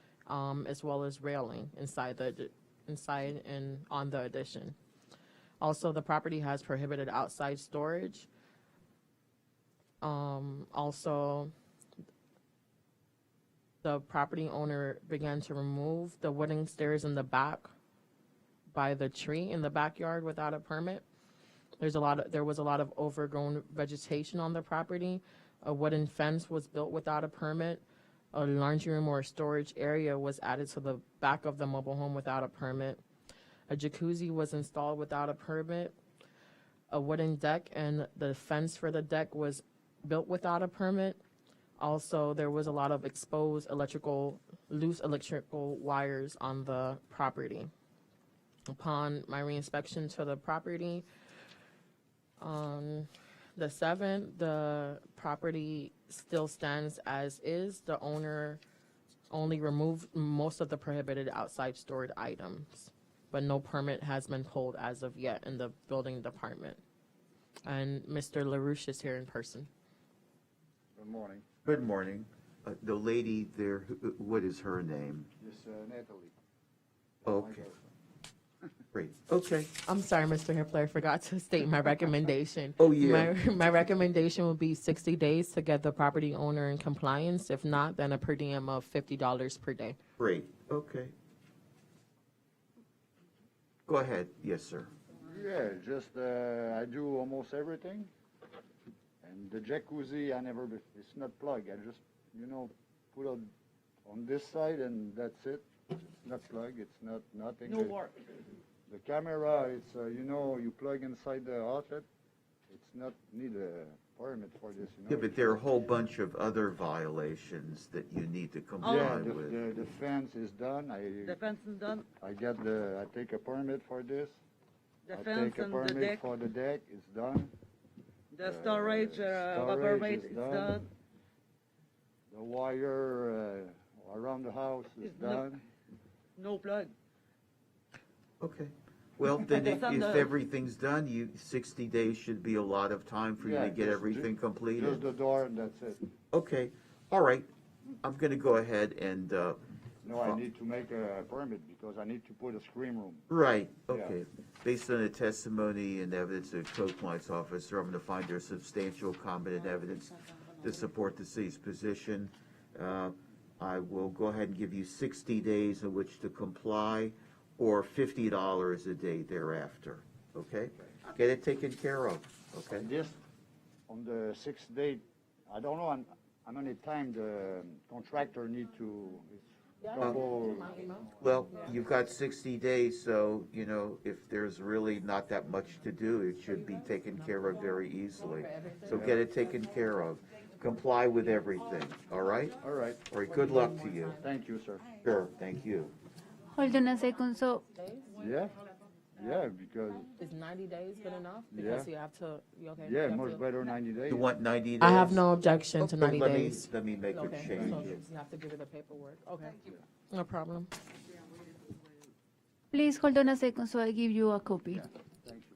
as well as railing inside and on the addition. Also, the property has prohibited outside storage. Also, the property owner began to remove the wooden stairs in the back by the tree in the backyard without a permit. There was a lot of overgrown vegetation on the property. A wooden fence was built without a permit. A laundry room or storage area was added to the back of the mobile home without a permit. A jacuzzi was installed without a permit. A wooden deck and the fence for the deck was built without a permit. Also, there was a lot of exposed loose electrical wires on the property. Upon my reinspection to the property, On the 7th, the property still stands as is. The owner only removed most of the prohibited outside stored items, but no permit has been pulled as of yet in the building department. And Mr. LaRouche is here in person. Good morning. Good morning. The lady there, what is her name? This Natalie. Okay. Great. Okay. I'm sorry, Mr. Hippler, I forgot to state my recommendation. Oh, yeah. My recommendation would be 60 days to get the property owner in compliance. If not, then a per diem of $50 per day. Great. Okay. Go ahead. Yes, sir. Yeah, just I do almost everything. And the jacuzzi, it's not plugged. I just, put it on this side and that's it. It's not plugged. It's not nothing. No work. The camera, it's, you plug inside the outlet. It's not need a permit for this, Yeah, but there are a whole bunch of other violations that you need to comply Yeah, with. the fence is done. The fence is done. I take a permit for this. The I fence take a and the permit deck. for the deck. It's done. The storage, Storage is is done. The wire around the house is It's no- done. No plug. Okay. Well, then if It's on the- everything's done, 60 days should be a lot of time for you Yeah, to get just- everything completed. Just the door and that's it. Okay. All right. I'm going to go ahead and, No, I need to make a permit because I need to put a screen room. right, Yeah. okay. Based on the testimony and evidence of the code compliance officer, I'm going to find there's substantial competent evidence to support the city's position. I will go ahead and give you 60 days in which to comply, or $50 a day thereafter, okay? Get it taken care of, okay? This, on the 6th date, I don't know how many time the contractor need to, it's couple, Well, you've got 60 days, so, if there's really not that much to do, it should be taken care of very easily. So get it taken care of. Comply with everything, all right? All right. All right, good luck to you. Thank you, sir. Sure, thank you. Hold on a second. So Yeah, because, Is 90 days good enough? Yeah. Because you have to, you okay? yeah, You have much to- better 90 days. You want 90 days? I have no objection to Okay, 90 let me- days. Let me make a Okay, change. so you have to give it the paperwork. Okay. No problem. please hold on a second so I give you a copy. Thank you.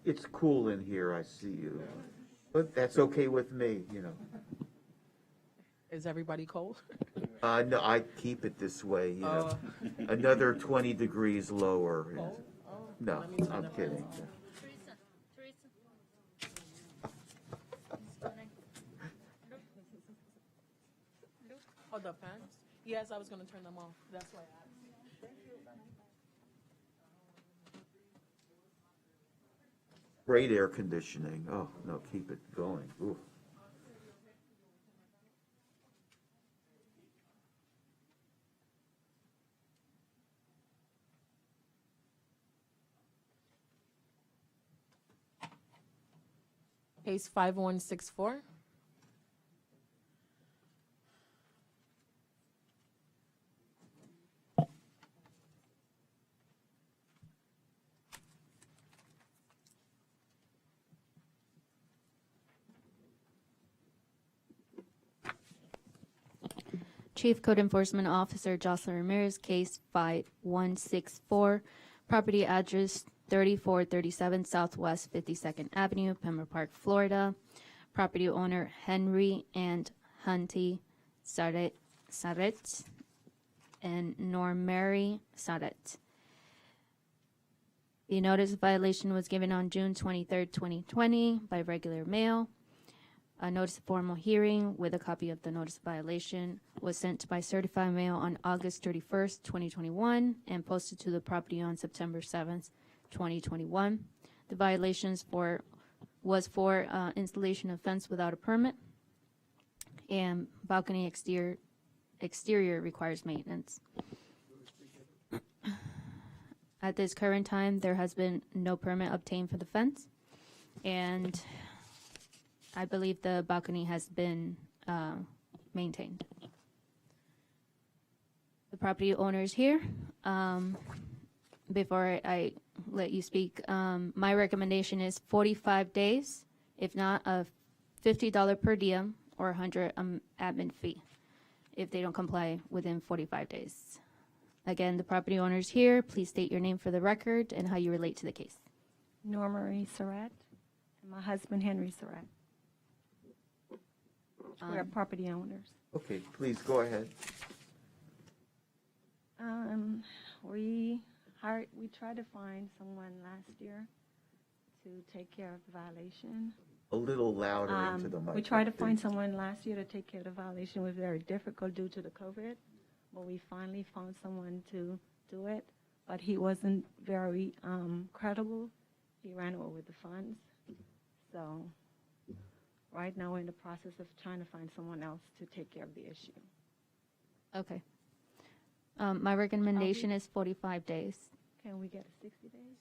It's cool in here, I see you. But that's okay with me, Is everybody cold? No, I keep it this way, Another 20 degrees lower. No, I'm kidding. Oh, the fans? Yes, I was gonna turn them off. That's why I asked. Great air conditioning. Oh, no, keep it going. Ooh. Case 5164. Chief Code Enforcement Officer Jocelyn Ramirez, case 5164, property address 3437 Southwest 52nd Avenue, Pembroke Park, Florida. Property owner Henry and Hunty Saret and Normary Saret. The notice of violation was given on June 23rd, 2020 by regular mail. A notice of formal hearing with a copy of the notice of violation was sent by certified mail on August 31st, 2021, and posted to the property on September 7th, 2021. The violations was for installation of fence without a permit, and balcony exterior requires maintenance. At this current time, there has been no permit obtained for the fence, and I believe the balcony has been maintained. The property owner is here. Before I let you speak, my recommendation is 45 days, if not a $50 per diem or $100 admin fee if they don't comply within 45 days. Again, the property owner is here. Please state your name for the record and how you relate to the case. Norma Marie Surratt, and my husband Henry Surratt. We're property owners. Okay, please go ahead. We tried to find someone last year to take care of the violation. A little louder into the mic. We tried to find someone last year to take care of the violation. It was very difficult due to the COVID, but we finally found someone to do it. But he wasn't very credible. He ran away with the funds. So right now we're in the process of trying to find someone else to take care of the issue. Okay. My recommendation is 45 days. Can we get a 60 days?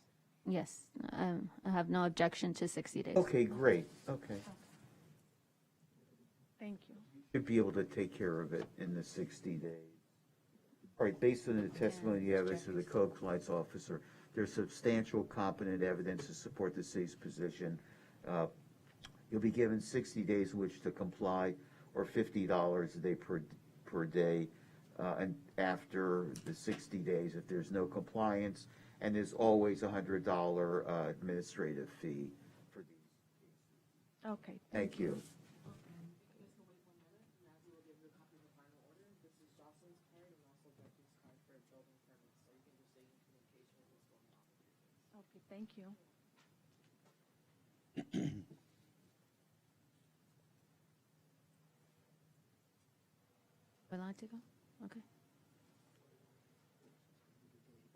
Yes, I have no objection to 60 days. Okay, great, okay. Thank you. Should be able to take care of it in the 60 days. All right, based on the testimony you have as to the code compliance officer, there's substantial competent evidence to support the city's position. You'll be given 60 days in which to comply, or $50 a day per day. And after the 60 days, if there's no compliance, and there's always a $100 administrative fee for these. Okay. Thank you. Okay, thank you. Would like to go? Okay.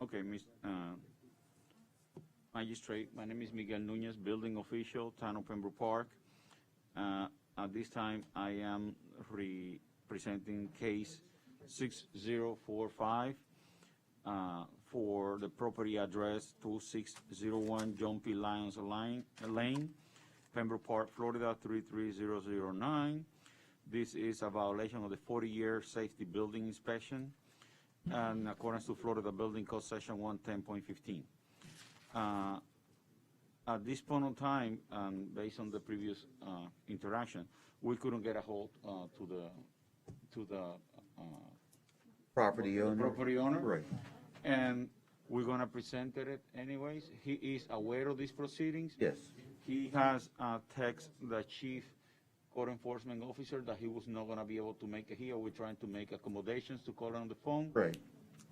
Okay, Magistrate, my name is Miguel Nunez, building official, Town of Pembroke Park. At this time, I am representing case 6045 for the property address 2601 John P. Lyons Lane, Pembroke Park, Florida 33009. This is a violation of the 40-year safety building inspection in accordance to Florida Building Code Section 110.15. At this point in time, based on the previous interaction, we couldn't get a hold to the Property owner? Property owner. Right. And we're gonna present it anyways. He is aware of these proceedings. Yes. He has text the chief code enforcement officer that he was not gonna be able to make it here. We're trying to make accommodations to call on the phone. Right.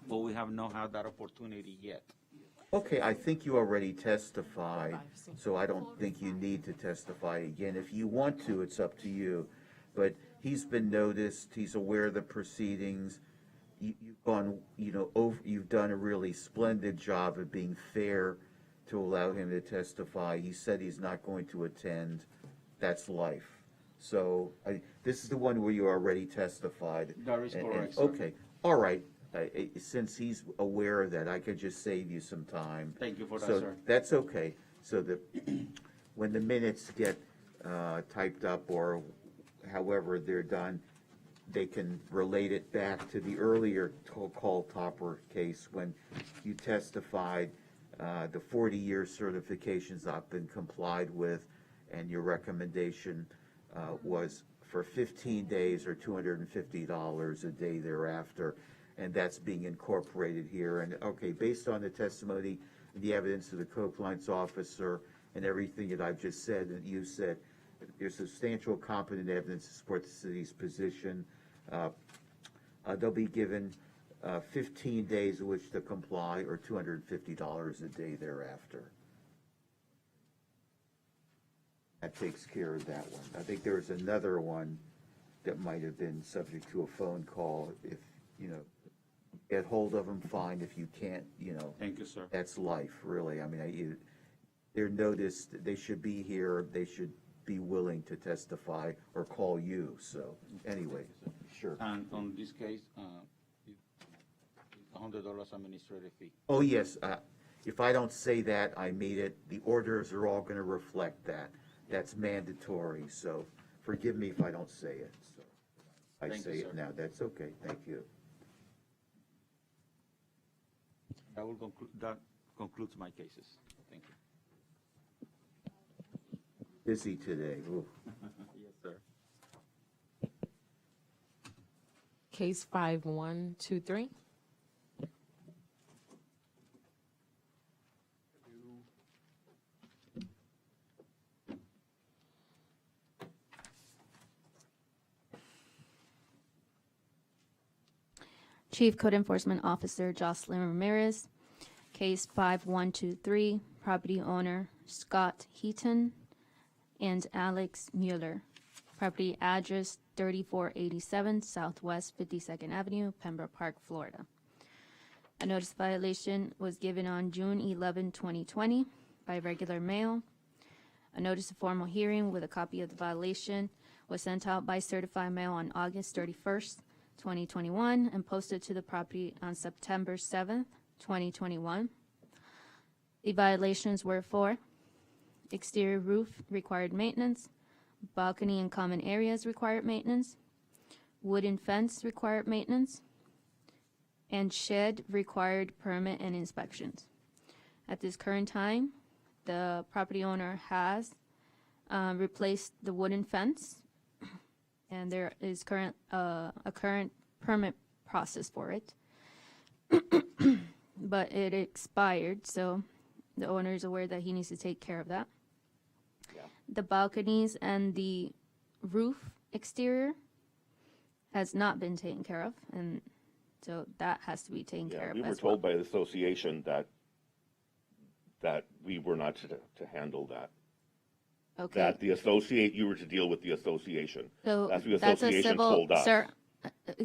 But we have not had that opportunity yet. Okay, I think you already testified, so I don't think you need to testify again. If you want to, it's up to you. But he's been noticed, he's aware of the proceedings. You've gone, you've done a really splendid job of being fair to allow him to testify. He said he's not going to attend. That's life. So this is the one where you already testified. That is correct, sir. Okay, all right. Since he's aware of that, I could just save you some time. Thank you for that, So sir. that's okay. So that when the minutes get typed up or however they're done, they can relate it back to the earlier call topper case when you testified the 40-year certifications have been complied with, and your recommendation was for 15 days or $250 a day thereafter, and that's being incorporated here. And okay, based on the testimony, the evidence of the code compliance officer, and everything that I've just said and you said, there's substantial competent evidence to support the city's position. They'll be given 15 days in which to comply, or $250 a day thereafter. That takes care of that one. I think there was another one that might have been subject to a phone call. If, get hold of them, fine. If you can't, Thank you, sir. that's life, really. I mean, they're noticed, they should be here, they should be willing to testify or call you, so, anyway, sure. And on this case, $100 administrative fee. Oh, yes, if I don't say that, I made it, the orders are all gonna reflect that. That's mandatory, so forgive me if I don't say it, so. I Thank you, say sir. it now, that's okay, thank you. That concludes my cases. Thank you. Busy today, ooh. Yes, sir. Case 5123. Chief Code Enforcement Officer Jocelyn Ramirez, case 5123, property owner Scott Heaton and Alex Mueller, property address 3487 Southwest 52nd Avenue, Pembroke Park, Florida. A notice of violation was given on June 11, 2020 by regular mail. A notice of formal hearing with a copy of the violation was sent out by certified mail on August 31st, 2021, and posted to the property on September 7th, 2021. The violations were for exterior roof required maintenance, balcony and common areas required maintenance, wooden fence required maintenance, and shed required permit and inspections. At this current time, the property owner has replaced the wooden fence, and there is a current permit process for it. But it expired, so the owner is aware that he needs to take care of that. Yeah. The balconies and the roof exterior has not been taken care of, and so that has to be taken care of We were as told by the association that we were not to handle that. Okay. That you were to deal with the association. So That's what the that's a association civil, told us. sir,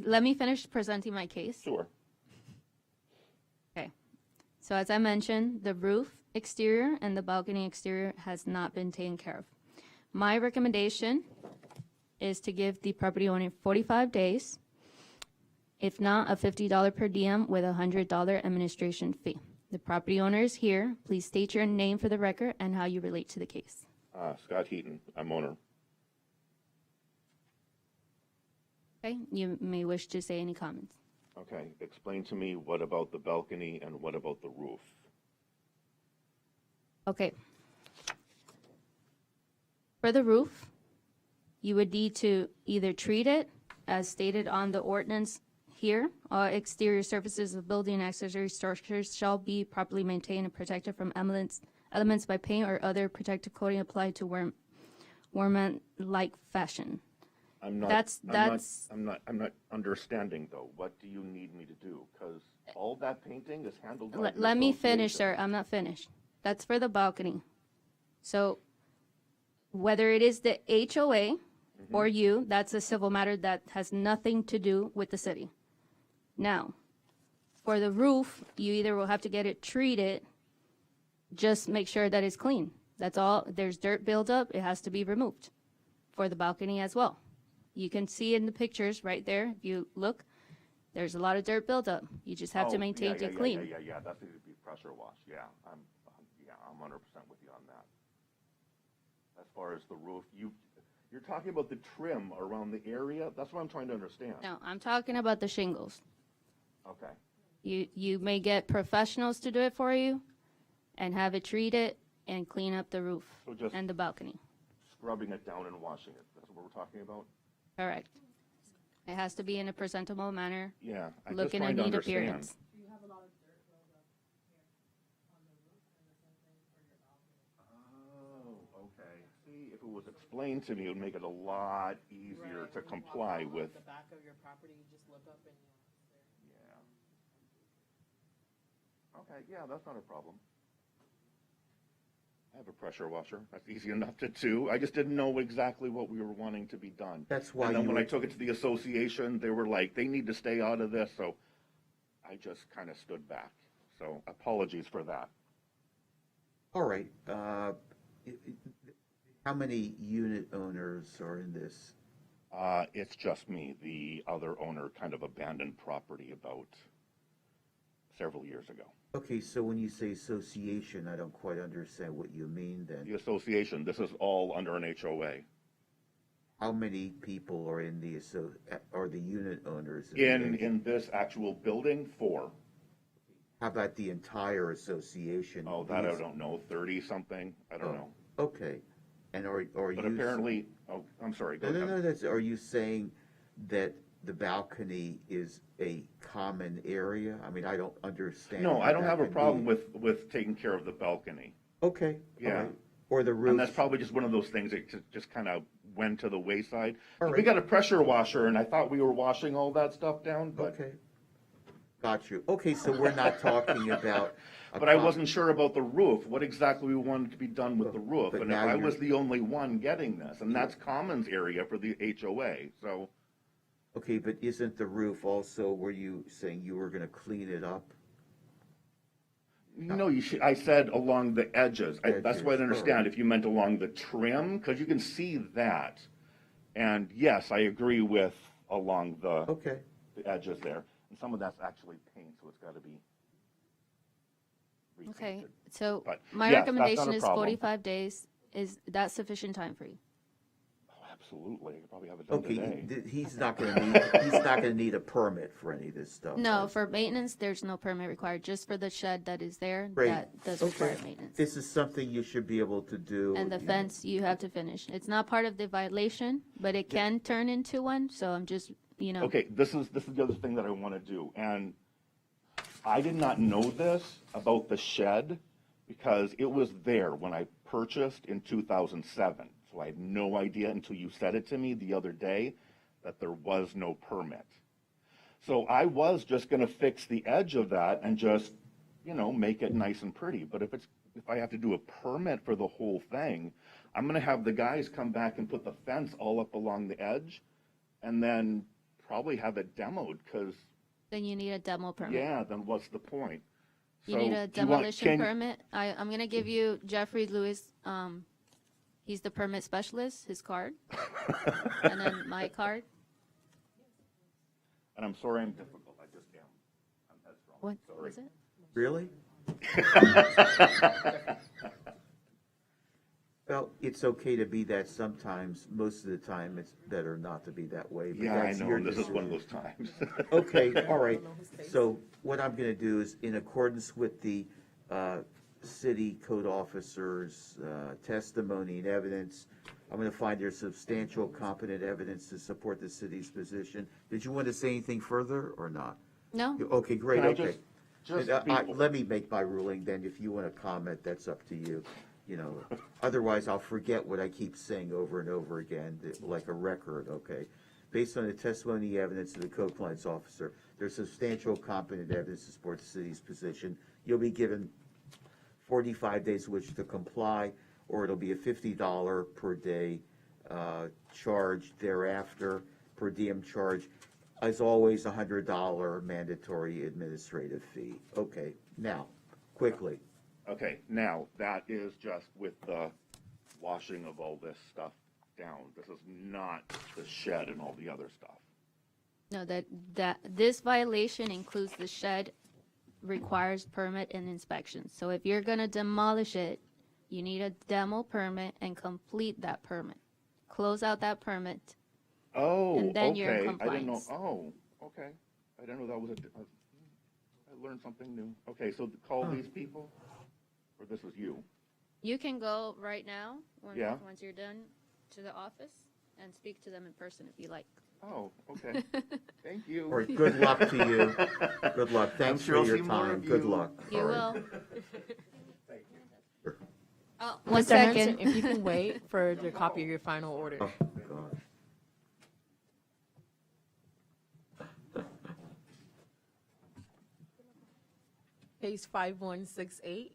let me finish presenting my case. Sure. Okay. So as I mentioned, the roof exterior and the balcony exterior has not been taken care of. My recommendation is to give the property owner 45 days, if not a $50 per diem with a $100 administration fee. The property owner is here. Please state your name for the record and how you relate to the case. Scott Heaton, I'm owner. Okay, you may wish to say any comments. Okay, explain to me what about the balcony and what about the roof? Okay. For the roof, you would need to either treat it, as stated on the ordinance here, exterior surfaces of building and accessory structures shall be properly maintained and protected from elements by paint or other protective coating applied to worm-like fashion. I'm not understanding though. What do you need me to do? Because all that painting is handled by the Let me finish, association. sir. I'm not finished. That's for the balcony. So whether it is the HOA or you, that's a civil matter that has nothing to do with the city. Now, for the roof, you either will have to get it treated, just make sure that it's clean. That's all. There's dirt buildup, it has to be removed. For the balcony as well. You can see in the pictures right there, if you look, there's a lot of dirt buildup. You just have to maintain it clean. Yeah, that's going to be pressure wash. Yeah, I'm 100% with you on that. As far as the roof, you're talking about the trim around the area? That's what I'm trying to understand. No, I'm talking about the shingles. Okay. You may get professionals to do it for you and have it treated and clean up the roof So just- and the balcony. Scrubbing it down and washing it. That's what we're talking about? Correct. It has to be in a presentable manner. Yeah, I just Looking a trying to neat understand. appearance. Oh, okay. See, if it was explained to me, it would make it a lot easier to comply with. The back of your property, you just look up and Yeah. Okay, yeah, that's not a problem. I have a pressure washer. That's easy enough to do. I just didn't know exactly what we were wanting to be done. That's why And then you when I were- took it to the association, they were like, they need to stay out of this, so I just kind of stood back. So apologies for that. All right, How many unit owners are in this? It's just me. The other owner kind of abandoned property about several years ago. Okay, so when you say association, I don't quite understand what you mean then. The association, this is all under an HOA. How many people are in the, are the unit owners? In this actual building, 4. How about the entire association? Oh, that I don't know, 30-something, I don't know. Okay, and are But you? apparently, oh, I'm sorry, go No, ahead. no, that's, are you saying that the balcony is a common area? I mean, I don't understand. No, how I don't that have a can problem be. with taking care of the balcony. Okay, all Yeah. right. Or the roof. And that's probably just one of those things that just kind of went to the wayside. All We right. got a pressure washer, and I thought we were washing all that stuff down, but. Okay. Got you. Okay, so we're not talking about. a But I com- wasn't sure about the roof, what exactly we wanted to be done with the roof. But And if now I you're- was the only one getting this, and that's Commons area for the HOA, so. Okay, but isn't the roof also, were you saying you were gonna clean it up? No, I said along the edges. That's what I Edges, understand, alright. if you meant along the trim, because you can see that. And yes, I agree with along the edges there. And some of that's actually paint, so it's gotta be Okay, repainted. so But, my yes, that's recommendation not a is problem. 45 days. Is that sufficient time for you? Absolutely, I could probably have it done Okay, today. he's not gonna need a permit for any of this stuff. No, right? for maintenance, there's no permit required. Just for the shed that is there, Great. that does Okay. require maintenance. This is something you should be able to do. And the you know. fence, you have to finish. It's not part of the violation, but it can turn into one, so I'm just, Okay, this is the other thing that I want to do, and I did not know this about the shed because it was there when I purchased in 2007. So I had no idea until you said it to me the other day that there was no permit. So I was just going to fix the edge of that and just, make it nice and pretty. But if I have to do a permit for the whole thing, I'm going to have the guys come back and put the fence all up along the edge, and then probably have it demoed, because, then you need a demo permit. yeah, then what's the point? You So, need a do you want- demolition can- permit. I'm gonna give you Jeffrey Lewis, he's the permit specialist, his card. And then my card. And I'm sorry I'm difficult, I just am. I'm headstrong. What Sorry. was it? Really? Well, it's okay to be that sometimes. Most of the time, it's better not to be that way. But Yeah, I that's know, your and this is one of decision. those times. Okay, all right. So what I'm gonna do is, in accordance with the city code officer's testimony and evidence, I'm gonna find there's substantial competent evidence to support the city's position. Did you want to say anything further or not? No? Okay, great, Can I okay. just Let me make my ruling then. If you want to comment, that's up to you. Otherwise I'll forget what I keep saying over and over again, like a record, okay? Based on the testimony evidence of the code compliance officer, there's substantial competent evidence to support the city's position. You'll be given 45 days in which to comply, or it'll be a $50 per day charge thereafter, per diem charge. As always, a $100 mandatory administrative fee. Okay, now, quickly. Okay, now, that is just with the washing of all this stuff down. This is not the shed and all the other stuff. No, that this violation includes the shed, requires permit and inspection. So if you're gonna demolish it, you need a demo permit and complete that permit. Close out that permit. Oh, And then you're in okay, I didn't know, compliance. okay. I didn't know that was I learned something new. Okay, so call these people? Or this was you? You can go right now, Yeah. once you're done, to the office and speak to them in person if you like. Oh, okay. Thank you. All right, good luck to you. Good luck. Thanks sure for I'll your see more time. of Good you. luck. You All right. will. Oh, one Mr. Hanson, second. if you can wait for the copy of your final order. Oh, gosh. Case 5168.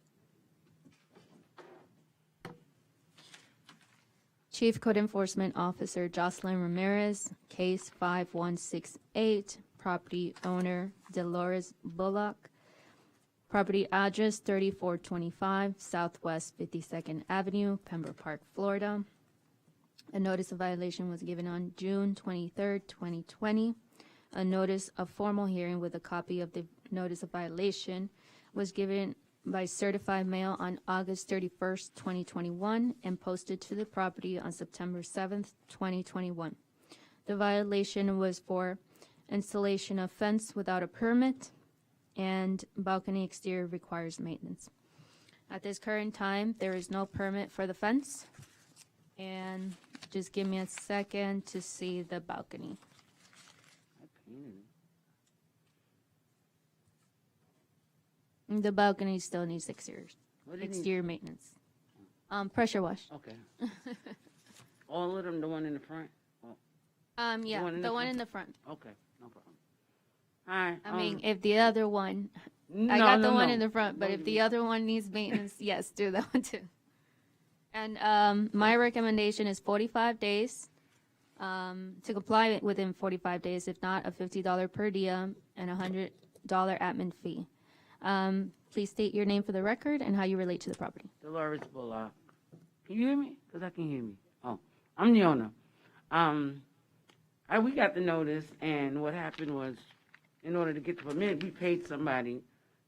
Chief Code Enforcement Officer Jocelyn Ramirez, case 5168, property owner Dolores Bullock, property address 3425 Southwest 52nd Avenue, Pembroke Park, Florida. A notice of violation was given on June 23rd, 2020. A notice of formal hearing with a copy of the notice of violation was given by certified mail on August 31st, 2021, and posted to the property on September 7th, 2021. The violation was for installation of fence without a permit, and balcony exterior requires maintenance. At this current time, there is no permit for the fence, and just give me a second to see the balcony. The balcony still needs exterior maintenance. Pressure wash. Okay. All of them, the one in the front? Oh, Yeah, one in the the one front? in the front. okay, no problem. Hi. I mean, if the other one, I got the one in the front, but if the other one needs maintenance, yes, do that one too. And my recommendation is 45 days to comply within 45 days. If not, a $50 per diem and a $100 admin fee. Please state your name for the record and how you relate to the property. Dolores Bullock. Can you hear me? Because I can hear me. Oh, I'm the owner. We got the notice, and what happened was, in order to get the permit, we paid somebody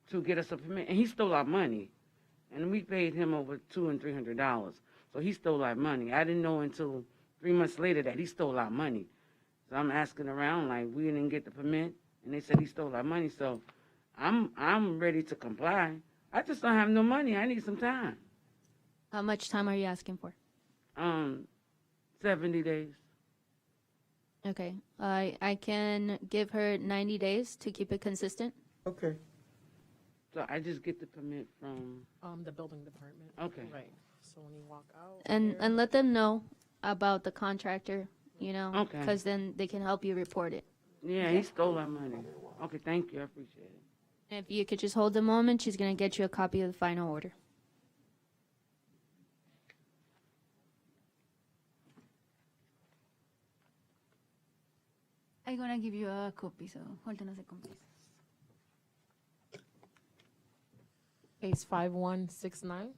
to get us a permit, and he stole our money. And we paid him over $200 and $300. So he stole our money. I didn't know until 3 months later that he stole our money. So I'm asking around, like, we didn't get the permit, and they said he stole our money. So I'm ready to comply. I just don't have no money. I need some time. How much time are you asking for? 70 days. Okay, I can give her 90 days to keep it consistent. Okay. So I just get the permit from The building department. Okay. Right. So when you walk out. And let them know about the contractor, Okay. because then they can help you report it. Yeah, he stole our money. Okay, thank you. I appreciate it. If you could just hold a moment, she's going to get you a copy of the final order. I'm gonna give you a copy, so hold on a second, please. Case 5169.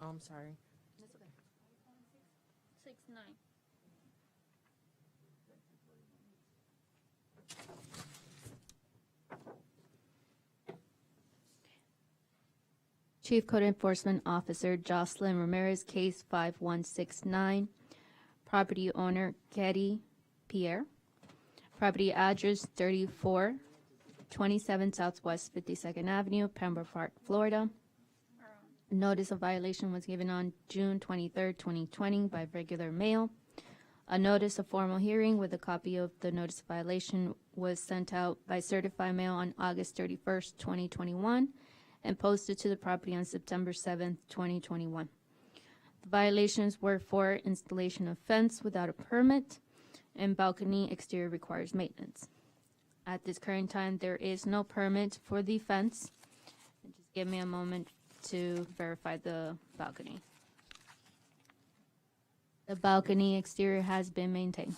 I'm sorry. That's okay. 6-9. Chief Code Enforcement Officer Jocelyn Ramirez, case 5169. Property owner Getty Pierre. Property address 3427 Southwest 52nd Avenue, Pembroke Park, Florida. Notice of violation was given on June 23rd, 2020 by regular mail. A notice of formal hearing with a copy of the notice of violation was sent out by certified mail on August 31st, 2021, and posted to the property on September 7th, 2021. The violations were for installation of fence without a permit and balcony exterior requires maintenance. At this current time, there is no permit for the fence. Just give me a moment to verify the balcony. The balcony exterior has been maintained.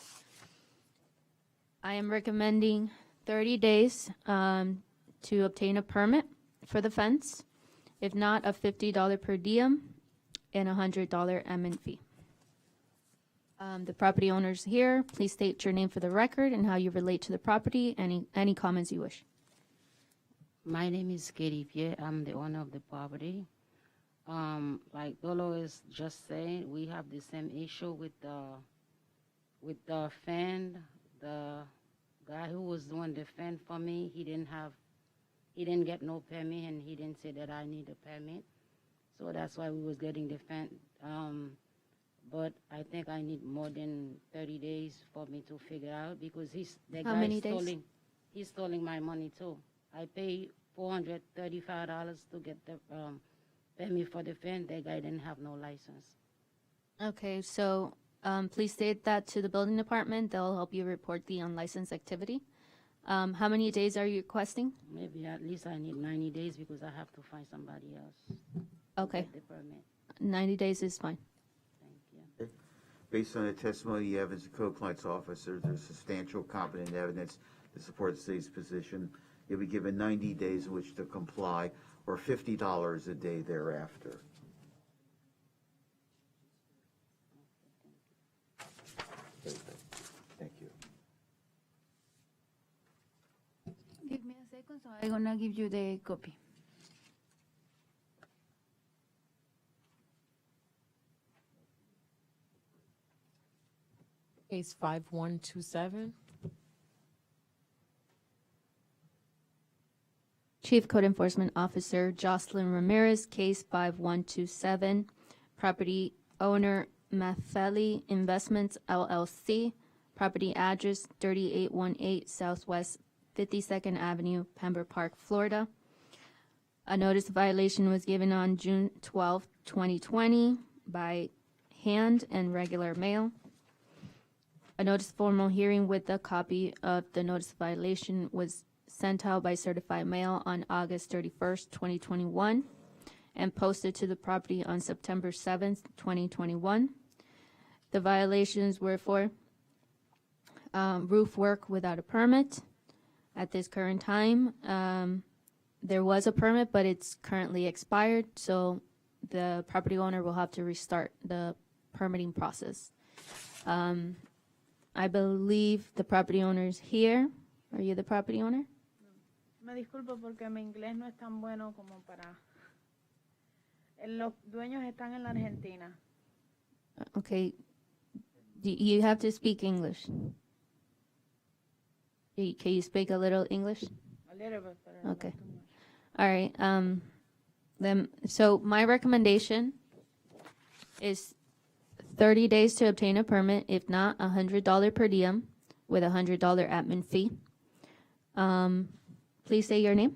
I am recommending 30 days to obtain a permit for the fence. If not, a $50 per diem and a $100 admin fee. The property owners here, please state your name for the record and how you relate to the property. Any comments you wish. My name is Katie Pierre. I'm the owner of the property. Like Dolo is just saying, we have the same issue with the fan. The guy who was doing the fan for me, he didn't get no permit, and he didn't say that I need a permit. So that's why we was getting the fan. But I think I need more than 30 days for me to figure out, because How many days? He's stealing my money too. I pay $435 to get the permit for the fan. The guy didn't have no license. Okay, so please state that to the building department. They'll help you report the unlicensed activity. How many days are you requesting? Maybe at least I need 90 days, because I have to find somebody else. Okay. To get the permit. 90 days is fine. Thank you. Based on the testimony you have as a co-client's officer, there's substantial competent evidence to support the city's position. You'll be given 90 days in which to comply, or $50 a day thereafter. Thank you. Give me a second, so I'm gonna give you the copy. Case 5127. Chief Code Enforcement Officer Jocelyn Ramirez, case 5127, property owner Matheli Investments LLC, property address 3818 Southwest 52nd Avenue, Pembroke Park, Florida. A notice of violation was given on June 12, 2020 by hand and regular mail. A notice of formal hearing with a copy of the notice of violation was sent out by certified mail on August 31st, 2021, and posted to the property on September 7th, 2021. The violations were for roof work without a permit. At this current time, there was a permit, but it's currently expired, so the property owner will have to restart the permitting process. I believe the property owner is here. Are you the property owner? Me disculpo porque mi inglés no es tan bueno como para... Los dueños están en la Argentina. Okay. You have to speak English. Can you speak a little English? A little bit, but Okay. not too much. All right. Then, so my recommendation is 30 days to obtain a permit. If not, $100 per diem with a $100 admin fee. Please say your name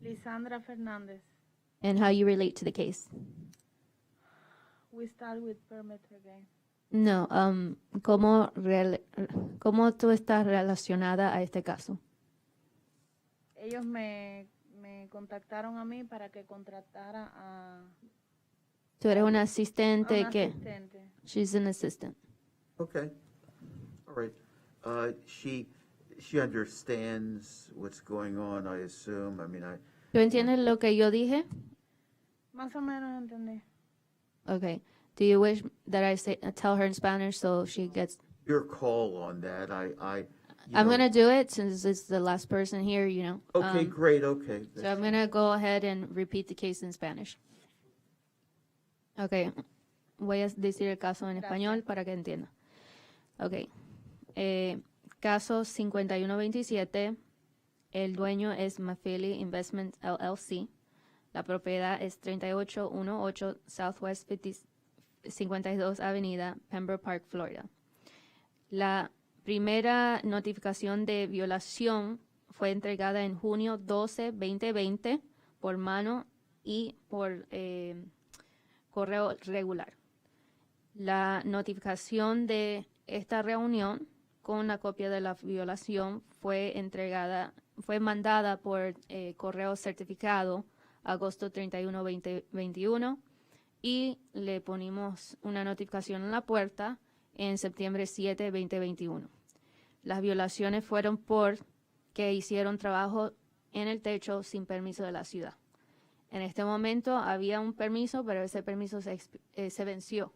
Lisandra Fernandez. and how you relate to the case. We start with permit again. No, ¿cómo tú estás relacionada a este caso? Ellos me contactaron a mí para que contratara a Tú eres una asistente un que... asistente. She's an assistant. Okay. All right. She understands what's going on, I assume. I mean, ¿Tú entiendes lo que yo dije? Más o menos entendí. Okay. Do you wish that I tell her in Spanish so she gets... your call on that. I'm going to do it since it's the last person here, you know. Okay, great, okay. So I'm going to go ahead and repeat the case in Spanish. Okay. Voy a decir el caso en español para que entienda. Okay. Caso 5127. El dueño es Matheli Investments LLC. La propiedad es 3818 Southwest 52 Avenida, Pembroke Park, Florida. La primera notificación de violación fue entregada en junio 12, 2020 por mano y por correo regular. La notificación de esta reunión con la copia de la violación fue mandada por correo certificado agosto 31, 2021 y le ponimos una notificación en la puerta en septiembre 7, 2021. Las violaciones fueron porque hicieron trabajo en el techo sin permiso de la ciudad. En este momento había un permiso, pero ese permiso se venció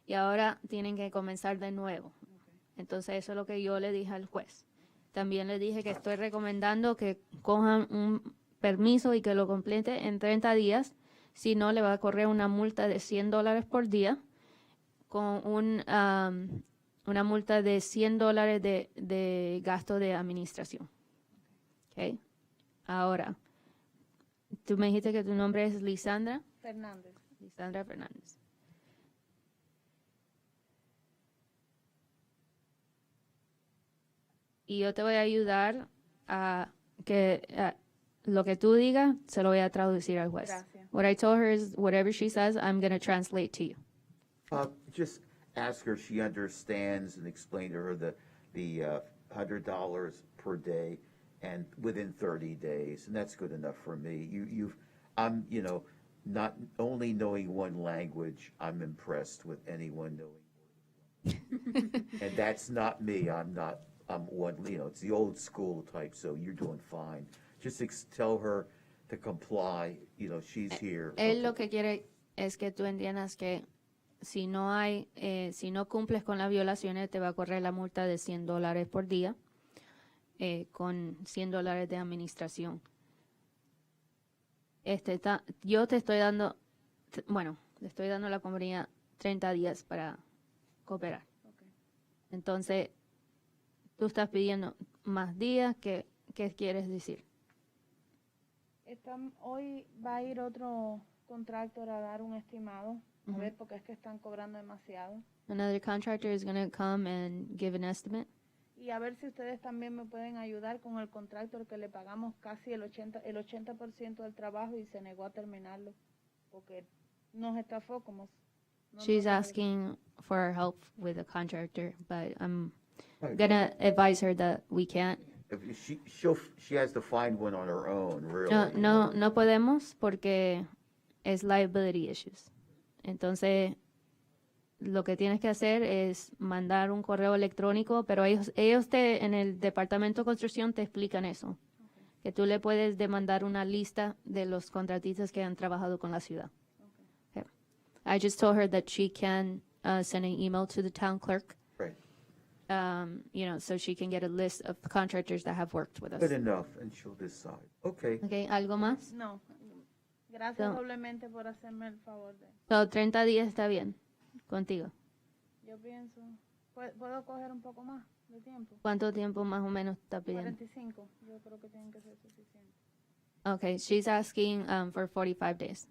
y ahora tienen que comenzar de nuevo. Entonces eso es lo que yo le dije al juez. También le dije que estoy recomendando que cojan un permiso y que lo complete en 30 días. Si no, le va a correr una multa de $100 por día con una multa de $100 de gasto de administración. Okay. Ahora, tú me dijiste que tu nombre es Lisandra. Fernández. Lisandra Fernández. Y yo te voy a ayudar a que lo que tú digas se lo voy a traducir al juez. Gracias. What I told her is whatever she says, I'm going to translate to you. just ask her if she understands and explain to her the $100 per day and within 30 days, and that's good enough for me. I'm, not only knowing one language, I'm impressed with anyone knowing. And that's not me. I'm one, it's the old school type, so you're doing fine. Just tell her to comply, she's here. Él lo que quiere es que tú entiendas que si no cumples con las violaciones, te va a correr la multa de $100 por día, con $100 de administración. Yo te estoy dando, le estoy dando a la compañía 30 días para cooperar. Entonces, tú estás pidiendo más días, ¿qué quieres decir? Hoy va a ir otro contractor a dar un estimado, a ver, porque es que están cobrando demasiado. Another contractor is going to come and give an estimate. Y a ver si ustedes también me pueden ayudar con el contractor que le pagamos casi el 80% del trabajo y se negó a terminarlo, porque nos estafó como... She's asking for our help with a contractor, but I'm going to advise her that we can't. She has to find one on her own, really. No podemos porque es liability issues. Entonces, lo que tienes que hacer es mandar un correo electrónico, pero ellos en el departamento de construcción te explican eso. Que tú le puedes demandar una lista de los contratistas que han trabajado con la ciudad. Okay. I just told her that she can send an email to the town clerk. Right. So she can get a list of contractors that have worked with us. Good enough, and she'll decide. Okay. Okay, ¿algo más? No. Gracias doblemente por hacerme el favor de... 30 días está bien contigo. Yo pienso, ¿puedo coger un poco más de tiempo? ¿Cuánto tiempo más o menos está pidiendo? 45, yo creo que tienen que ser suficientes. Okay, she's asking for 45 days.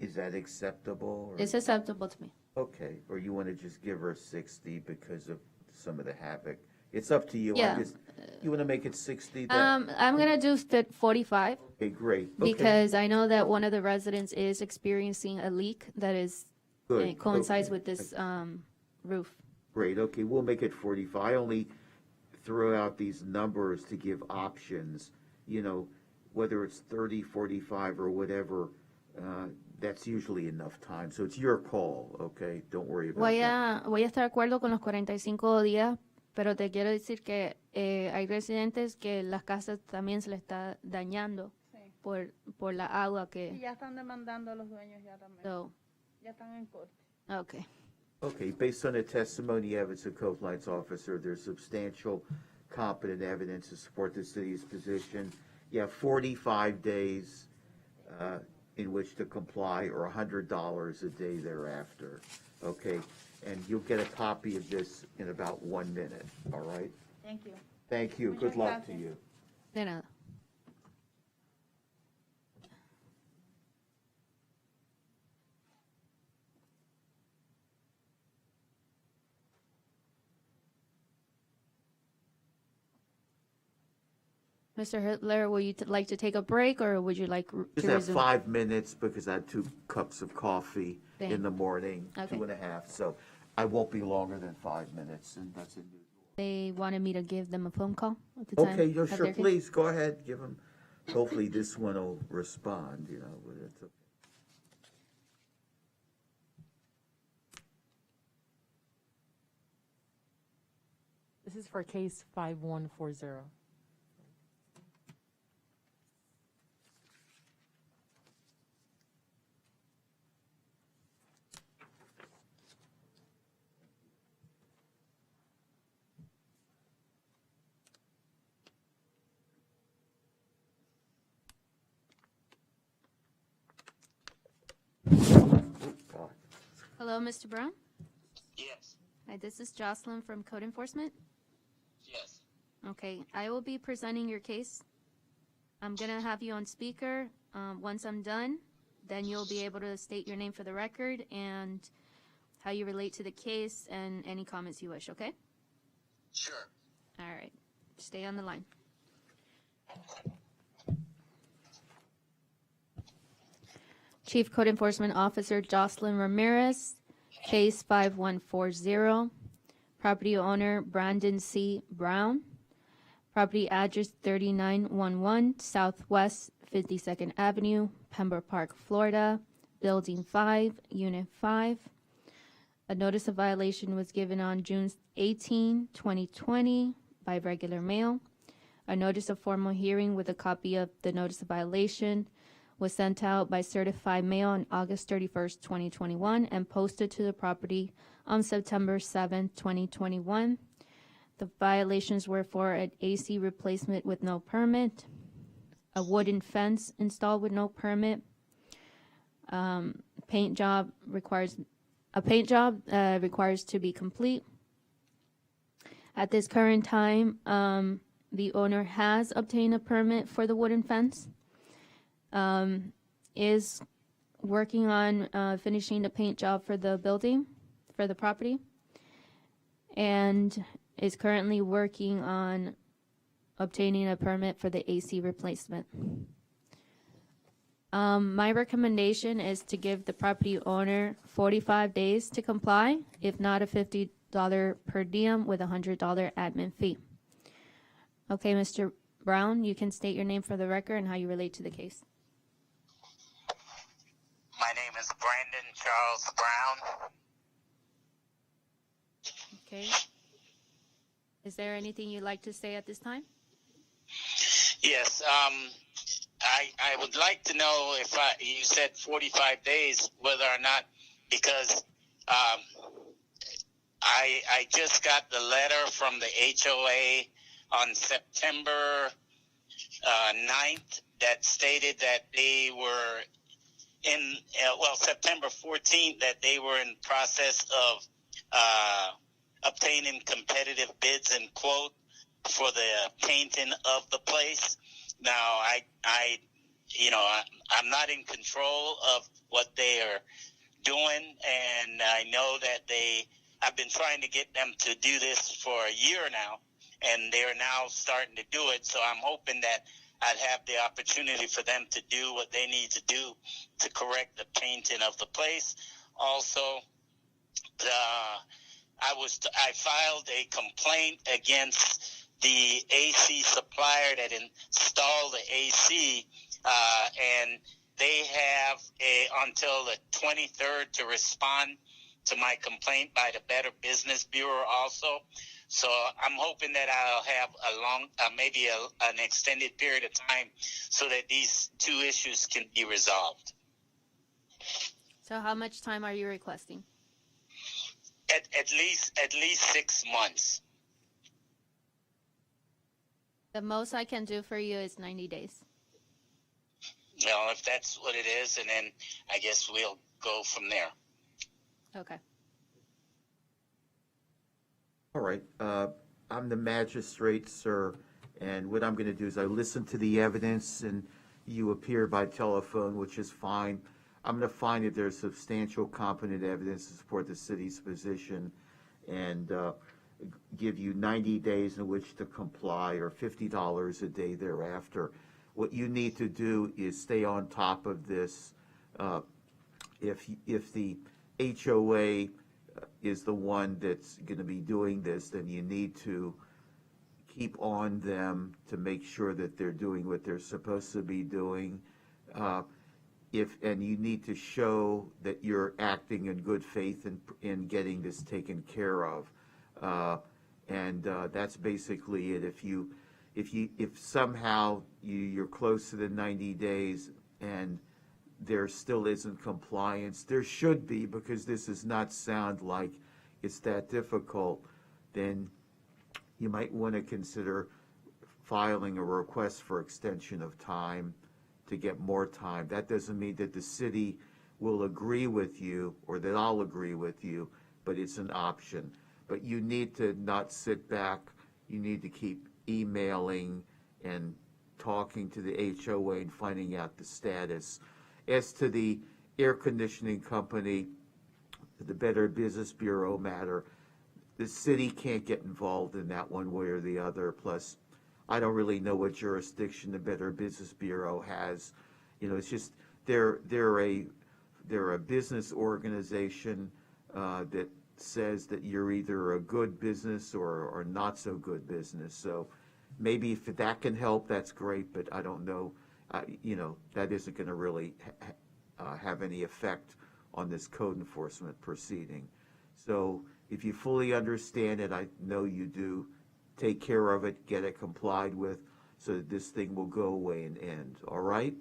Is that acceptable? Or? It's acceptable to me. Okay, or you want to just give her 60 because of some of the havoc? It's up to you. Yeah. You want to make it 60? I'm going to do 45. Okay, great. Okay. Because I know that one of the residents is experiencing a leak that is coincides with this roof. Great, okay, we'll make it 45. I only throw out these numbers to give options, whether it's 30, 45, or whatever, that's usually enough time. So it's your call, okay? Don't worry about that. Voy a estar de acuerdo con los 45 días, pero te quiero decir que hay residentes que las casas también se les está dañando por la agua que... Y ya están demandando a los dueños ya también. Ya están en corte. Okay. Okay, based on the testimony evidence of compliance officer, there's substantial competent evidence to support the city's position. You have 45 days in which to comply, or $100 a day thereafter, okay? And you'll get a copy of this in about 1 minute, all right? Thank you. Thank you. Good luck to you. De nada. Mr. Hitler, would you like to take a break, or would you like to Just have resume? 5 minutes because I had 2 cups of coffee in the morning, Okay. 2.5. So I won't be longer than 5 minutes, and that's unusual. They wanted me to give them a phone call at the time. Okay, of sure, their case. please, go ahead, give them, hopefully this one will respond, but it's okay. This is for case 5140. Hello, Mr. Brown? Yes. Hi, this is Jocelyn from Code Enforcement. Yes. Okay, I will be presenting your case. I'm going to have you on speaker. Once I'm done, then you'll be able to state your name for the record and how you relate to the case and any comments you wish, okay? Sure. All right. Stay on the line. Chief Code Enforcement Officer Jocelyn Ramirez, case 5140. Property owner Brandon C. Brown. Property address 3911 Southwest 52nd Avenue, Pembroke Park, Florida. Building 5, Unit 5. A notice of violation was given on June 18, 2020 by regular mail. A notice of formal hearing with a copy of the notice of violation was sent out by certified mail on August 31st, 2021 and posted to the property on September 7th, 2021. The violations were for an AC replacement with no permit, a wooden fence installed with no permit, paint job requires to be complete. At this current time, the owner has obtained a permit for the wooden fence, is working on finishing the paint job for the building, for the property, and is currently working on obtaining a permit for the AC replacement. My recommendation is to give the property owner 45 days to comply, if not a $50 per diem with a $100 admin fee. Okay, Mr. Brown, you can state your name for the record and how you relate to the case. My name is Brandon Charles Brown. Okay. Is there anything you'd like to say at this time? Yes, I would like to know if you said 45 days, whether or not, because I just got the letter from the HOA on September 9th that stated that they were September 14th, that they were in process of obtaining competitive bids and quote for the painting of the place. Now, I'm not in control of what they are doing, and I know that I've been trying to get them to do this for a year now, and they're now starting to do it. So I'm hoping that I'd have the opportunity for them to do what they need to do to correct the painting of the place. Also, I filed a complaint against the AC supplier that installed the AC, and they have until the 23rd to respond to my complaint by the Better Business Bureau also. So I'm hoping that I'll have maybe an extended period of time so that these two issues can be resolved. So how much time are you requesting? At least 6 months. The most I can do for you is 90 days. Well, if that's what it is, and then I guess we'll go from there. Okay. All right. I'm the magistrate, sir, and what I'm going to do is I listen to the evidence, and you appear by telephone, which is fine. I'm going to find that there's substantial competent evidence to support the city's position and give you 90 days in which to comply, or $50 a day thereafter. What you need to do is stay on top of this. If the HOA is the one that's going to be doing this, then you need to keep on them to make sure that they're doing what they're supposed to be doing. And you need to show that you're acting in good faith in getting this taken care of. That's basically it. If somehow you're close to the 90 days and there still isn't compliance, there should be, because this does not sound like it's that difficult, then you might want to consider filing a request for extension of time to get more time. That doesn't mean that the city will agree with you or that I'll agree with you, but it's an option. But you need to not sit back. You need to keep emailing and talking to the HOA and finding out the status. As to the air conditioning company, the Better Business Bureau matter, the city can't get involved in that one way or the other. Plus, I don't really know what jurisdiction the Better Business Bureau has. It's just they're a business organization that says that you're either a good business or not so good business. So maybe if that can help, that's great. But I don't know. That isn't going to really have any effect on this code enforcement proceeding. So if you fully understand it, I know you do, take care of it, get it complied with, so that this thing will go away and end, all right?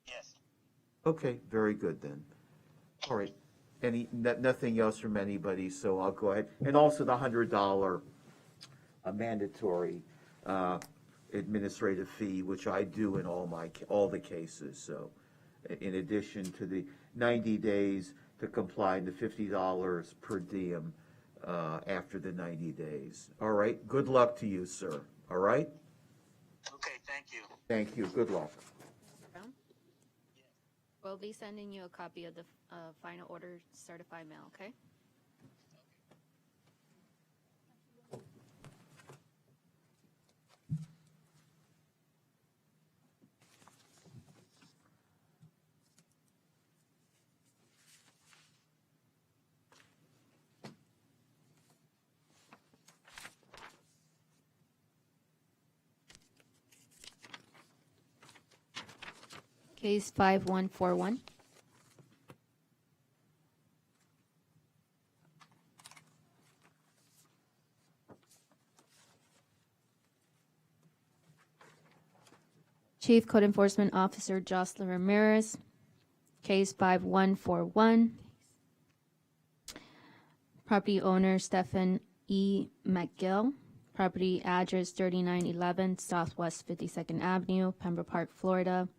Yes. Okay, very good then. All right, nothing else from anybody, so I'll go ahead. And also the $100 mandatory administrative fee, which I do in all the cases, so in addition to the 90 days to comply and the $50 per diem after the 90 days. All right, good luck to you, sir, all right? Okay, thank you. Thank you, good luck. We'll be sending you a copy of the final order certified mail, okay? Case 5141. Chief Code Enforcement Officer Jocelyn Ramirez. Case 5141. Property owner Stephen E. McGill. Property address 3911 Southwest 52nd Avenue, Pembroke Park, Florida.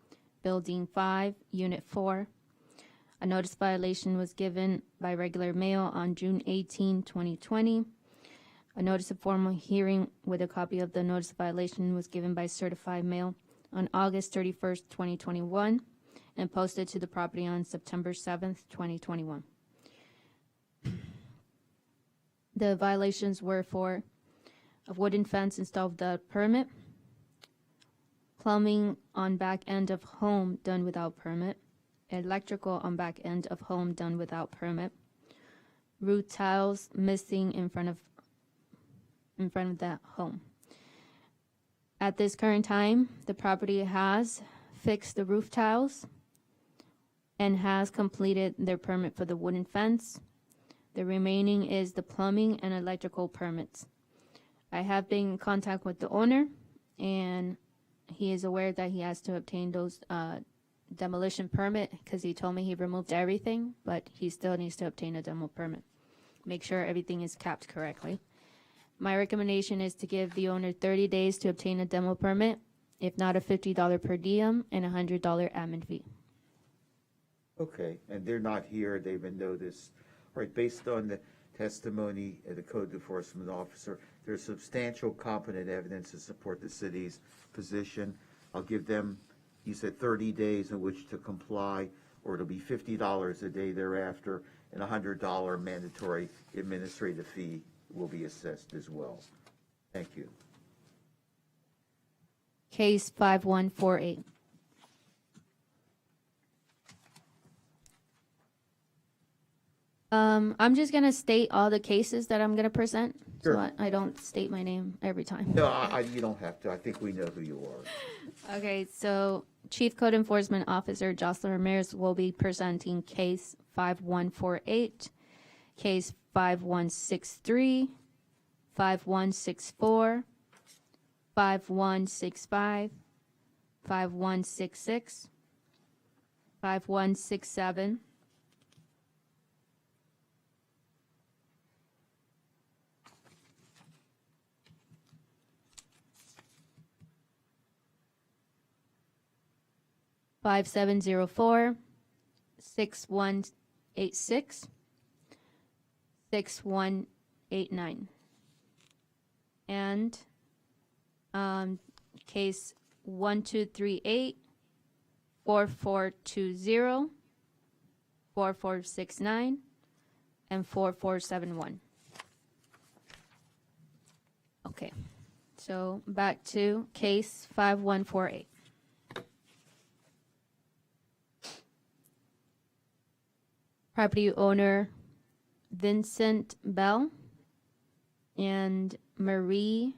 Building 5, Unit 4. A notice violation was given by regular mail on June 18, 2020. A notice of formal hearing with a copy of the notice of violation was given by certified mail on August 31st, 2021, and posted to the property on September 7th, 2021. The violations were for a wooden fence installed without permit, plumbing on back end of home done without permit, electrical on back end of home done without permit, roof tiles missing in front of that home. At this current time, the property has fixed the roof tiles and has completed their permit for the wooden fence. The remaining is the plumbing and electrical permits. I have been in contact with the owner, and he is aware that he has to obtain those demolition permit because he told me he removed everything, but he still needs to obtain a demo permit. Make sure everything is capped correctly. My recommendation is to give the owner 30 days to obtain a demo permit, if not a $50 per diem and a $100 admin fee. Okay, and they're not here, they've been noticed. All right, based on the testimony of the code enforcement officer, there's substantial competent evidence to support the city's position. I'll give them, you said 30 days in which to comply, or it'll be $50 a day thereafter, and a $100 mandatory administrative fee will be assessed as well. Thank you. Case 5148. I'm just going to state all the cases that I'm going to present, Sure. so I don't state my name every time. No, you don't have to. I think we know who you are. Okay, so Chief Code Enforcement Officer Jocelyn Ramirez will be presenting case 5148, case 5163, 5164, 5165, 5166, 5167, 5704, 6186, 6189. And case 1238, 4420, 4469, and 4471. Okay, so back to case 5148. Property owner Vincent Bell and Marie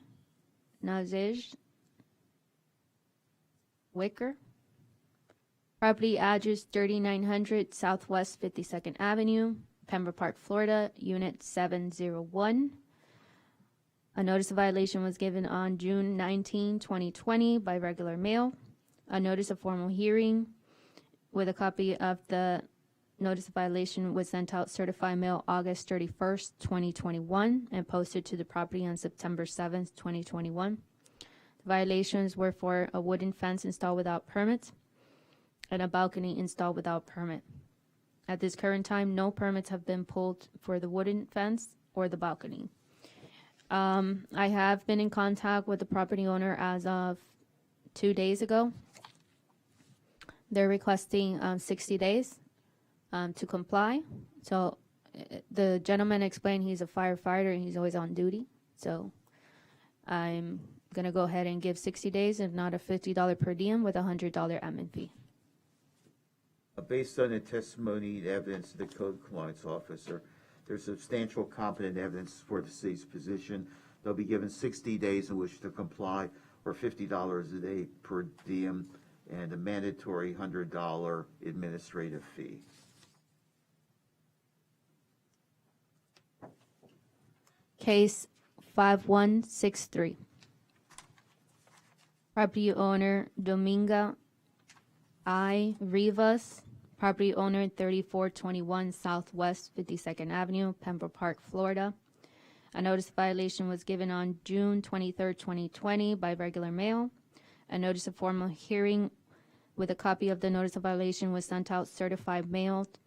Nazej Wicker. Property address 3900 Southwest 52nd Avenue, Pembroke Park, Florida, Unit 701. A notice of violation was given on June 19, 2020 by regular mail. A notice of formal hearing with a copy of the notice of violation was sent out certified mail August 31st, 2021 and posted to the property on September 7th, 2021. The violations were for a wooden fence installed without permit and a balcony installed without permit. At this current time, no permits have been pulled for the wooden fence or the balcony. I have been in contact with the property owner as of 2 days ago. They're requesting 60 days to comply. So the gentleman explained he's a firefighter and he's always on duty. So I'm going to go ahead and give 60 days, if not a $50 per diem with a $100 admin fee. Based on the testimony and evidence of the code compliance officer, there's substantial competent evidence for the city's position. They'll be given 60 days in which to comply, or $50 a day per diem, and a mandatory $100 administrative fee. Case 5163. Property owner Dominga I. Rivas, property owner 3421 Southwest 52nd Avenue, Pembroke Park, Florida. A notice of violation was given on June 23, 2020 by regular mail. A notice of formal hearing with a copy of the notice of violation was sent out certified mailed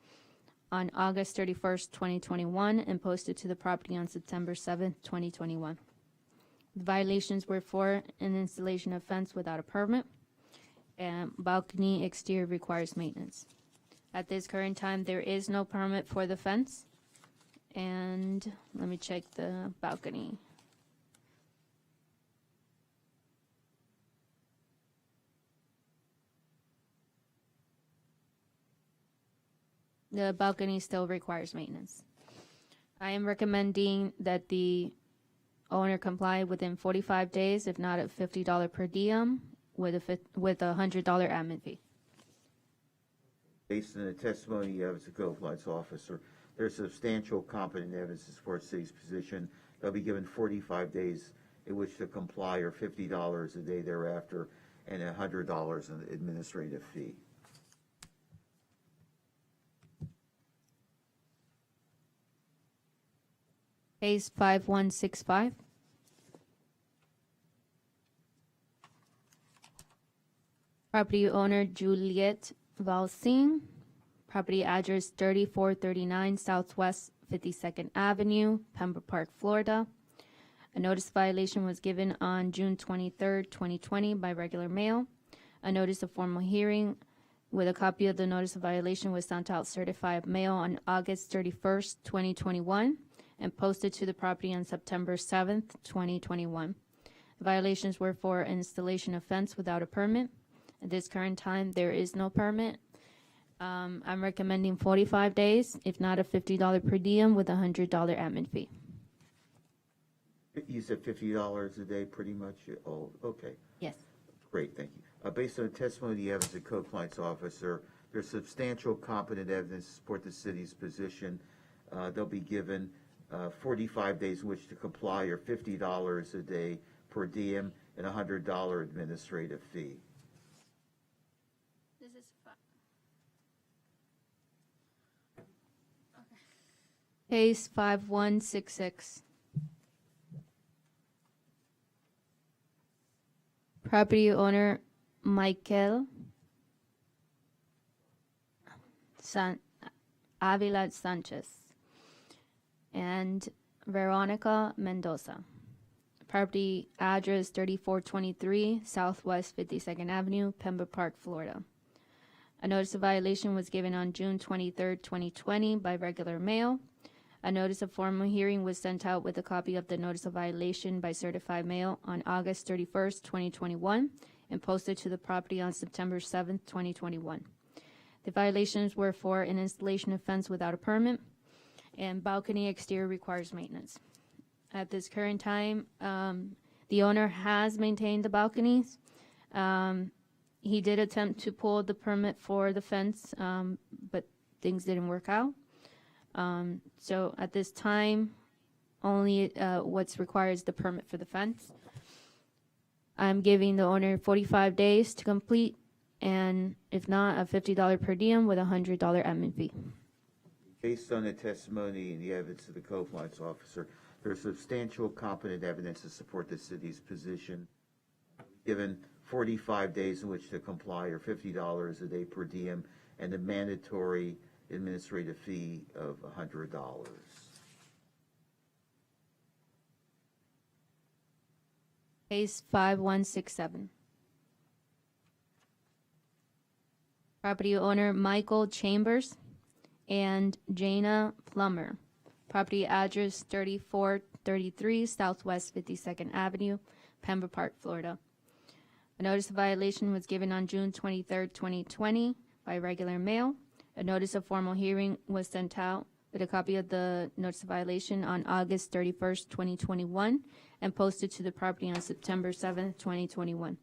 on August 31st, 2021 and posted to the property on September 7th, 2021. The violations were for an installation of fence without a permit, and balcony exterior requires maintenance. At this current time, there is no permit for the fence. And let me check the balcony. The balcony still requires maintenance. I am recommending that the owner comply within 45 days, if not at $50 per diem, with a $100 admin fee. Based on the testimony of the code compliance officer, there's substantial competent evidence to support the city's position. They'll be given 45 days in which to comply, or $50 a day thereafter, and a $100 in administrative fee. Case 5165. Property owner Juliet Valsing, property address 3439 Southwest 52nd Avenue, Pembroke Park, Florida. A notice of violation was given on June 23rd, 2020 by regular mail. A notice of formal hearing with a copy of the notice of violation was sent out certified mail on August 31st, 2021 and posted to the property on September 7th, 2021. The violations were for installation of fence without a permit. At this current time, there is no permit. I'm recommending 45 days, if not a $50 per diem with a $100 admin fee. You said $50 a day, pretty much? Oh, okay. Yes. Great, thank you. Based on the testimony of the code compliance officer, there's substantial competent evidence to support the city's position. They'll be given 45 days in which to comply, or $50 a day per diem, and a $100 administrative fee. This is Case 5166. Property owner Michael Avila Sanchez and Veronica Mendoza. Property address 3423 Southwest 52nd Avenue, Pembroke Park, Florida. A notice of violation was given on June 23rd, 2020 by regular mail. A notice of formal hearing was sent out with a copy of the notice of violation by certified mail on August 31st, 2021 and posted to the property on September 7th, 2021. The violations were for an installation of fence without a permit, and balcony exterior requires maintenance. At this current time, the owner has maintained the balconies. He did attempt to pull the permit for the fence, but things didn't work out. So at this time, only what's required is the permit for the fence. I'm giving the owner 45 days to complete, and if not, a $50 per diem with a $100 admin fee. Based on the testimony and the evidence of the compliance officer, there's substantial competent evidence to support the city's position. Given 45 days in which to comply, or $50 a day per diem, and a mandatory administrative fee of $100. Case 5167. Property owner Michael Chambers and Jana Plummer. Property address 3433 Southwest 52nd Avenue, Pembroke Park, Florida. A notice of violation was given on June 23, 2020 by regular mail. A notice of formal hearing was sent out with a copy of the notice of violation on August 31st, 2021, and posted to the property on September 7th, 2021.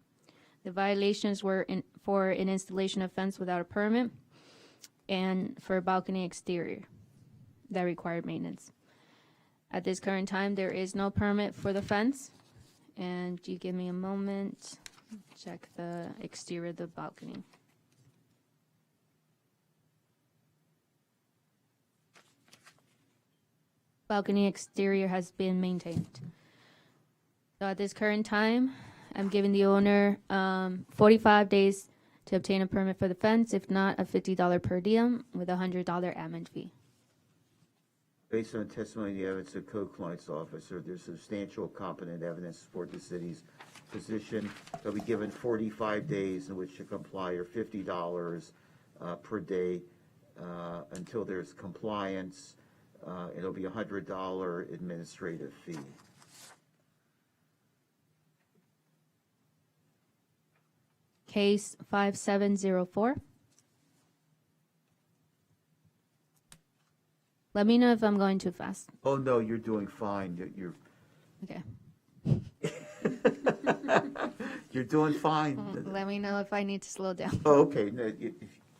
The violations were for an installation of fence without a permit and for a balcony exterior that required maintenance. At this current time, there is no permit for the fence. And you give me a moment, check the exterior of the balcony. Balcony exterior has been maintained. So at this current time, I'm giving the owner 45 days to obtain a permit for the fence, if not, a $50 per diem with a $100 admin fee. Based on testimony and the evidence of compliance officer, there's substantial competent evidence to support the city's position. They'll be given 45 days in which to comply, or $50 per day until there's compliance. It'll be a $100 administrative fee. Case 5704. Let me know if I'm going too fast. Oh, no, you're doing fine. You're Okay. you're doing fine. Let me know if I need to slow down. Oh, okay. No,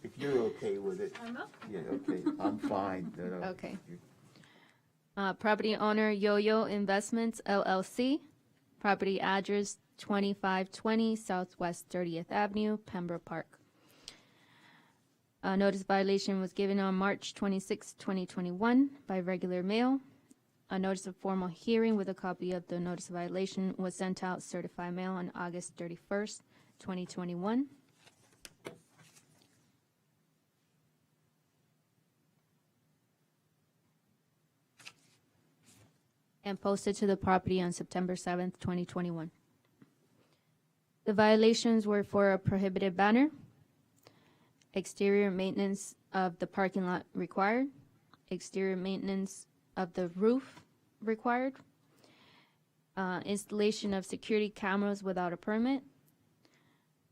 if you're okay with it. I'm okay. Yeah, okay. I'm fine. No, no. Okay. Property owner Yo-Yo Investments, LLC. Property address 2520 Southwest 30th Avenue, Pembroke Park. A notice violation was given on March 26, 2021 by regular mail. A notice of formal hearing with a copy of the notice of violation was sent out certified mail on August 31st, 2021. And posted to the property on September 7th, 2021. The violations were for a prohibited banner, exterior maintenance of the parking lot required, exterior maintenance of the roof required, installation of security cameras without a permit,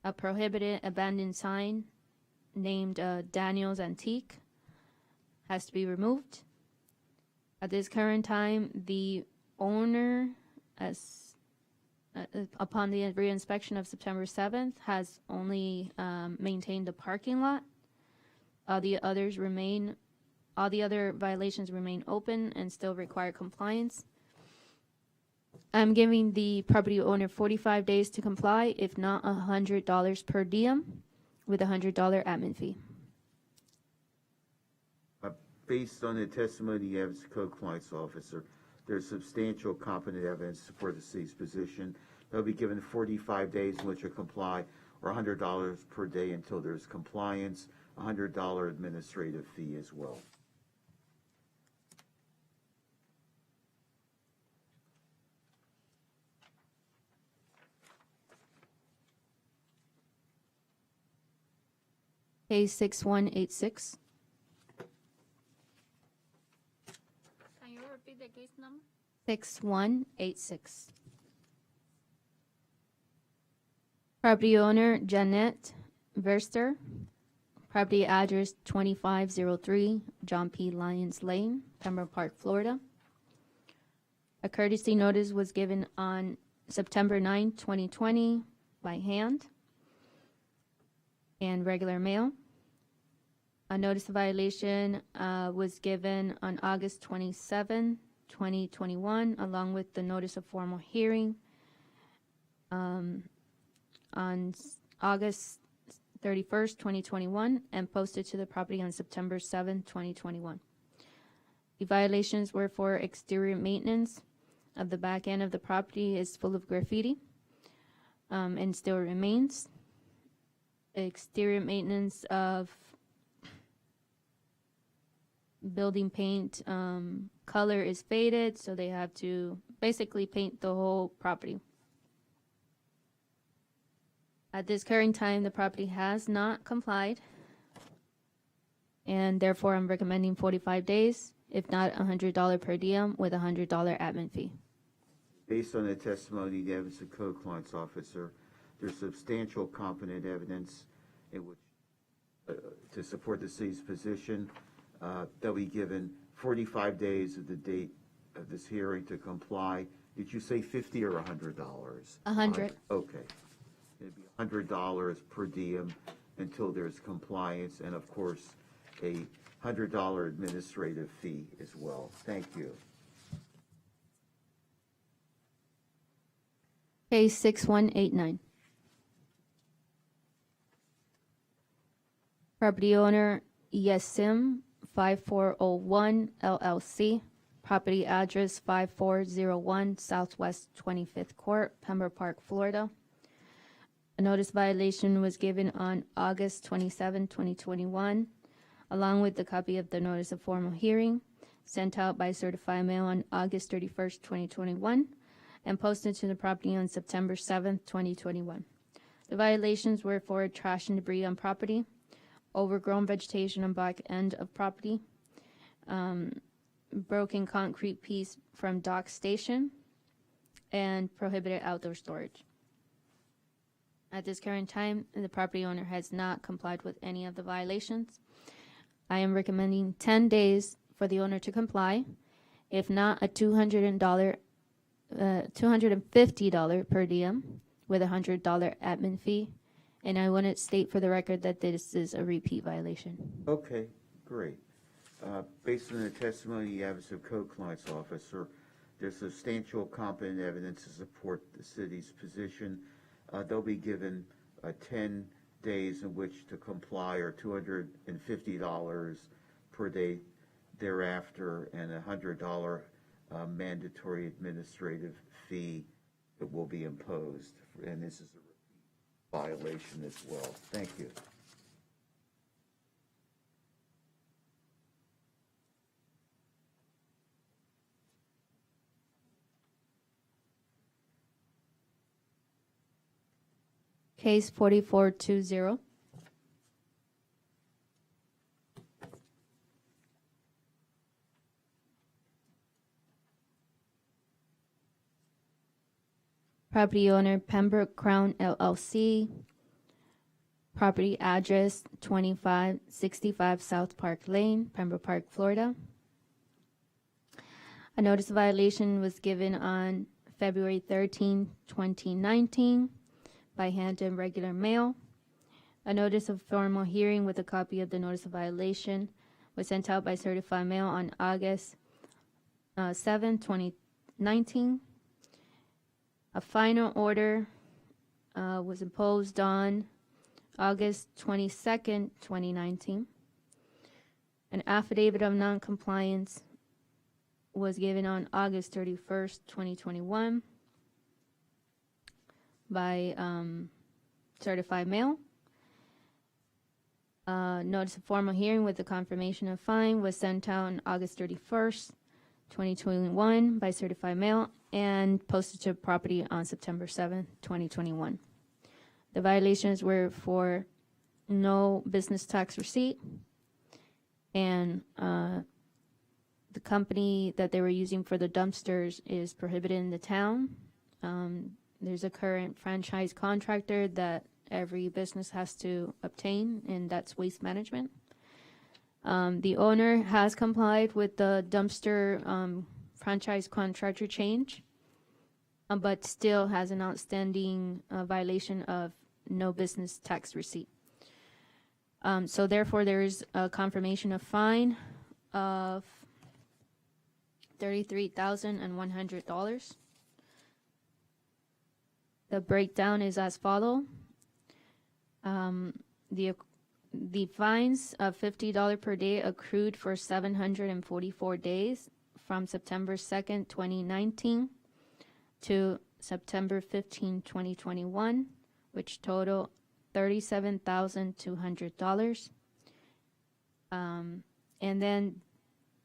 a prohibited abandoned sign named Daniel's Antique has to be removed. At this current time, the owner, upon the reinspection of September 7th, has only maintained the parking lot. All the other violations remain open and still require compliance. I'm giving the property owner 45 days to comply, if not $100 per diem with a $100 admin fee. Based on the testimony of the compliance officer, there's substantial competent evidence to support the city's position. They'll be given 45 days in which to comply, or $100 per day until there's compliance, a $100 administrative fee as well. Case 6186. Can you repeat the case number? 6186. Property owner Jeanette Verster. Property address 2503 John P. Lyons Lane, Pembroke Park, Florida. A courtesy notice was given on September 9, 2020 by hand and regular mail. A notice of violation was given on August 27, 2021, along with the notice of formal hearing on August 31st, 2021, and posted to the property on September 7, 2021. The violations were for exterior maintenance of the back end of the property is full of graffiti and still remains. Exterior maintenance of building paint color is faded, so they have to basically paint the whole property. At this current time, the property has not complied, and therefore I'm recommending 45 days, if not $100 per diem with a $100 admin fee. Based on the testimony, the evidence of code compliance officer, there's substantial competent evidence in which to support the city's position. They'll be given 45 days of the date of this hearing to comply. Did you say $50 or $100? $100. Okay. It'd be $100 per diem until there's compliance, and of course, a $100 administrative fee as well. Thank you. Case 6189. Property owner Yesim 5401 LLC. Property address 5401 Southwest 25th Court, Pembroke Park, Florida. A notice violation was given on August 27, 2021, along with the copy of the notice of formal hearing, sent out by certified mail on August 31st, 2021, and posted to the property on September 7th, 2021. The violations were for trash and debris on property, overgrown vegetation on back end of property, broken concrete piece from dock station, and prohibited outdoor storage. At this current time, the property owner has not complied with any of the violations. I am recommending 10 days for the owner to comply, if not a $250 per diem with a $100 admin fee. And I want to state for the record that this is a repeat violation. Okay, great. Based on the testimony of the evidence of code compliance officer, there's substantial competent evidence to support the city's position. They'll be given 10 days in which to comply, or $250 per day thereafter, and a $100 mandatory administrative fee that will be imposed. And this is a violation as well. Thank you. Case 4420. Property owner Pembroke Crown LLC. Property address 2565 South Park Lane, Pembroke Park, Florida. A notice of violation was given on February 13, 2019. By hand and regular mail. A notice of formal hearing with a copy of the notice of violation was sent out by certified mail on August 7, 2019. A final order was imposed on August 22nd, 2019. An affidavit of noncompliance was given on August 31st, 2021. By certified mail. Notice of formal hearing with the confirmation of fine was sent out on August 31st, 2021 by certified mail and posted to property on September 7th, 2021. The violations were for no business tax receipt, and the company that they were using for the dumpsters is prohibited in the town. There's a current franchise contractor that every business has to obtain, and that's Waste Management. The owner has complied with the dumpster franchise contractor change, but still has an outstanding violation of no business tax receipt. So therefore, there is a confirmation of fine of $33,100. The breakdown is as follow. The fines of $50 per day accrued for 744 days from September 2nd, 2019 to September 15, 2021, which total $37,200. And then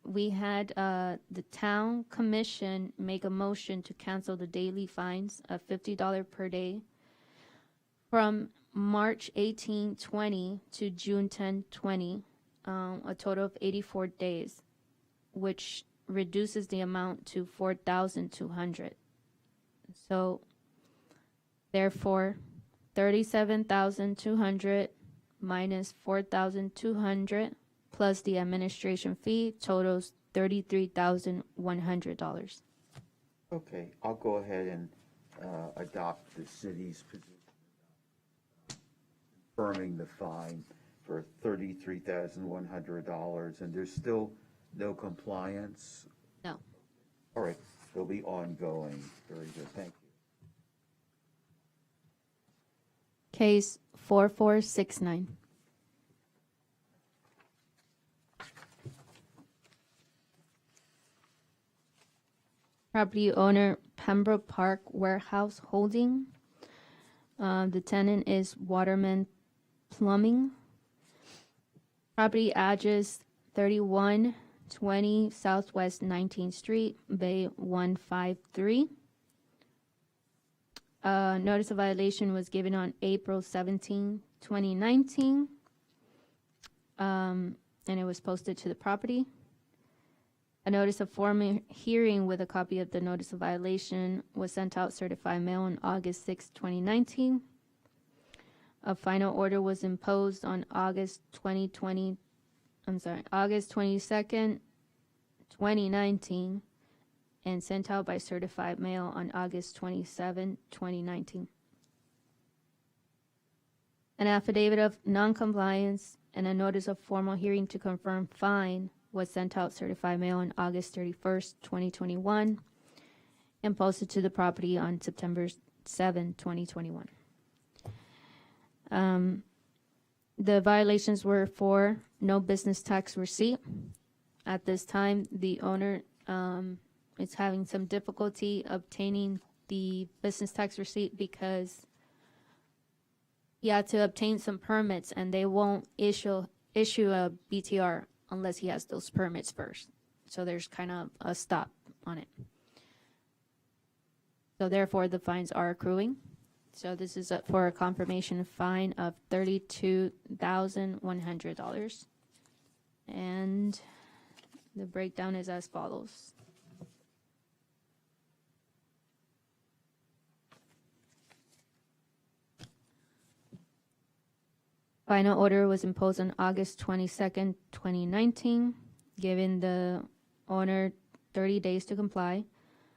we had the town commission make a motion to cancel the daily fines of $50 per day from March 18, 20 to June 10, 20, a total of 84 days, which reduces the amount to $4,200. So therefore, $37,200 minus $4,200 plus the administration fee totals $33,100. Okay, I'll go ahead and adopt the city's position, confirming the fine for $33,100, and there's still no compliance? No. All right, it'll be ongoing. Very good, thank you. Case 4469. Property owner Pembroke Park Warehouse Holding. The tenant is Waterman Plumbing. Property address 3120 Southwest 19th Street, Bay 153. Notice of violation was given on April 17, 2019, and it was posted to the property. A notice of formal hearing with a copy of the notice of violation was sent out certified mail on August 6, 2019. A final order was imposed on August 22nd, 2019, and sent out by certified mail on August 27, 2019. An affidavit of noncompliance and a notice of formal hearing to confirm fine was sent out certified mail on August 31st, 2021, and posted to the property on September 7, 2021. The violations were for no business tax receipt. At this time, the owner is having some difficulty obtaining the business tax receipt because he had to obtain some permits, and they won't issue a BTR unless he has those permits first. So there's kind of a stop on it. So therefore, the fines are accruing. So this is for a confirmation fine of $32,100. And the breakdown is as follows. Final order was imposed on August 22nd, 2019, giving the owner 30 days to comply.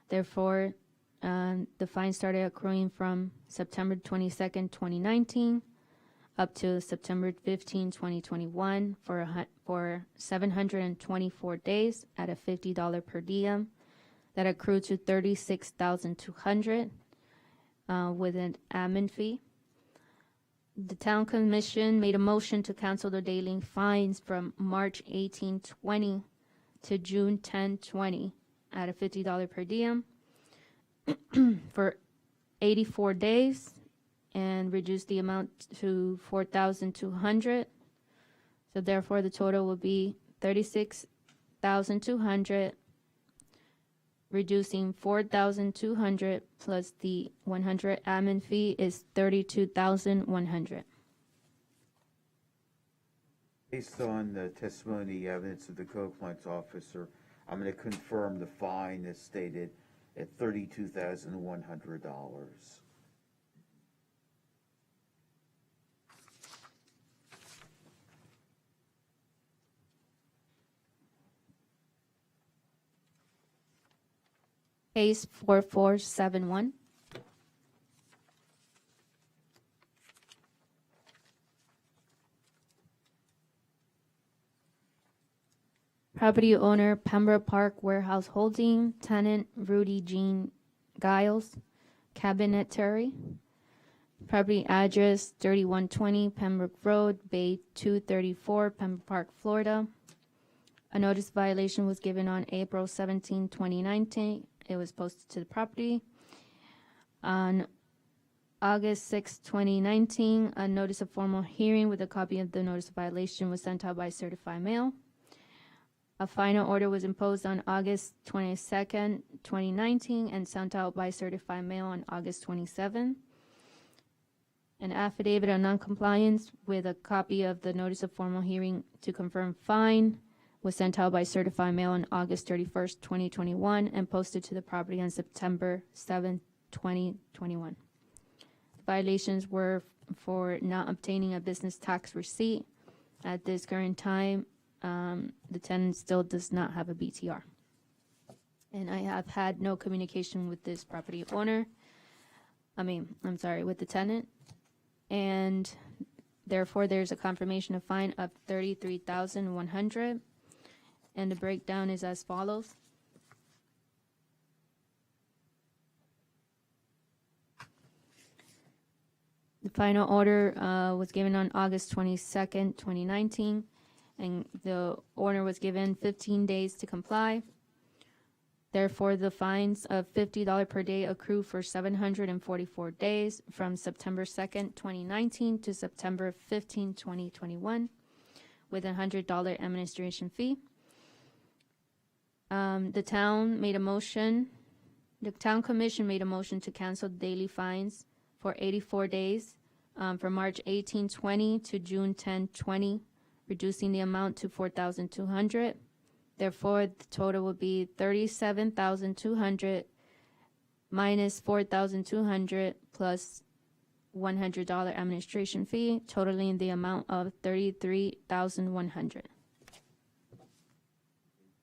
Therefore, the fine started accruing from September 22nd, 2019 up to September 15, 2021 for 724 days at a $50 per diem. That accrued to $36,200 with an admin fee. The town commission made a motion to cancel the daily fines from March 18, 20 to June 10, 20 at a $50 per diem for 84 days and reduce the amount to $4,200. So therefore, the total will be $36,200, reducing $4,200 plus the $100 admin fee is $32,100. Based on the testimony evidence of the code compliance officer, I'm going to confirm the fine is stated at $32,100. Case 4471. Property owner Pembroke Park Warehouse Holding, tenant Rudy Jean Giles, cabinetary. Property address 3120 Pembroke Road, Bay 234, Pembroke Park, Florida. A notice violation was given on April 17, 2019. It was posted to the property. On August 6, 2019, a notice of formal hearing with a copy of the notice of violation was sent out by certified mail. A final order was imposed on August 22nd, 2019, and sent out by certified mail on August 27th. An affidavit of noncompliance with a copy of the notice of formal hearing to confirm fine was sent out by certified mail on August 31st, 2021, and posted to the property on September 7th, 2021. Violations were for not obtaining a business tax receipt. At this current time, the tenant still does not have a BTR. And I have had no communication with this property owner. With the tenant. And therefore, there's a confirmation of fine of $33,100. And the breakdown is as follows. The final order was given on August 22nd, 2019, and the order was given 15 days to comply. Therefore, the fines of $50 per day accrue for 744 days from September 2nd, 2019 to September 15, 2021, with a $100 administration fee. The town commission made a motion to cancel daily fines for 84 days from March 18, 20 to June 10, 20, reducing the amount to $4,200. Therefore, the total will be $37,200 minus $4,200 plus $100 administration fee, totaling the amount of $33,100.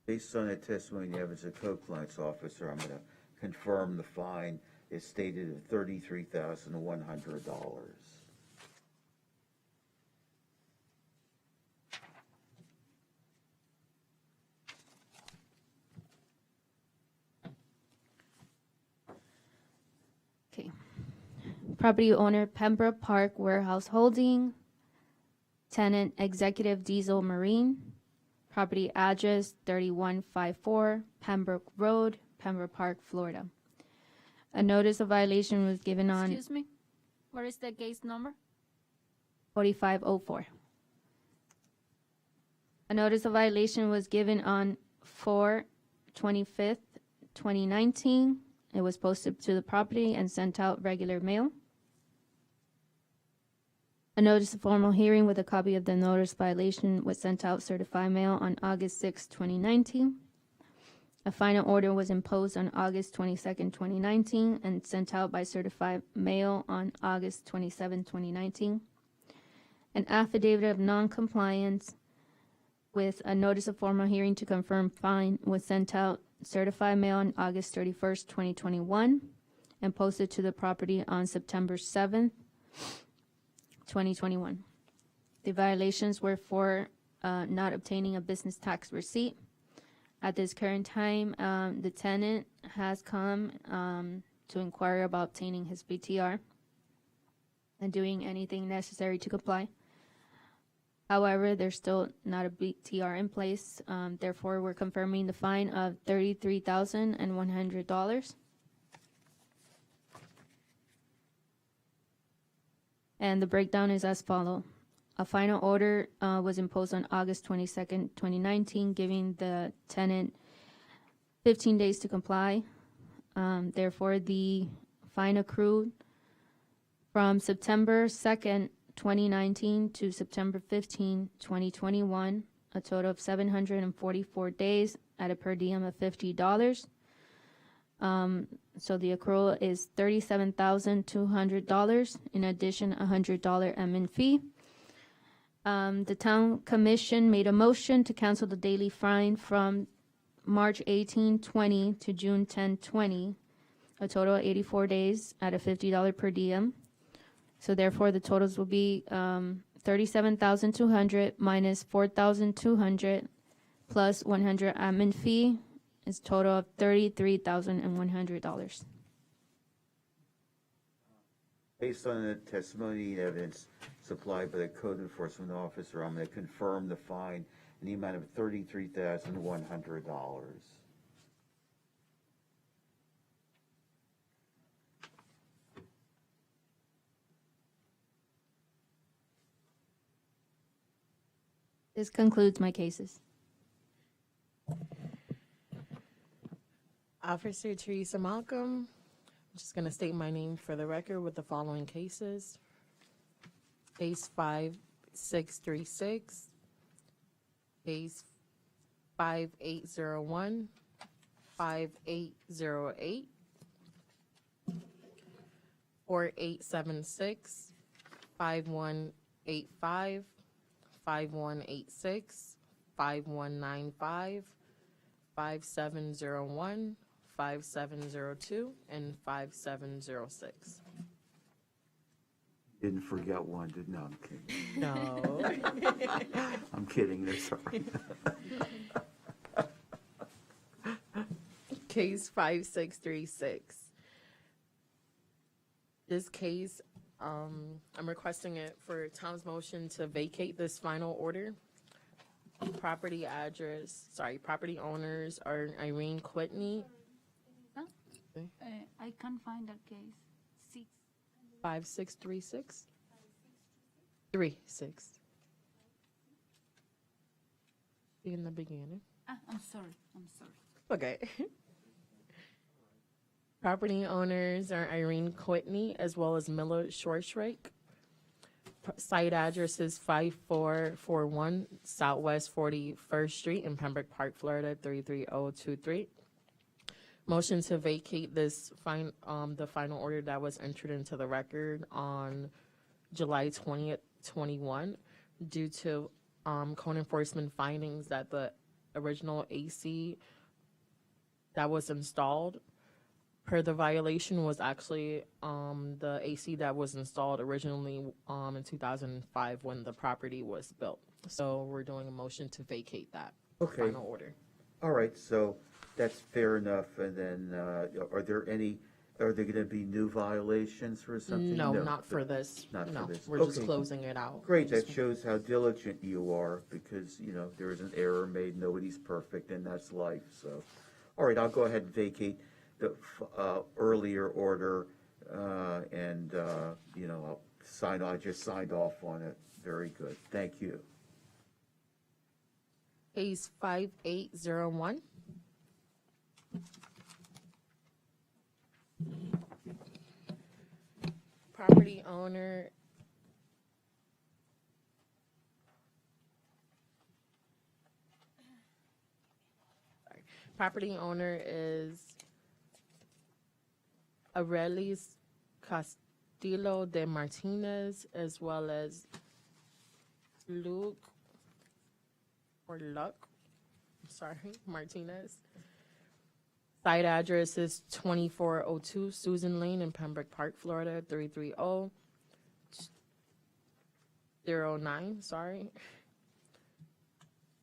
Based on the testimony you have as a co-compliance officer, I'm going to confirm the fine is stated at $33,100. Okay. Property owner Pembroke Park Warehouse Holding, tenant Executive Diesel Marine. Property address 3154 Pembroke Road, Pembroke Park, Florida. A notice of violation was given on... Excuse me? What is the case number? 4504. A notice of violation was given on 4/25th, 2019. It was posted to the property and sent out regular mail. A notice of formal hearing with a copy of the notice violation was sent out certified mail on August 6, 2019. A final order was imposed on August 22nd, 2019, and sent out by certified mail on August 27, 2019. An affidavit of noncompliance with a notice of formal hearing to confirm fine was sent out certified mail on August 31st, 2021, and posted to the property on September 7th, 2021. The violations were for not obtaining a business tax receipt. At this current time, the tenant has come to inquire about obtaining his BTR and doing anything necessary to comply. However, there's still not a BTR in place. Therefore, we're confirming the fine of $33,100. And the breakdown is as follows. A final order was imposed on August 22nd, 2019, giving the tenant 15 days to comply. Therefore, the fine accrued from September 2nd, 2019 to September 15, 2021, a total of 744 days at a per diem of $50. So the accrual is $37,200. In addition, a $100 admin fee. The town commission made a motion to cancel the daily fine from March 18, 20 to June 10, 20, a total of 84 days at a $50 per diem. So therefore, the totals will be $37,200 minus $4,200 plus 100 admin fee is total of $33,100. Based on the testimony and evidence supplied by the code enforcement officer, I'm going to confirm the fine in the amount of $33,100. This concludes my cases. Officer Teresa Malcolm. I'm just going to state my name for the record with the following cases. Case 5636, case 5801, 5808, 4876, 5185, 5186, 5195, 5701, 5702, and 5706. Didn't forget one, did no, I'm kidding. No. I'm kidding, that's all right. Case 5636. This case, I'm requesting it for Tom's motion to vacate this final order. Property owners are Irene Quitney. I can't find that case. 5636? 36. In the beginning. I'm sorry. Okay. Property owners are Irene Quitney as well as Miller Shorshrake. Site address is 5441 Southwest 41st Street in Pembroke Park, Florida 33023. Motion to vacate this the final order that was entered into the record on July 20th, 21, due to code enforcement findings that the original AC that was installed per the violation was actually the AC that was installed originally in 2005 when the property was built. So we're doing a motion to vacate that final order. All right, so that's fair enough. And then are there going to be new violations or something? No, not for this. Not No, for this. we're just closing it out. Great, that shows how diligent you are because, there is an error made, nobody's perfect, and that's life, so. All right, I'll go ahead and vacate the earlier order, and, I'll sign, I just signed off on it. Very good, thank you. Case 5801. Property owner Property owner is Arelis Castillo de Martinez as well as Luke Martinez. Site address is 2402 Susan Lane in Pembroke Park, Florida 33009.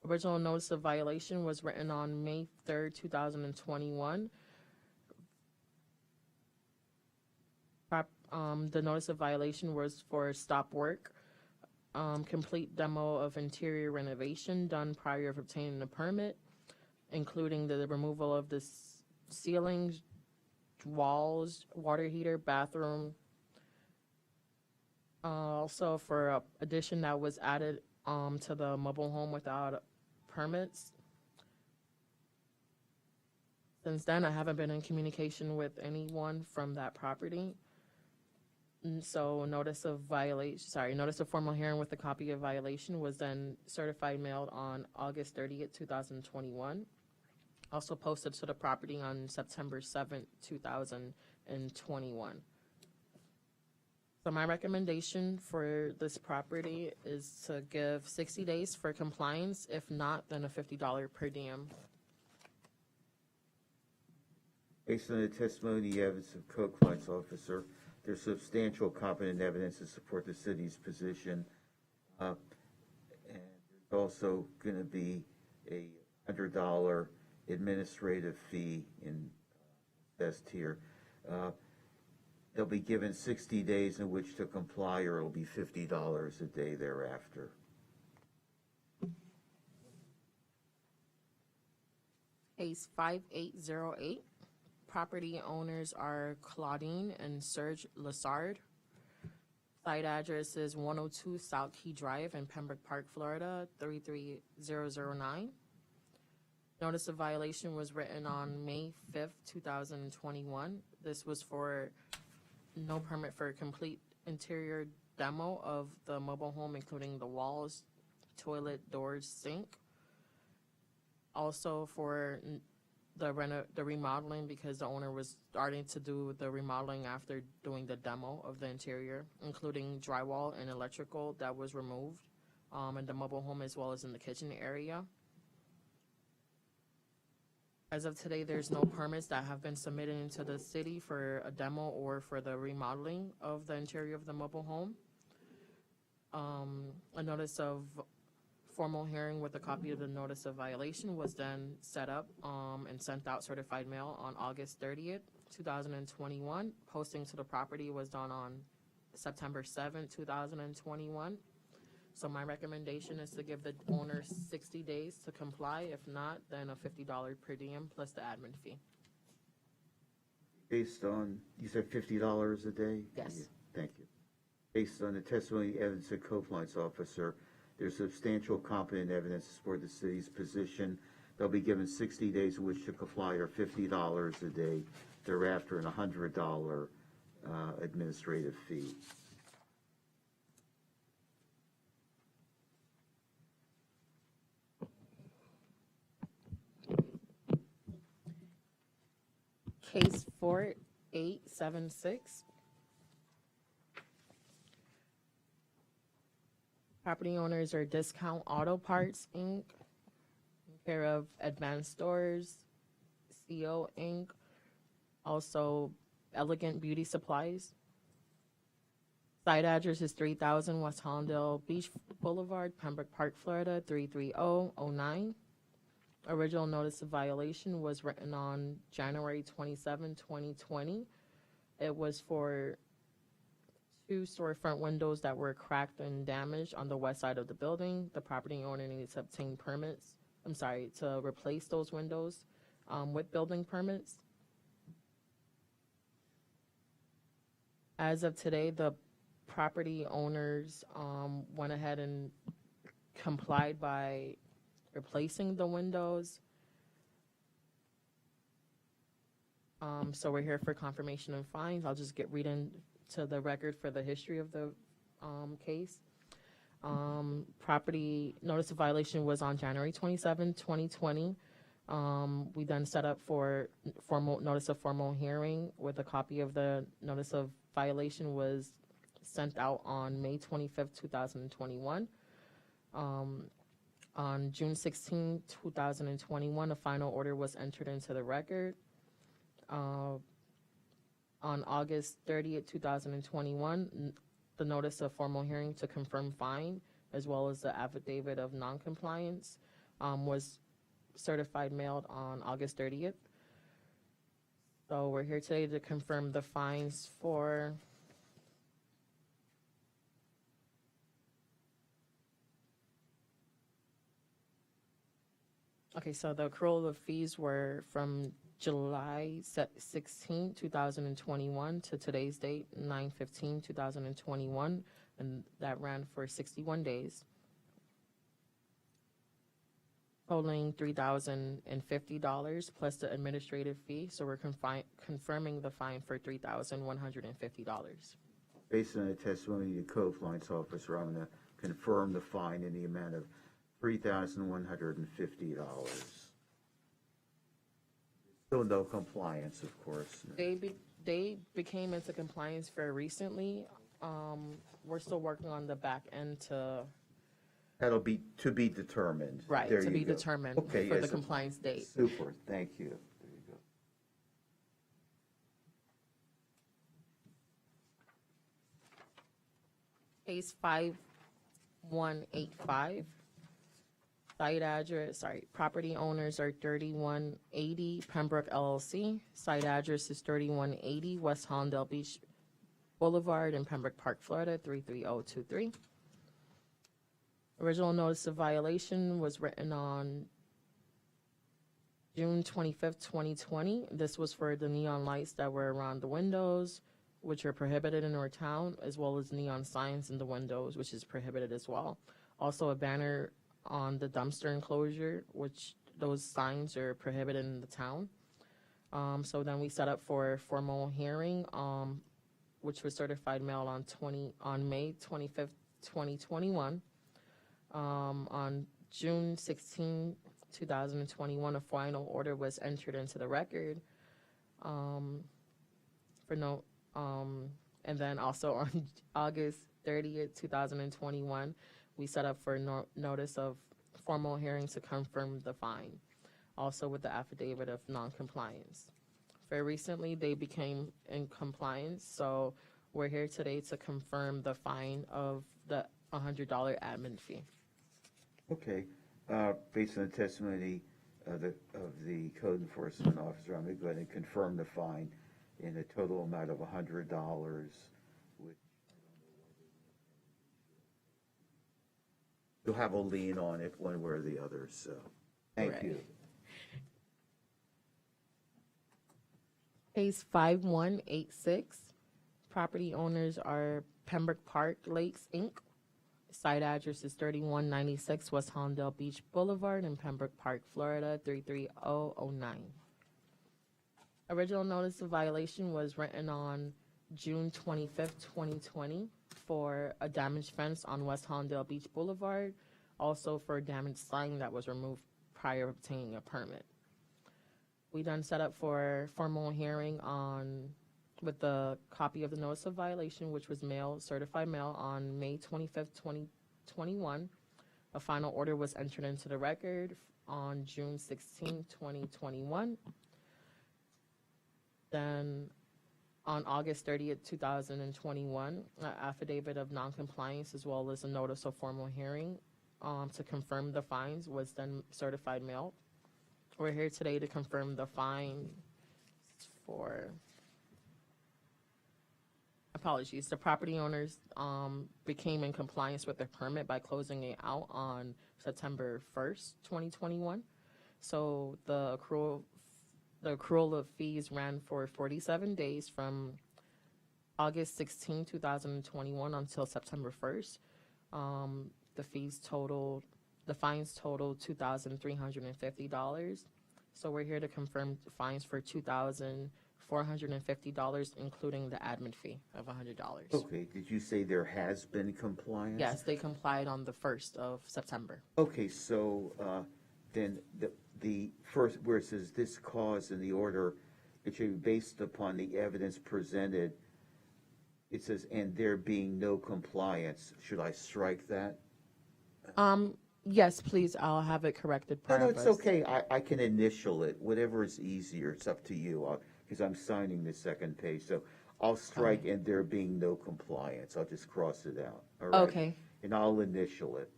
Original notice of violation was written on May 3rd, 2021. The notice of violation was for stop work, complete demo of interior renovation done prior to obtaining the permit, including the removal of the ceilings, walls, water heater, bathroom. Also for an addition that was added to the mobile home without permits. Since then, I haven't been in communication with anyone from that property. And so notice of formal hearing with a copy of violation was then certified mailed on August 30th, 2021. Also posted to the property on September 7th, 2021. So my recommendation for this property is to give 60 days for compliance. If not, then a $50 per diem. Based on the testimony, the evidence of code compliance officer, there's substantial competent evidence to support the city's position. And there's also going to be a $100 administrative fee in best tier. They'll be given 60 days in which to comply, or it'll be $50 a day thereafter. Case 5808. Property owners are Claudine and Serge Lassard. Site address is 102 South Key Drive in Pembroke Park, Florida, 33009. Notice of violation was written on May 5th, 2021. This was for no permit for a complete interior demo of the mobile home, including the walls, toilet, doors, sink. Also for the remodeling, because the owner was starting to do the remodeling after doing the demo of the interior, including drywall and electrical that was removed in the mobile home as well as in the kitchen area. As of today, there's no permits that have been submitted into the city for a demo or for the remodeling of the interior of the mobile home. A notice of formal hearing with a copy of the notice of violation was then set up and sent out certified mail on August 30th, 2021. Posting to the property was done on September 7th, 2021. So my recommendation is to give the owner 60 days to comply. If not, then a $50 per diem plus the admin fee. Based on, you said $50 a day? Yes. Thank you. Based on the testimony of the evidence of compliance officer, there's substantial competent evidence to support the city's position. They'll be given 60 days in which to comply, or $50 a day thereafter, and a $100 administrative fee. Case 4876. Property owners are Discount Auto Parts, Inc., care of Advanced Stores, CO, Inc., also Elegant Beauty Supplies. Site address is 3000 West Hollandale Beach Boulevard, Pembroke Park, Florida, 33009. Original notice of violation was written on January 27, 2020. It was for 2 storefront windows that were cracked and damaged on the west side of the building. The property owner needed to obtain permits, to replace those windows with building permits. As of today, the property owners went ahead and complied by replacing the windows. So we're here for confirmation and fines. I'll just read into the record for the history of the case. Property notice of violation was on January 27, 2020. We then set up for notice of formal hearing, with a copy of the notice of violation was sent out on May 25th, 2021. On June 16, 2021, a final order was entered into the record. On August 30th, 2021, the notice of formal hearing to confirm fine, as well as the affidavit of noncompliance, was certified mailed on August 30th. So we're here today to confirm the fines for so the accrual of fees were from July 16, 2021 to today's date, 9/15/2021, and that ran for 61 days, totaling $3,050 plus the administrative fee. So we're confirming the fine for $3,150. Based on the testimony of the compliance officer, I'm going to confirm the fine in the amount of $3,150. Still no compliance, of course. They became into compliance very recently. We're still working on the back end to. That'll be to be determined. Right, There to you be go. determined Okay, for yes, the compliance date. Super, thank you. There you go. Case 5185. Property owners are 3180 Pembroke LLC. Site address is 3180 West Hollandale Beach Boulevard in Pembroke Park, Florida, 33023. Original notice of violation was written on June 25th, 2020. This was for the neon lights that were around the windows, which are prohibited in our town, as well as neon signs in the windows, which is prohibited as well. Also a banner on the dumpster enclosure, which those signs are prohibited in the town. So then we set up for a formal hearing, which was certified mail on May 25th, 2021. On June 16, 2021, a final order was entered into the record and then also on August 30th, 2021, we set up for notice of formal hearing to confirm the fine, also with the affidavit of non-compliance. Very recently, they became in compliance, so we're here today to confirm the fine of the $100 admin fee. Okay, based on the testimony of the code enforcement officer, I'm going to go ahead and confirm the fine in a total amount of $100, which you'll have a lien on it one way or the other, so thank Right. you. Case 5186. Property owners are Pembroke Park Lakes, Inc. Site address is 3196 West Hollandale Beach Boulevard in Pembroke Park, Florida, 33009. Original notice of violation was written on June 25th, 2020 for a damaged fence on West Hollandale Beach Boulevard, also for a damaged sign that was removed prior to obtaining a permit. We then set up for formal hearing with the copy of the notice of violation, which was certified mail on May 25th, 2021. A final order was entered into the record on June 16, 2021. Then on August 30th, 2021, an affidavit of noncompliance as well as a notice of formal hearing to confirm the fines was then certified mail. We're here today to confirm the fine for, apologies, the property owners became in compliance with their permit by closing it out on September 1st, 2021. So the accrual of fees ran for 47 days from August 16, 2021 until September 1st. The fines totaled $2,350. So we're here to confirm the fines for $2,450, including the admin fee of $100. Okay, did you say there has been compliance? Yes, they complied on the 1st of September. Okay, so then the first, where it says this cause in the order, it should be based upon the evidence presented. It says, and there being no compliance. Should I strike that? Yes, please. I'll have it corrected. No, it's okay. I can initial it. Whatever is easier. It's up to you. Because I'm signing the second page. So I'll strike and there being no compliance. I'll just cross it out. All right? Okay. And I'll initial it.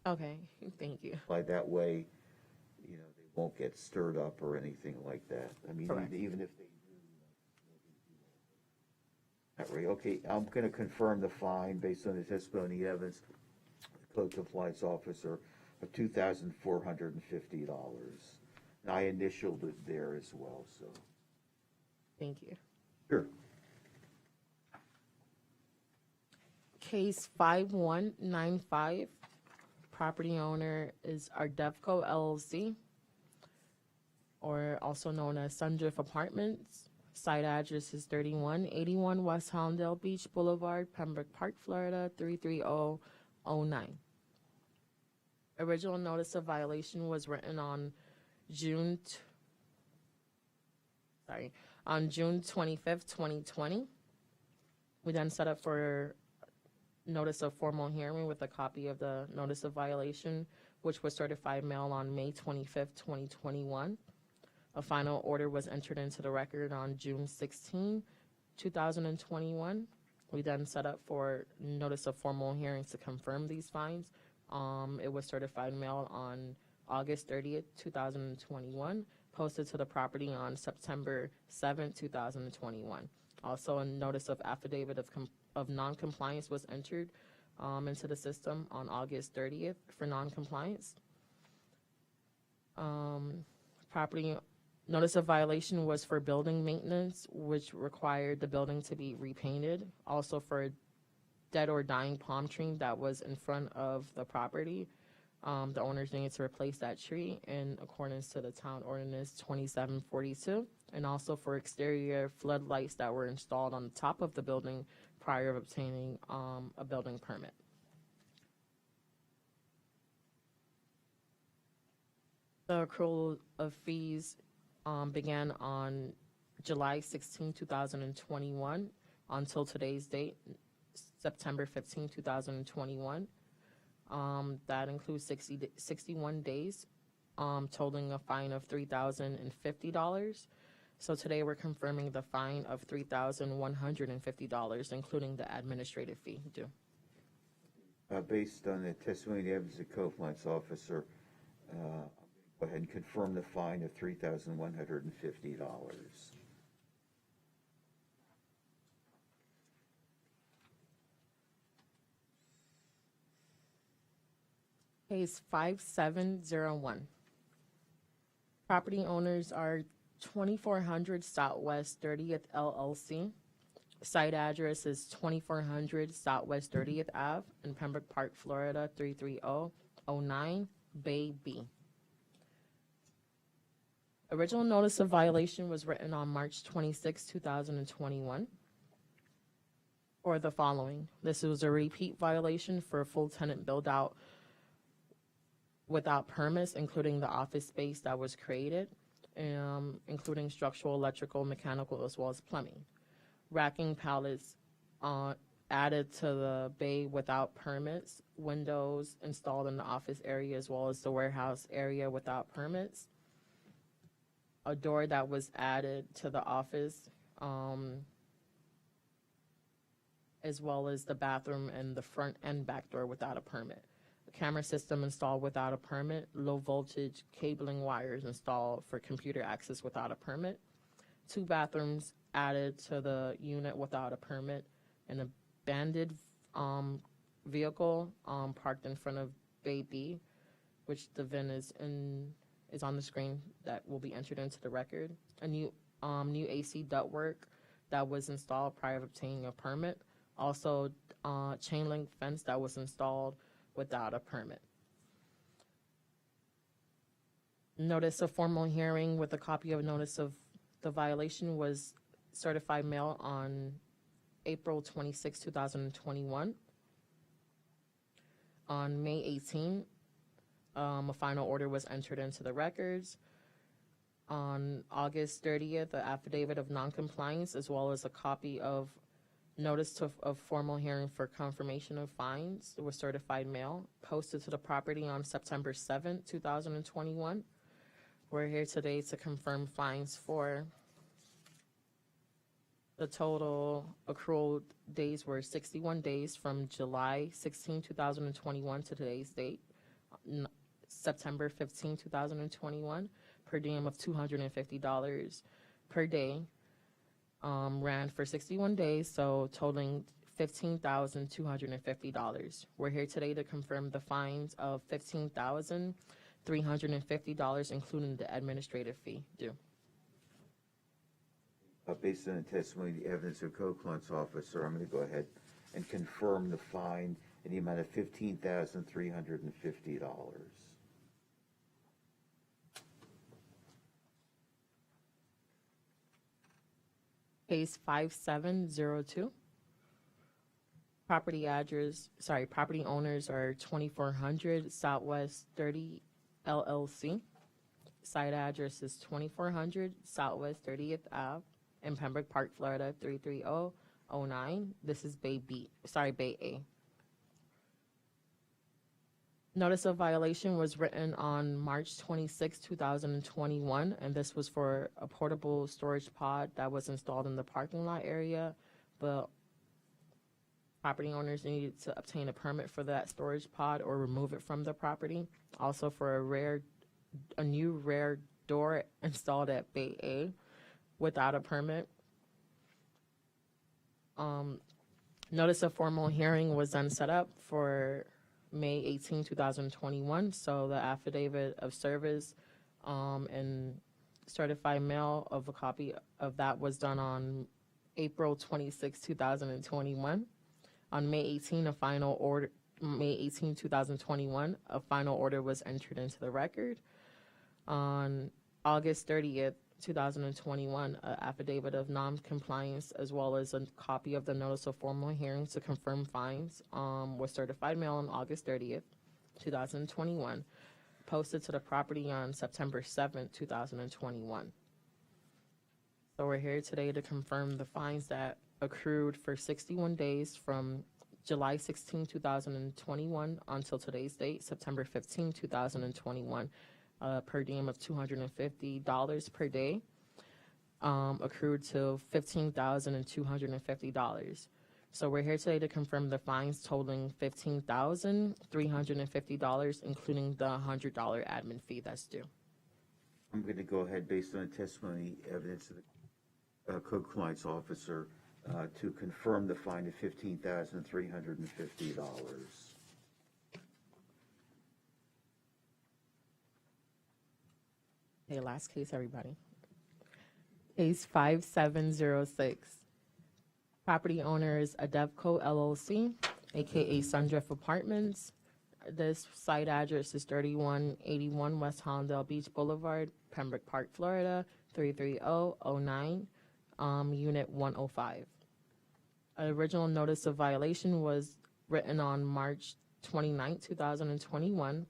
Okay. Thank you. By that way, they won't get stirred up or anything like that. I mean, Correct. even if they do. All right. Okay. I'm going to confirm the fine based on the testimony evidence. Code compliance officer of $2,450. And I initialed it there as well, so. Thank you. Sure. Case 5195. Property owner is our ZEGCO LLC, or also known as Sundrift Apartments. Site address is 3181 West Hollandale Beach Boulevard, Pembroke Park, Florida, 33009. Original notice of violation was written on June 25th, 2020. We then set up for notice of formal hearing with a copy of the notice of violation, which was certified mail on May 25th, 2021. A final order was entered into the record on June 16, 2021. We then set up for notice of formal hearings to confirm these fines It was certified mail on August 30th, 2021, posted to the property on September 7th, 2021. Also, a notice of affidavit of non-compliance was entered into the system on August 30th for non-compliance. Property notice of violation was for building maintenance, which required the building to be repainted. Also for a dead or dying palm tree that was in front of the property. The owners needed to replace that tree in accordance to the town ordinance 2742, and also for exterior floodlights that were installed on the top of the building prior to obtaining a building permit. The accrual of fees began on July 16, 2021 until today's date, September 15, 2021. That includes 61 days, totaling a fine of $3,050. So today we're confirming the fine of $3,150, including the administrative fee due. Based on the testimony of the evidence of compliance officer, go ahead and confirm the fine of $3,150. Case 5701. Property owners are 2400 Southwest 30th LLC. Site address is 2400 Southwest 30th Ave in Pembroke Park, Florida 33009, Bay B. Original notice of violation was written on March 26, 2021. Or the following. This was a repeat violation for a full tenant build out without permits, including the office space that was created, including structural, electrical, mechanical, as well as plumbing. Racking pallets added to the bay without permits, windows installed in the office area as well as the warehouse area without permits. A door that was added to the office, as well as the bathroom and the front and back door without a permit. A camera system installed without a permit, low voltage cabling wires installed for computer access without a permit, 2 bathrooms added to the unit without a permit, an abandoned vehicle parked in front of Bay B, which the VIN is on the screen that will be entered into the record. A new AC ductwork that was installed prior to obtaining a permit. Also, chain link fence that was installed without a permit. Notice of formal hearing with a copy of notice of the violation was certified mail on April 26, 2021. On May 18, a final order was entered into the records. On August 30th, the affidavit of noncompliance, as well as a copy of notice of formal hearing for confirmation of fines was certified mail, posted to the property on September 7th, 2021. We're here today to confirm fines for the total accrual days were 61 days from July 16, 2021 to today's date, September 15, 2021, per diem of $250 per day. Ran for 61 days, so totaling $15,250. We're here today to confirm the fines of $15,350, including the administrative fee due. Based on the testimony of the evidence of compliance officer, I'm going to go ahead and confirm the fine in the amount of $15,350. Case 5702. Property owners are 2400 Southwest 30 LLC. Site address is 2400 Southwest 30th Ave in Pembroke Park, Florida 33009. This is Bay A. Notice of violation was written on March 26, 2021, and this was for a portable storage pod that was installed in the parking lot area. The Property owners needed to obtain a permit for that storage pod or remove it from the property. Also for a new rear door installed at Bay A without a permit. Notice of formal hearing was then set up for May 18, 2021. So the affidavit of service and certified mail of a copy of that was done on April 26, 2021. On May 18, May 18, 2021, a final order was entered into the record. On August 30th, 2021, an affidavit of non-compliance as well as a copy of the notice of formal hearing to confirm fines was certified mail on August 30th, 2021, posted to the property on September 7th, 2021. So we're here today to confirm the fines that accrued for 61 days from July 16, 2021 until today's date, September 15, 2021. Per diem of $250 per day, accrued to $15,250. So we're here today to confirm the fines totaling $15,350, including the $100 admin fee that's due. I'm going to go ahead, based on the testimony, evidence of the code compliance officer, to confirm the fine of $15,350. Okay, last case, everybody. Case 5706. Property owner is ZEGCO LLC, aka Sundrift Apartments. This site address is 3181 West Hollandale Beach Boulevard, Pembroke Park, Florida, 33009, Unit 105. An original notice of violation was written on March 29, 2021,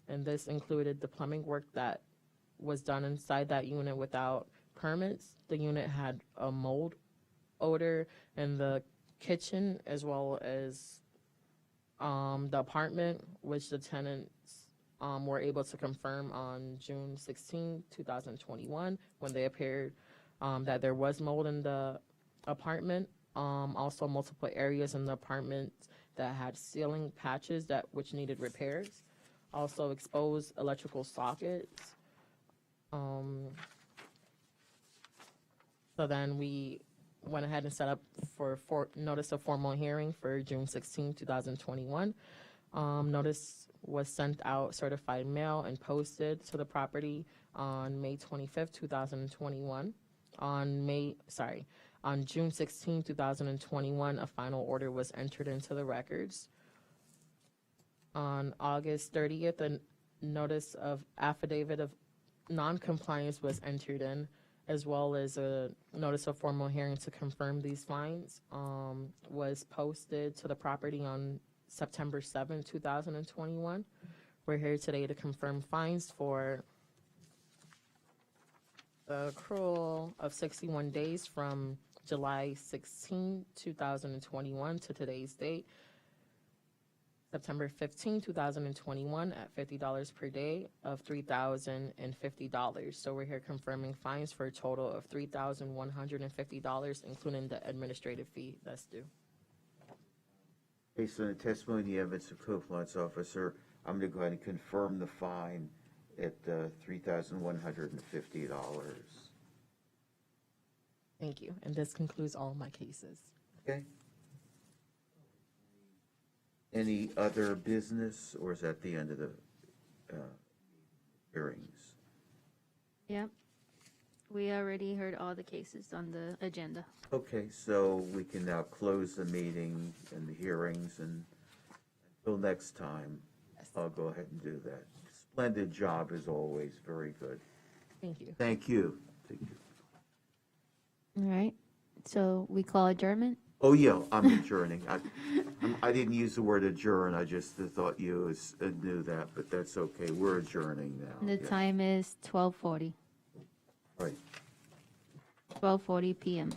and this included the plumbing work that was done inside that unit without permits. The unit had a mold odor in the kitchen as well as the apartment, which the tenants were able to confirm on June 16, 2021, when they appeared that there was mold in the apartment. Also multiple areas in the apartment that had ceiling patches which needed repairs. Also exposed electrical sockets. So then we went ahead and set up for notice of formal hearing for June 16, 2021. Notice was sent out certified mail and posted to the property on May 25th, 2021. On June 16, 2021, a final order was entered into the records. On August 30th, a notice of affidavit of non-compliance was entered in, as well as a notice of formal hearing to confirm these fines was posted to the property on September 7, 2021. We're here today to confirm fines for the accrual of 61 days from July 16, 2021 to today's date, September 15, 2021 at $50 per day of $3,050. So we're here confirming fines for a total of $3,150, including the administrative fee that's due. Based on the testimony and the evidence of code compliance officer, I'm going to go ahead and confirm the fine at $3,150. Thank you. And this concludes all my cases. Okay. Any other business, or is that the end of the hearings? Yep. We already heard all the cases on the agenda. Okay, so we can now close the meeting and the hearings, and until next time, I'll go ahead and do that. Splendid job as always, very good. Thank you. Thank you. Thank you. All right. So we call adjournment? Oh, yeah, I'm adjourning. I didn't use the word adjourn, I just thought you knew that, but that's okay. We're adjourning now. The yeah. time is 12:40. Right. 12:40 p.m.